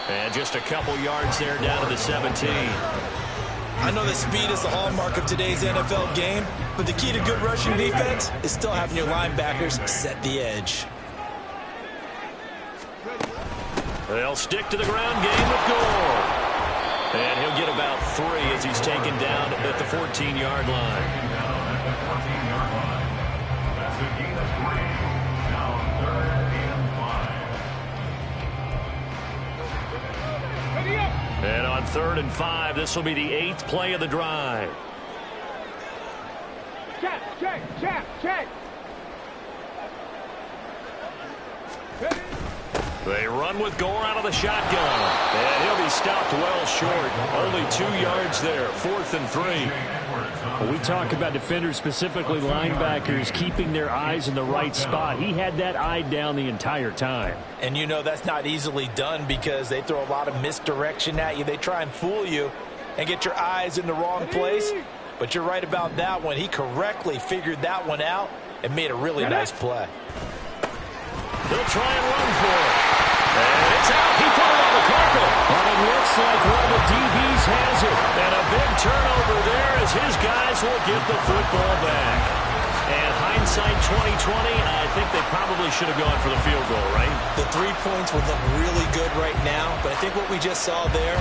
And just a couple yards there down to the 17. I know that speed is the hallmark of today's NFL game, but the key to good rushing defense is still having your linebackers set the edge. They'll stick to the ground game with Gore. And he'll get about 3 as he's taken down at the 14-yard line. That's a gain of 3. Now 3rd and 5. Ready up. And on 3rd and 5, this will be the 8th play of the drive. Check. Check. Check. Check. Ready. They run with Gore out of the shotgun. And he'll be stopped well short. Only 2 yards there. 4th and 3. When we talk about defenders, specifically linebackers, keeping their eyes in the right spot, he had that eye down the entire time. And you know that's not easily done because they throw a lot of misdirection at you. They try and fool you and get your eyes in the wrong place. But you're right about that one. He correctly figured that one out and made a really nice play. They'll try and run for it. And it's out. He put it on the carpet. And it looks like one of the DBs has it. And a big turnover there as his guys will get the football back. And hindsight 2020, I think they probably should have gone for the field goal, right? The 3 points would look really good right now, but I think what we just saw there,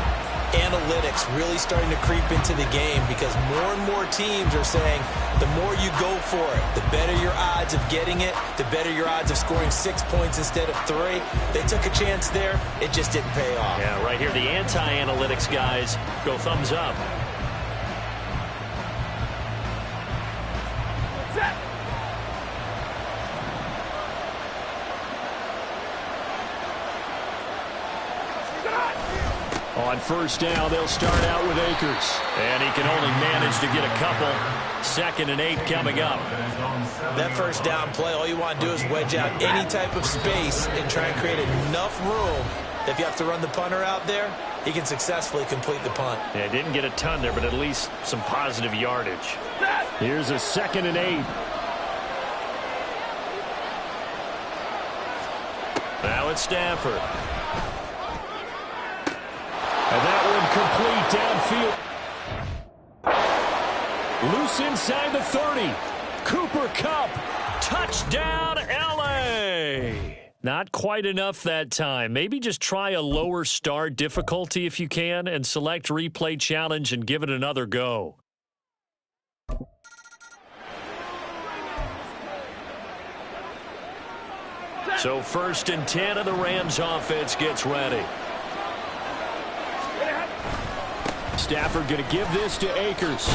analytics really starting to creep into the game because more and more teams are saying the more you go for it, the better your odds of getting it, the better your odds of scoring 6 points instead of 3. They took a chance there. It just didn't pay off. Yeah, right here, the anti-analytics guys go thumbs up. Set. On 1st down, they'll start out with Akers. And he can only manage to get a couple. 2nd and 8 coming up. That 1st down play, all you want to do is wedge out any type of space and try and create enough room that if you have to run the punter out there, he can successfully complete the punt. Yeah, didn't get a ton there, but at least some positive yardage. Here's a 2nd and 8. Now it's Stafford. And that one complete downfield. Loose inside the 30. Cooper Kupp. Touchdown, LA! Not quite enough that time. Maybe just try a lower star difficulty if you can and select replay challenge and give it another go. So 1st and 10 of the Rams offense gets ready. Stafford going to give this to Akers.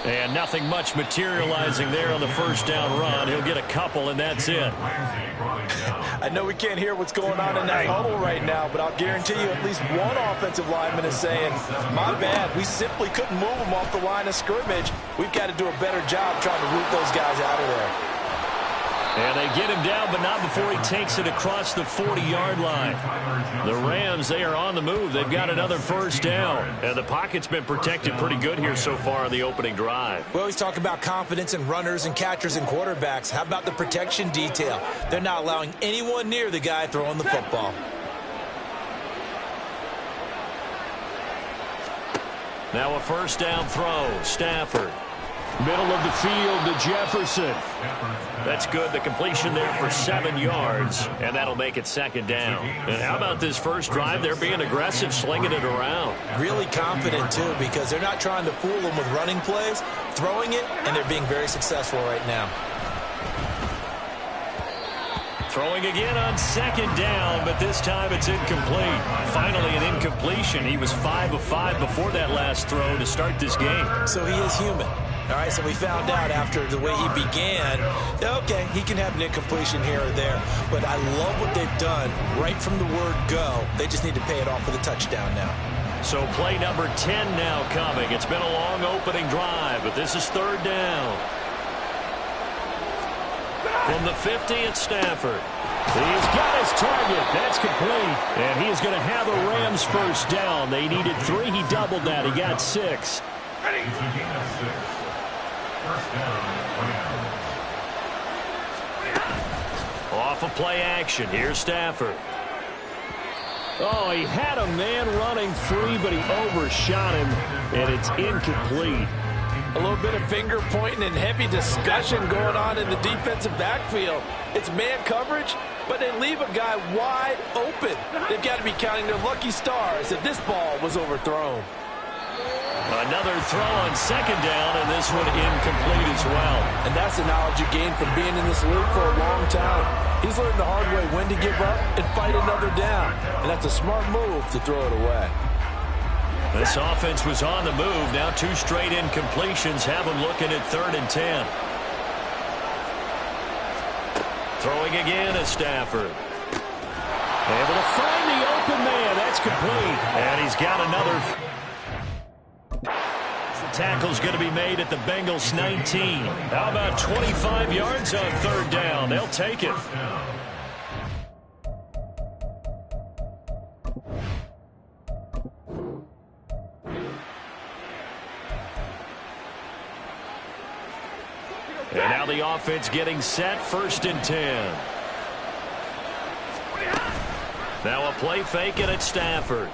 And nothing much materializing there on the 1st down run. He'll get a couple, and that's it. I know we can't hear what's going on in that huddle right now, but I'll guarantee you at least one offensive lineman is saying, my bad, we simply couldn't move them off the line of scrimmage. We've got to do a better job trying to root those guys out of there. And they get him down, but not before he takes it across the 40-yard line. The Rams, they are on the move. They've got another 1st down. And the pocket's been protected pretty good here so far on the opening drive. We always talk about confidence in runners and catchers and quarterbacks. How about the protection detail? They're not allowing anyone near the guy throwing the football. Now a 1st down throw. Stafford. Middle of the field to Jefferson. That's good. The completion there for 7 yards, and that'll make it 2nd down. And how about this first drive? They're being aggressive, slinging it around. Really confident, too, because they're not trying to fool them with running plays, throwing it, and they're being very successful right now. Throwing again on 2nd down, but this time it's incomplete. Finally an incompletion. He was 5 of 5 before that last throw to start this game. So he is human. All right, so we found out after the way he began, okay, he can have an incompletion here or there, but I love what they've done right from the word go. They just need to pay it off with a touchdown now. So play number 10 now coming. It's been a long opening drive, but this is 3rd down. From the 50, it's Stafford. He's got his target. That's complete. And he's going to have a Rams first down. They needed 3. He doubled that. He got 6. Ready. First down, Off of play action. Here's Stafford. Oh, he had a man running free, but he overshot him, and it's incomplete. A little bit of finger pointing and heavy discussion going on in the defensive backfield. It's man coverage, but they leave a guy wide open. They've got to be counting their lucky stars that this ball was overthrown. Another throw on 2nd down, and this one incomplete as well. And that's the knowledge you gain from being in this league for a long time. He's learned the hard way when to give up and fight another down. And that's a smart move to throw it away. This offense was on the move. Now 2 straight incompletions have them looking at 3rd and 10. Throwing again is Stafford. Able to find the open man. That's complete. And he's got another. The tackle's going to be made at the Bengals 19. How about 25 yards on 3rd down? They'll take it. And now the offense getting set, 1st and 10. Now a play fake, and it's Stafford.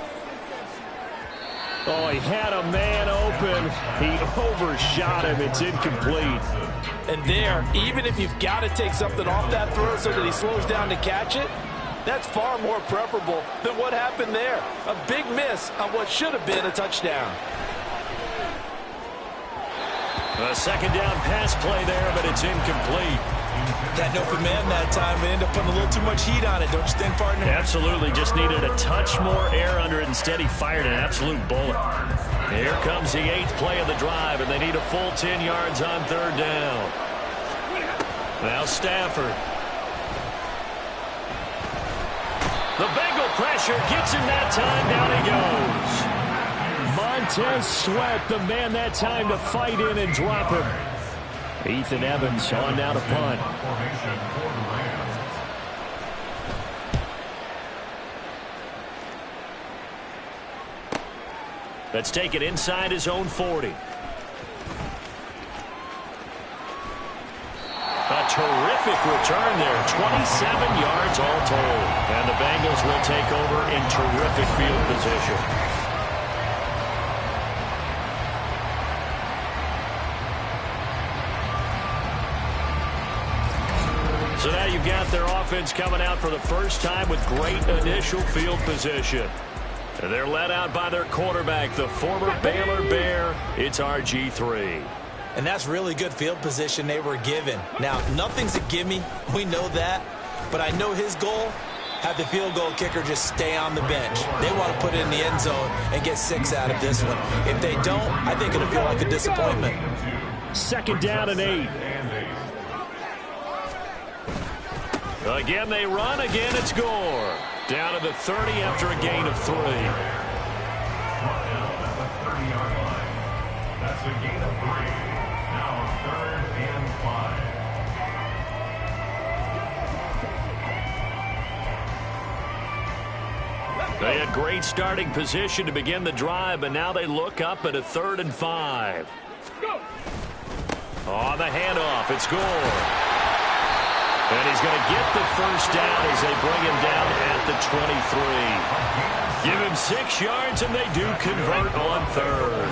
Oh, he had a man open. He overshot him. It's incomplete. And there, even if you've got to take something off that throw so that he slows down to catch it, that's far more preferable than what happened there. A big miss on what should have been a touchdown. A 2nd down pass play there, but it's incomplete. That open man that time ended up putting a little too much heat on it, don't you think, partner? Absolutely. Just needed a touch more air under it. Instead, he fired an absolute bullet. Here comes the 8th play of the drive, and they need a full 10 yards on 3rd down. Now Stafford. The Bengal pressure gets him that time. Down he goes. Montez Sweat, the man that time to fight in and drop him. Ethan Evans on now to punt. Let's take it inside his own 40. A terrific return there. 27 yards all told. And the Bengals will take over in terrific field position. So now you've got their offense coming out for the first time with great initial field position. And they're led out by their quarterback, the former Baylor Bear. It's RG3. And that's really good field position they were given. Now, nothing's a gimme. We know that. But I know his goal, have the field goal kicker just stay on the bench. They want to put it in the end zone and get 6 out of this one. If they don't, I think it'll feel like a disappointment. 2nd down and 8. Again, they run. Again, it's Gore. Down to the 30 after a gain of 3. Down at the 30-yard line. That's a gain of 3. Now 3rd and 5. They had great starting position to begin the drive, but now they look up at a 3rd and 5. Go. On the handoff, it's Gore. And he's going to get the first down as they bring him down at the 23. Give him 6 yards, and they do convert on 3rd.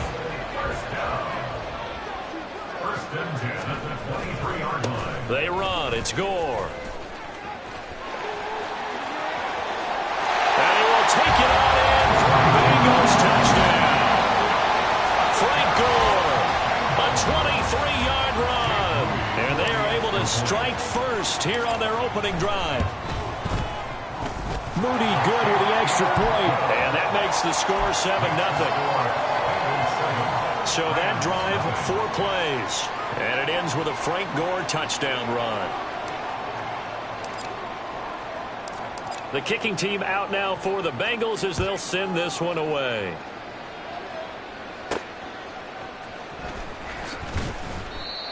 First They run. It's Gore. And he will take it on in for a Bengals touchdown. Frank Gore, a 23-yard run. And they are able to strike first here on their opening drive. Moody good with the extra point. And that makes the score 7-0. So that drive, 4 plays. And it ends with a Frank Gore touchdown run. The kicking team out now for the Bengals as they'll send this one away.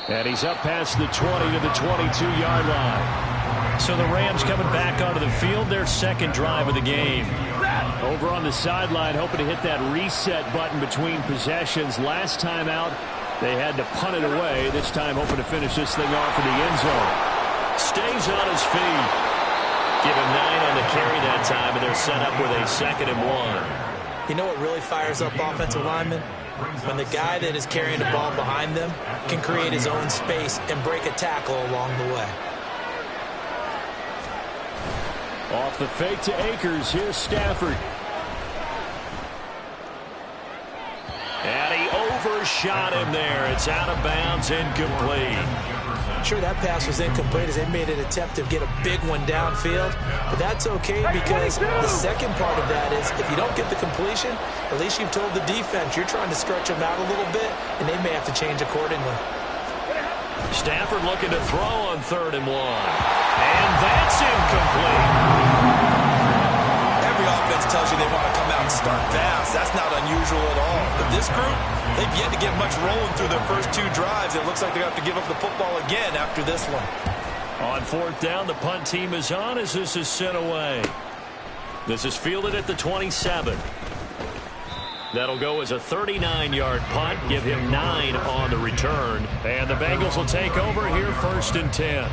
And he's up past the 20 to the 22-yard line. So the Rams coming back onto the field, their second drive of the game. Over on the sideline, hoping to hit that reset button between possessions. Last time out, they had to punt it away. This time, hoping to finish this thing off in the end zone. Stays on his feet. Give him 9 on the carry that time, and they're set up with a 2nd and 1. You know what really fires up offensive linemen? When the guy that is carrying the ball behind them can create his own space and break a tackle along the way. Off the fake to Akers. Here's Stafford. And he overshot him there. It's out of bounds, incomplete. Sure, that pass was incomplete as they made an attempt to get a big one downfield. But that's okay because the second part of that is if you don't get the completion, at least you've told the defense you're trying to stretch them out a little bit, and they may have to change accordingly. Stafford looking to throw on 3rd and 1. And that's incomplete. Every offense tells you they want to come out and start fast. That's not unusual at all. But this group, they've yet to get much rolling through their first 2 drives. It looks like they're going to have to give up the football again after this one. On 4th down, the punt team is on as this is sent away. This is fielded at the 27. That'll go as a 39-yard punt. Give him 9 on the return. And the Bengals will take over here 1st and 10.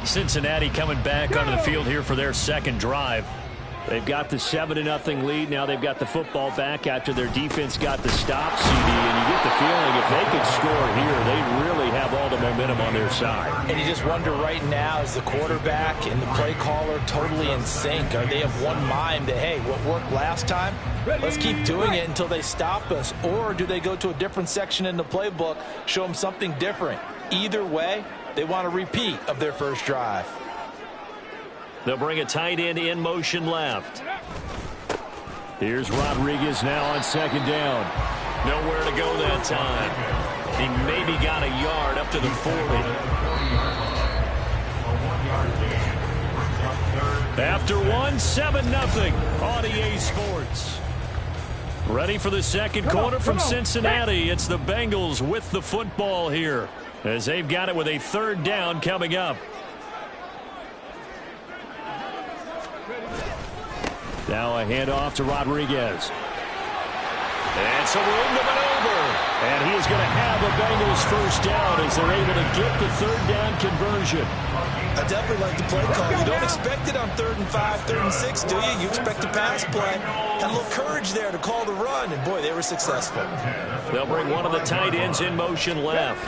Cincinnati coming back onto the field here for their second drive. They've got the 7-0 lead. Now they've got the football back after their defense got the stop, CD. And you get the feeling if they could score here, they really have all the momentum on their side. And you just wonder right now, is the quarterback and the play caller totally in sync? Are they of one mind that, hey, what worked last time, let's keep doing it until they stop us? Or do they go to a different section in the playbook, show them something different? Either way, they want a repeat of their first drive. They'll bring a tight end in motion left. Here's Rodriguez now on 2nd down. Nowhere to go that time. He maybe got a yard up to the 40. After 1, 7-0 on EA Sports. Ready for the second quarter from Cincinnati. It's the Bengals with the football here as they've got it with a 3rd down coming up. Now a handoff to Rodriguez. And some room to maneuver. And he is going to have a Bengals 1st down as they're able to get the 3rd down conversion. I definitely like the play call. You don't expect it on 3rd and 5, 3rd and 6, do you? You expect a pass play. Had a little courage there to call the run, and boy, they were successful. They'll bring one of the tight ends in motion left.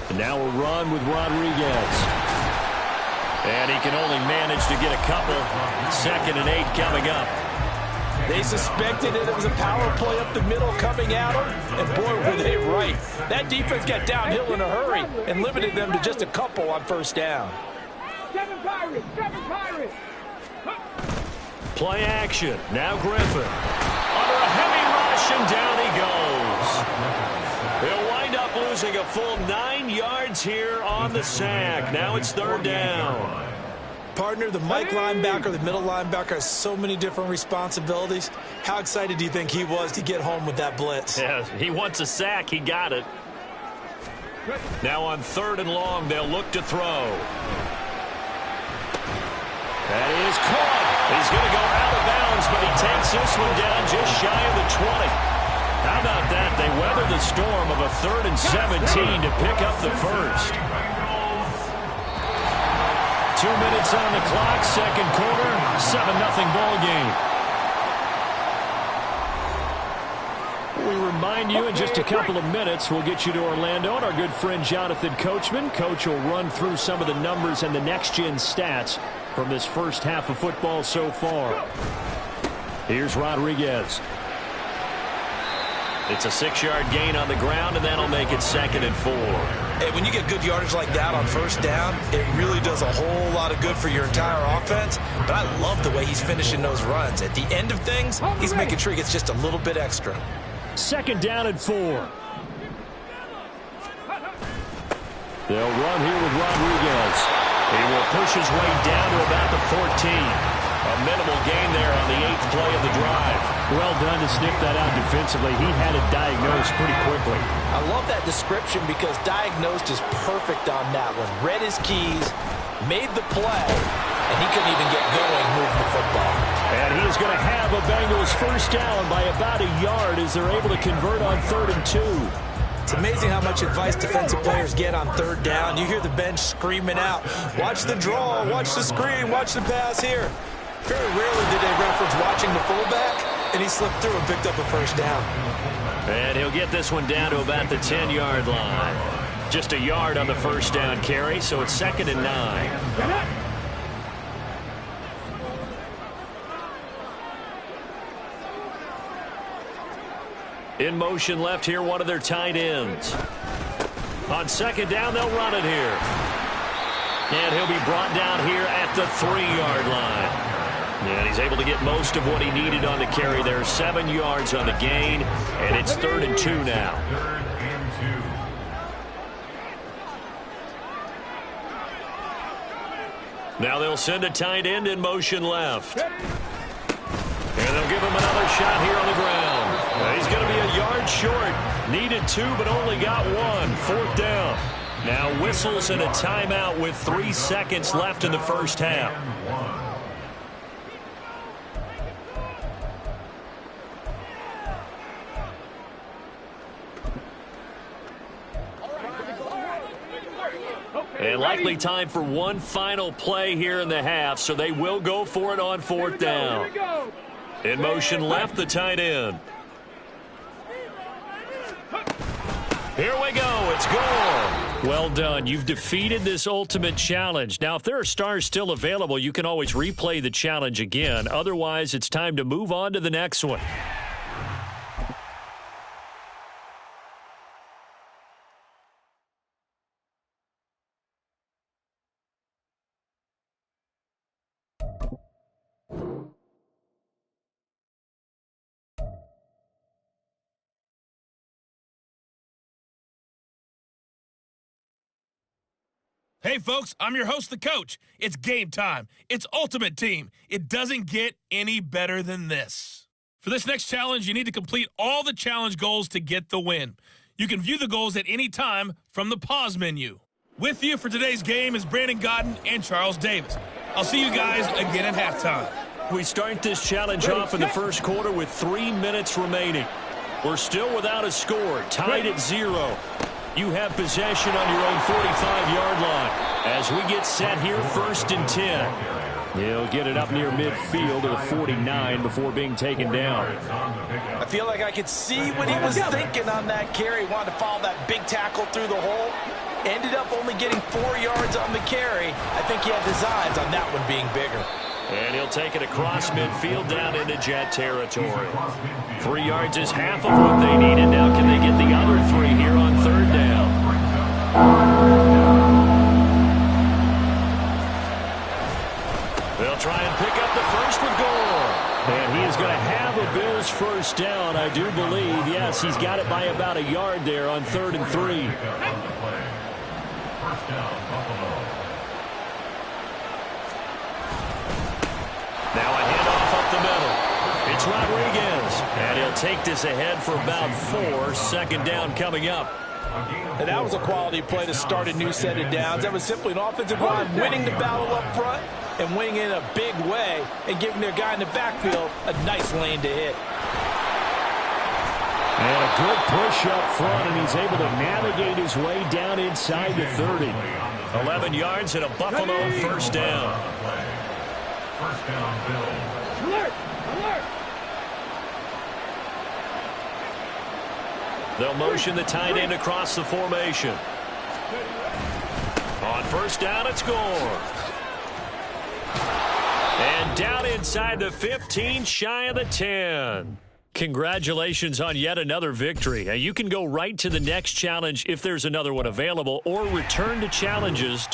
And now a run with Rodriguez. And he can only manage to get a couple. 2nd and 8 coming up. They suspected it was a power play up the middle coming at them, and boy, were they right. That defense got downhill in a hurry and limited them to just a couple on 1st down. 7 Pirates, 7 Pirates. Play action. Now Griffin. Under a heavy rush, and down he goes. He'll wind up losing a full 9 yards here on the sack. Now it's 3rd down. Partner, the Mike linebacker, the middle linebacker has so many different responsibilities. How excited do you think he was to get home with that blitz? Yeah, he wants a sack. He got it. Now on 3rd and long, they'll look to throw. That is caught. He's going to go out of bounds, but he takes this one down just shy of the 20. How about that? They weather the storm of a 3rd and 17 to pick up the 1st. 2 minutes on the clock, second quarter, 7-0 ball game. We remind find you in just a couple of minutes. We'll get you to Orlando and our good friend Jonathan Coachman. Coach will run through some of the numbers and the next-gen stats from this first half of football so far. Here's Rodriguez. It's a 6-yard gain on the ground, and that'll make it 2nd and 4. Hey, when you get good yardage like that on first down, it really does a whole lot of good for your entire offense. But I love the way he's finishing those runs. At the end of things, he's making sure he gets just a little bit extra. 2nd down and 4. They'll run here with Rodriguez. He will push his way down to about the 14. A minimal gain there on the 8th play of the drive. Well done to sniff that out defensively. He had it diagnosed pretty quickly. I love that description because diagnosed is perfect on that one. Read his keys, made the play, and he couldn't even get going moving the football. And he is going to have a Bengals first down by about a yard as they're able to convert on 3rd and 2. It's amazing how much advice defensive players get on 3rd down. You hear the bench screaming out, watch the draw, watch the screen, watch the pass here. Very rarely did they reference watching the fullback, and he slipped through and picked up a first down. And he'll get this one down to about the 10-yard line. Just a yard on the first down carry, so it's 2nd and 9. In motion left here, one of their tight ends. On 2nd down, they'll run it here. And he'll be brought down here at the 3-yard line. And he's able to get most of what he needed on the carry there. 7 yards on the gain, and it's 3rd and 2 now. 3rd and 2. Now they'll send a tight end in motion left. And they'll give him another shot here on the ground. He's going to be a yard short. Needed 2, but only got 1. 4th down. Now whistles and a timeout with 3 seconds left in the first half. And likely time for one final play here in the half, so they will go for it on 4th down. In motion left, the tight end. Here we go. It's gone. Well done. You've defeated this ultimate challenge. Now, if there are stars still available, you can always replay the challenge again. Otherwise, it's time to move on to the next one. Hey, folks, I'm your host, the coach. It's game time. It's Ultimate Team. It doesn't get any better than this. For this next challenge, you need to complete all the challenge goals to get the win. You can view the goals at any time from the pause menu. With you for today's game is Brandon Godden and Charles Davis. I'll see you guys again at halftime. We start this challenge off in the first quarter with 3 minutes remaining. We're still without a score, tied at 0. You have possession on your own 45-yard line. As we get set here, 1st and 10. He'll get it up near midfield to the 49 before being taken down. I feel like I could see what he was thinking on that carry. He wanted to follow that big tackle through the hole. Ended up only getting 4 yards on the carry. I think he had designs on that one being bigger. And he'll take it across midfield down into Jet territory. 3 yards is half of what they needed. Now can they get the other 3 here on 3rd down? They'll try and pick up the first with Gore. And he is going to have a Bills first down, I do believe. Yes, he's got it by about a yard there on 3rd and 3. First down, Buffalo. Now a handoff up the middle. It's Rodriguez. And he'll take this ahead for about 4. 2nd down coming up. And that was a quality play to start a new set of downs. That was simply an offensive line winning the battle up front and winning in a big way and giving their guy in the backfield a nice lane to hit. And a good push up front, and he's able to navigate his way down inside the 30. 11 yards and a Buffalo first down. First down, Bills. Alert! Alert! They'll motion the tight end across the formation. On first down, it's Gore. And down inside the 15, shy of the 10. Congratulations on yet another victory. You can go right to the next challenge if there's another one available, or return to challenges.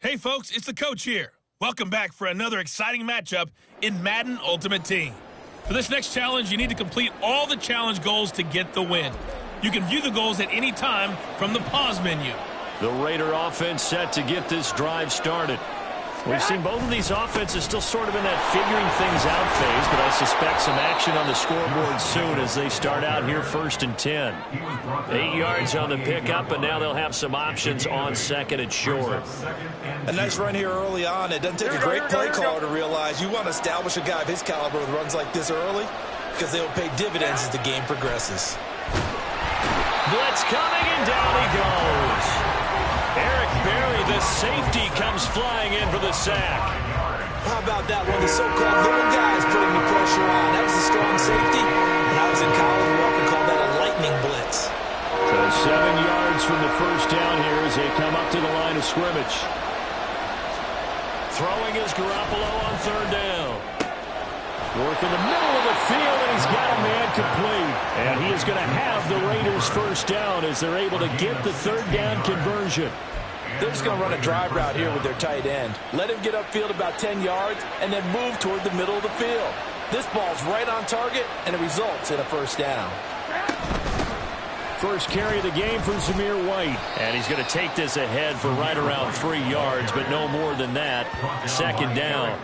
Hey folks, it's the coach here. Welcome back for another exciting matchup in Madden Ultimate Team. For this next challenge, you need to complete all the challenge goals to get the win. You can view the goals at any time from the pause menu. The Raider offense set to get this drive started. We've seen both of these offenses still sort of in that figuring things out phase, but I suspect some action on the scoreboard soon as they start out here 1st and 10. 8 yards on the pickup, and now they'll have some options on 2nd and short. A nice run here early on. It doesn't take a great play caller to realize you want to establish a guy of his caliber with runs like this early, because they will pay dividends as the game progresses. Blitz coming, and down he goes. Eric Berry, the safety, comes flying in for the sack. How about that one? The so-called little guys putting the pressure on. That was a strong safety. When I was in college, we often called that a lightning blitz. So 7 yards from the first down here as they come up to the line of scrimmage. Throwing is Garoppolo on 3rd down. Work in the middle of the field, and he's got a man complete. And he is going to have the Raiders' first down as they're able to get the 3rd down conversion. They're just going to run a drive route here with their tight end. Let him get upfield about 10 yards and then move toward the middle of the field. This ball's right on target, and it results in a first down. First carry of the game for Zamir White. And he's going to take this ahead for right around 3 yards, but no more than that. 2nd down.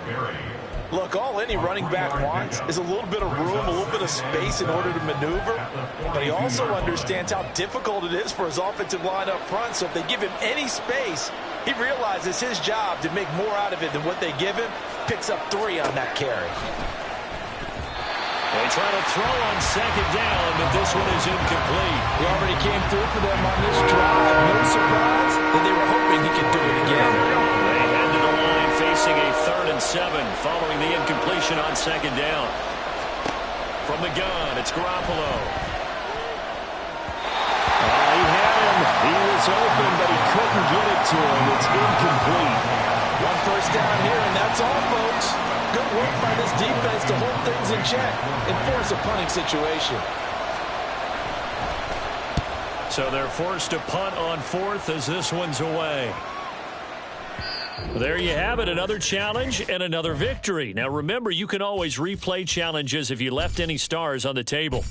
Look, all any running back wants is a little bit of room, a little bit of space in order to maneuver. But he also understands how difficult it is for his offensive line up front. So if they give him any space, he realizes his job to make more out of it than what they give him. Picks up 3 on that carry. They try to throw on 2nd down, but this one is incomplete. He already came through for them on this drive. No surprise that they were hoping he could do it again. They head to the line facing a 3rd and 7 following the incompletion on 2nd down. From the gun, it's Garoppolo. He had him. He was open, but he couldn't get it to him. It's incomplete. 1 first down here, and that's all, folks. Good work by this defense to hold things in check and force a punting situation. So they're forced to punt on 4th as this one's away. There you have it, another challenge and another victory. Now remember, you can always replay challenges if you left any stars on the table.